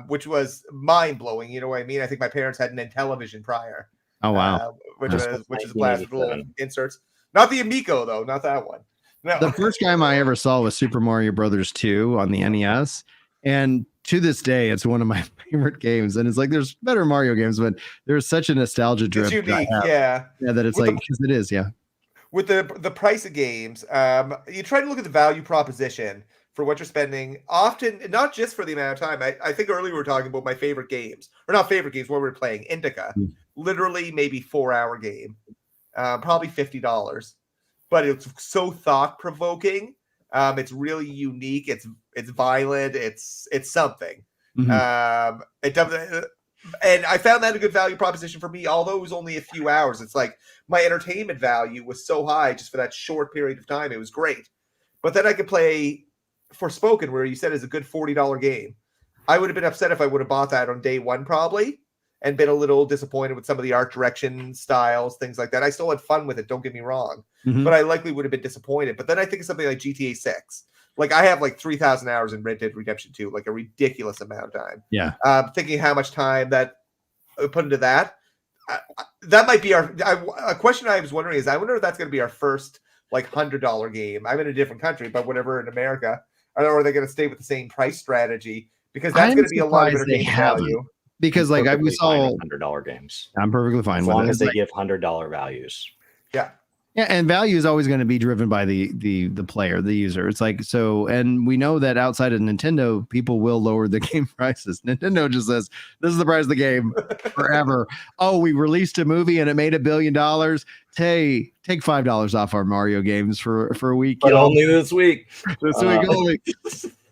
which was mind blowing. You know what I mean? I think my parents had an Intellivision prior. Oh, wow. Which is a blast with little inserts. Not the Amico, though. Not that one. No. The first game I ever saw was Super Mario Brothers 2 on the NES. And to this day, it's one of my favorite games. And it's like, there's better Mario games, but there's such a nostalgia drift. It's unique, yeah. That it's because it is, yeah. With the price of games, you try to look at the value proposition for what you're spending. Often, not just for the amount of time. I think earlier we were talking about my favorite games, or not favorite games, what we were playing. Indica, literally maybe 4-hour game, probably $50, but it's so thought provoking. It's really unique. It's violent. It's something. It does. And I found that a good value proposition for me, although it was only a few hours. It's like my entertainment value was so high just for that short period of time. It was great. But then I could play Forspoken, where you said is a good $40 game. I would have been upset if I would have bought that on day one, probably, and been a little disappointed with some of the art direction styles, things like that. I still had fun with it, don't get me wrong. But I likely would have been disappointed. But then I think of something like GTA 6. Like, I have like 3,000 hours in Red Dead Redemption 2, like a ridiculous amount of time. Yeah. Thinking how much time that I put into that. That might be a question I was wondering is, I wonder if that's going to be our first like $100 game. I'm in a different country, but whatever in America. Or are they going to stay with the same price strategy? Because that's going to be a lot of entertainment value. Because like we saw $100 games. I'm perfectly fine as with long it. as they give $100 values. Yeah. Yeah, and value is always going to be driven by the player, the user. It's like, so, and we know that outside of Nintendo, people will lower the game prices. Nintendo just says, this is the price of the game forever. Oh, we released a movie and it made $1 billion. Hey, take $5 off our Mario games for a week. But only this week. This week only.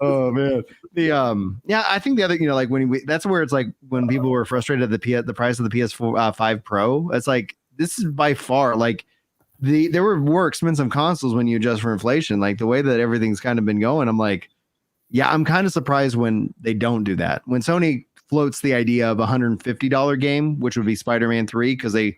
Oh man. Yeah, I think the other, like that's where it's like when people were frustrated at the price of the PS4 5 Pro. It's like, this is by far like, there were more expensive consoles when you adjust for inflation. Like the way that everything's kind of been going, I'm like, yeah, I'm kind of surprised when they don't do that. When Sony floats the idea of $150 game, which would be Spider-Man 3, because they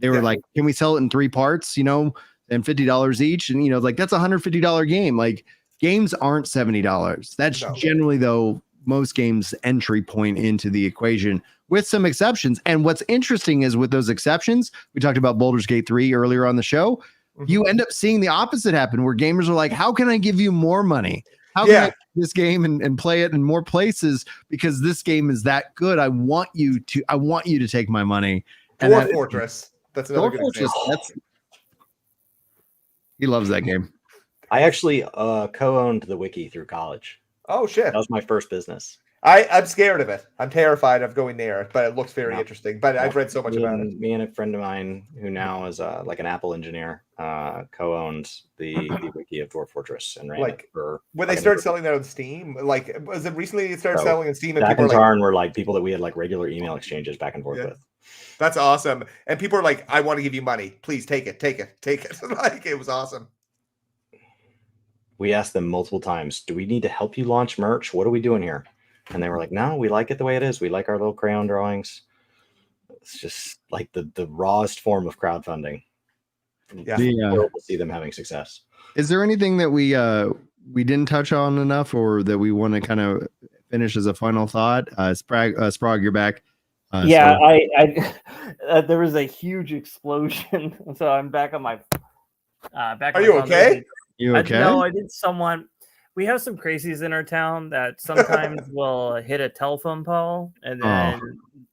were like, can we sell it in 3 parts, and $50 each? And like that's $150 game. Like games aren't $70. That's generally though most games entry point into the equation, with some exceptions. And what's interesting is with those exceptions, we talked about Baldur's Gate 3 earlier on the show. You end up seeing the opposite happen, where gamers are like, how can I give you more money? How can I play this game and play it in more places, because this game is that good? I want you to take my money. Dwarf Fortress. That's another good example. He loves that game. I actually co-owned the wiki through college. Oh shit. That was my first business. I'm scared of it. I'm terrified of going near it, but it looks very interesting. But I've read so much about it. Me and a friend of mine who now is like an Apple engineer co-owned the wiki of Dwarf Fortress and ran it for when they started selling that on Steam. Like, was it recently it started selling on Steam? And Jack people and Tarn were like people that we had like regular email exchanges back and forth with. That's awesome. And people are like, I want to give you money. Please take it. Like, it was awesome. We asked them multiple times, do we need to help you launch merch? What are we doing here? And they were like, no, we like it the way it is. We like our little crayon drawings. It's just like the rawest form of crowdfunding. Yeah. We'll see them having success. Is there anything that we didn't touch on enough, or that we want to kind of finish as a final thought? Sprague, you're back. Yeah, I there was a huge explosion. So I'm back on my back. Are you okay? You okay? No, I did someone. We have some crazies in our town that sometimes will hit a telephone pole, and then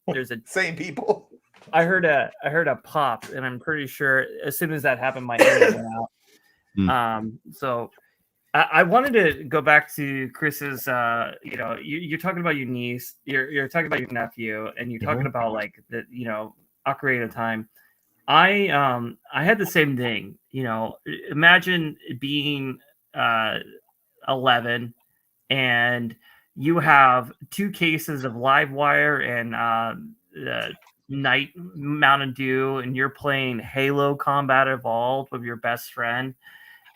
there's a same people. I heard a pop, and I'm pretty sure as soon as that happened, my internet went out. So I wanted to go back to Chris's. You're talking about your niece, you're talking about your nephew, and you're talking about like the Ocarina of Time. I had the same thing. Imagine being 11 and you have 2 cases of Livewire and Night Mountain Dew, and you're playing Halo Combat Evolved with your best friend,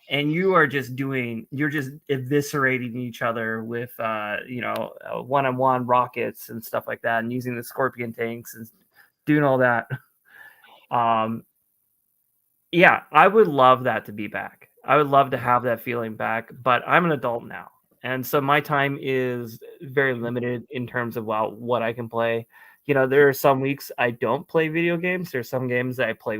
and you're just eviscerating each other with one-on-one rockets and stuff like that, and using the Scorpion tanks and doing all that. Yeah, I would love that to be back. I would love to have that feeling back, but I'm an adult now. And so my time is very limited in terms of what I can play. There are some weeks I don't play video games. There's some games that I play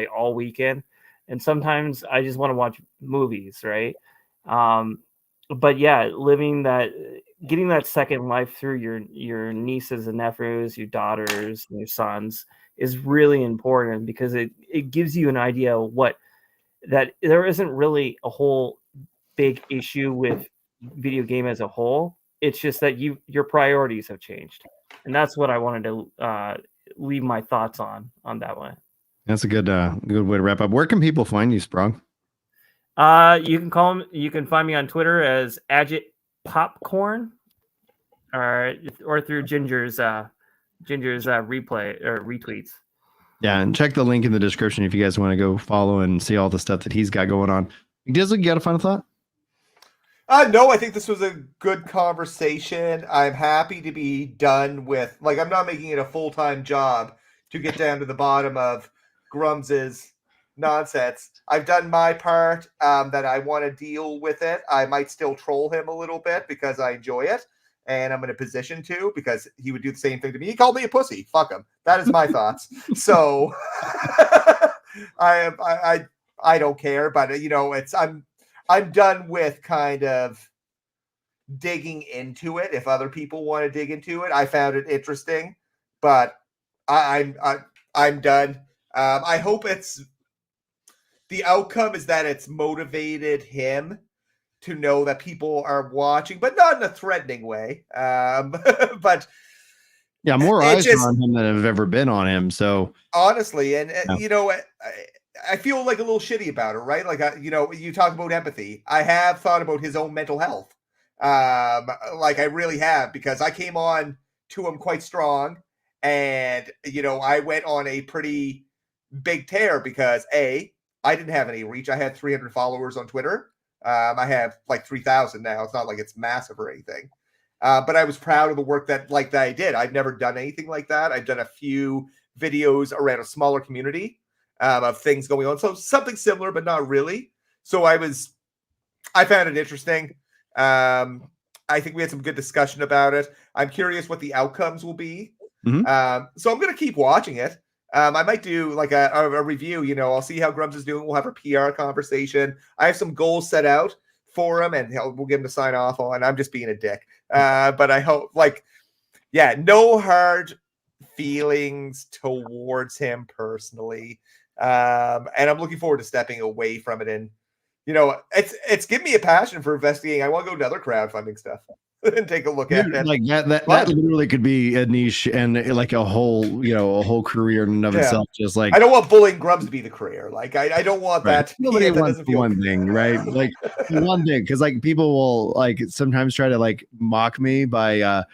all weekend. And sometimes I just want to watch movies, right? But yeah, getting that second life through your nieces and nephews, your daughters, and your sons is really important, because it gives you an idea of that there isn't really a whole big issue with video game as a whole. It's just that your priorities have changed, and that's what I wanted to leave my thoughts on that one. That's a good way to wrap up. Where can people find you, Sprague? You can find me on Twitter as Agit Popcorn, or through Ginger's replay or retweets. Yeah, and check the link in the description if you guys want to go follow and see all the stuff that he's got going on. McDizzle, you got a final thought? No, I think this was a good conversation. I'm happy to be done with, like, I'm not making it a full-time job to get down to the bottom of Grums's nonsense. I've done my part, that I want to deal with it. I might still troll him a little bit because I enjoy it, and I'm in a position to, because he would do the same thing to me. He called me a pussy. Fuck him. That is my thoughts. So I don't care, but you know, I'm done with kind of digging into it. If other people want to dig into it, I found it interesting, but I'm done. I hope the outcome is that it's motivated him to know that people are watching, but not in a threatening way. But yeah, more eyes are on him than have ever been on him. So honestly, and you know, I feel like a little shitty about it, right? Like, you know, you talk about empathy. I have thought about his own mental health. Like I really have, because I came on to him quite strong, and you know, I went on a pretty big tear because I didn't have any reach. I had 300 followers on Twitter. I have like 3,000 now. It's not like it's massive or anything. But I was proud of the work that I did. I've never done anything like that. I've done a few videos around a smaller community of things going on. So something similar, but not really. So I found it interesting. I think we had some good discussion about it. I'm curious what the outcomes will be. Mm-hmm. So I'm going to keep watching it. I might do like a review, you know, I'll see how Grubs is doing. We'll have a PR conversation. I have some goals set out for him, and we'll get him to sign off on. I'm just being a dick. But I hope, like, yeah, no hard feelings towards him personally. And I'm looking forward to stepping away from it. And, you know, it's given me a passion for investigating. I want to go to other crowdfunding stuff and take a look at it. Like that literally could be a niche and like a whole career in and of itself. Just like, I don't want bullying Grubs to be the career. Like I don't want that. Nobody wants one thing, right? Like one thing, because like people will like sometimes try to like mock me by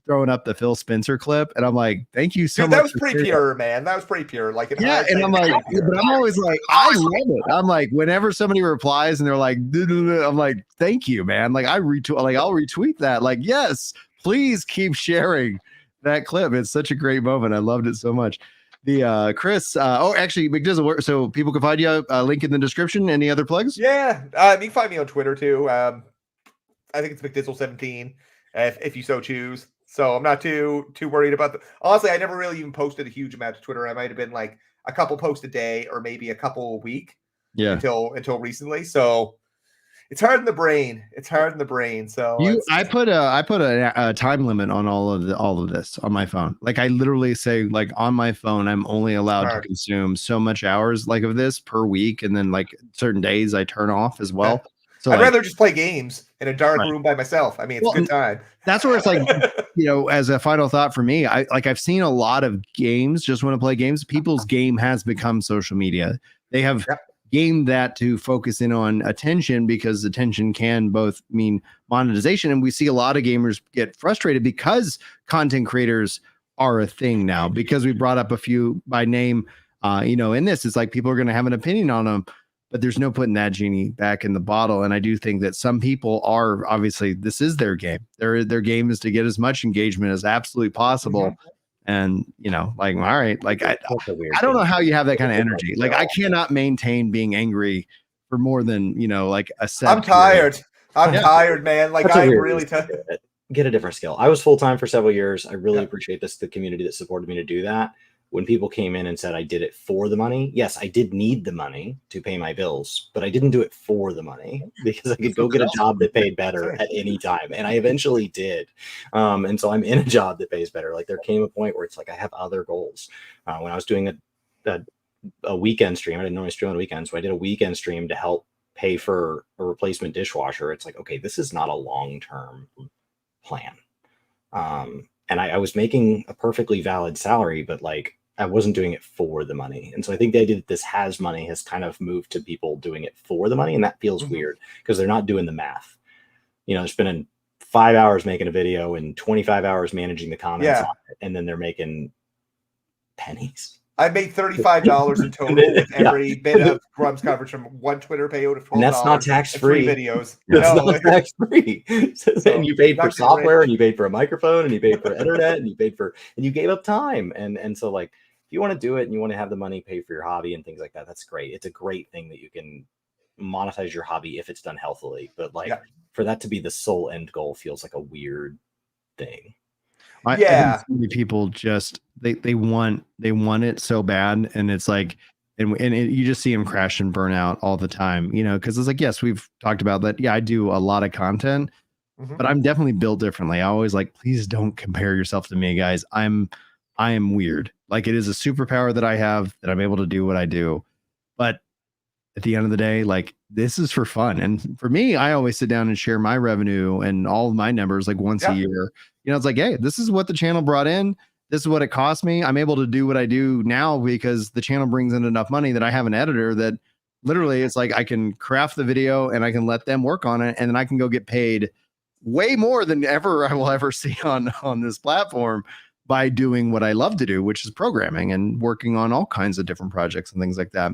throwing up the Phil Spencer clip, and I'm like, thank you so much. That was pretty pure, man. That was pretty pure. Like, yeah, and I'm like, but I'm always like, I love it. I'm like, whenever somebody replies and they're like, I'm like, thank you, man. Like I'll retweet that. Like, yes, please keep sharing that clip. It's such a great moment. I loved it so much. The Chris, actually, McDizzle, so people can find you. Link in the description. Any other plugs? Yeah, you can find me on Twitter too. I think it's McDizzle17, if you so choose. So I'm not too worried about the. Honestly, I never really even posted a huge amount to Twitter. I might have been like a couple posts a day, or maybe a couple a week. Yeah. Until recently. So it's hard in the brain. So I put a time limit on all of this on my phone. Like I literally say, like on my phone, I'm only allowed to consume so much hours like of this per week, and then like certain days I turn off as well. Yeah. So I'd rather just play games in a dark room by myself. I mean, it's a good time. That's where it's like, you know, as a final thought for me, I've seen a lot of games just want to play games. People's game has become social media. They have gamed that to focus in on attention, because attention can both mean monetization. And we see a lot of gamers get frustrated because content creators are a thing now, because we brought up a few by name, you know, in this, it's like people are going to have an opinion on them. But there's no putting that genie back in the bottle. And I do think that some people are, obviously, this is their game. Their game is to get as much engagement as absolutely possible. Mm-hmm. And, you know, like, all right, like, I don't know how you have that kind of energy. Like, I cannot maintain being angry for more than, you know, like a set. I'm tired. I'm tired, man. Like, I'm really tired. Get a different skill. I was full-time for several years. I really appreciate the community that supported me to do that. When people came in and said I did it for the money, yes, I did need the money to pay my bills, but I didn't do it for the money, because I could go get a job that paid better at any time. And I eventually did. And so I'm in a job that pays better. Like there came a point where it's like I have other goals. When I was doing a weekend stream, I didn't normally stream on weekends, so I did a weekend stream to help pay for a replacement dishwasher, it's like, okay, this is not a long-term plan. And I was making a perfectly valid salary, but like I wasn't doing it for the money. And so I think the idea that this has money has kind of moved to people doing it for the money. And that feels weird because they're not doing the math. You know, they're spending 5 hours making a video and 25 hours managing the comments on it, and then they're making pennies. I made $35 in total with every bit of Grums coverage from one Twitter payout of $12. And that's not tax-free. Videos. That's No, not tax-free. And you paid for software, and you paid for a microphone, and you paid for internet, and you gave up time. And so like, if you want to do it and you want to have the money pay for your hobby and things like that, that's great. It's a great thing that you can monetize your hobby if it's done healthily. But like for that to be the sole end goal feels like a weird thing. I think so many people just they want it so bad, and it's like, and you just see them crash and burn out all the time, you know, because it's like, yes, we've talked about that. Yeah, I do a lot of content, but I'm definitely built differently. I always like, please don't compare yourself to me, guys. I am weird. Like, it is a superpower that I have, that I'm able to do what I do, but at the end of the day, like, this is for fun. And for me, I always sit down and share my revenue and all of my numbers like once a year. You know, it's like, hey, this is what the channel brought in. This is what it cost me. I'm able to do what I do now because the channel brings in enough money that I have an editor that literally it's like I can craft the video and I can let them work on it, and then I can go get paid way more than ever I will ever see on this platform by doing what I love to do, which is programming and working on all kinds of different projects and things like that.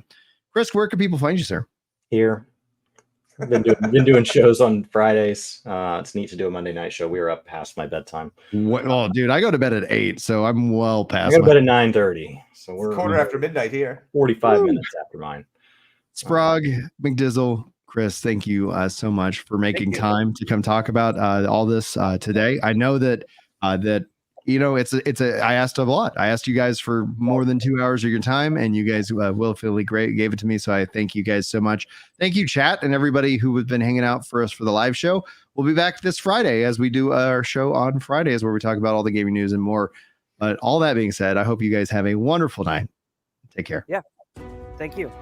Chris, where can people find you, sir? Here. I've been doing shows on Fridays. It's neat to do a Monday night show. We were up past my bedtime. What? Oh, dude, I go to bed at 8, so I'm well past. I go to bed at 9:30, so we're quarter after midnight here. 45 minutes after mine. Sprague, McDizzle, Chris, thank you so much for making time to come talk about all this today. I know that you know, I asked a lot. I asked you guys for more than 2 hours of your time, and you guys willfully gave it to me. So I thank you guys so much. Thank you, chat, and everybody who has been hanging out for us for the live show. We'll be back this Friday as we do our show on Fridays where we talk about all the gaming news and more. But all that being said, I hope you guys have a wonderful night. Take care. Yeah. Thank you.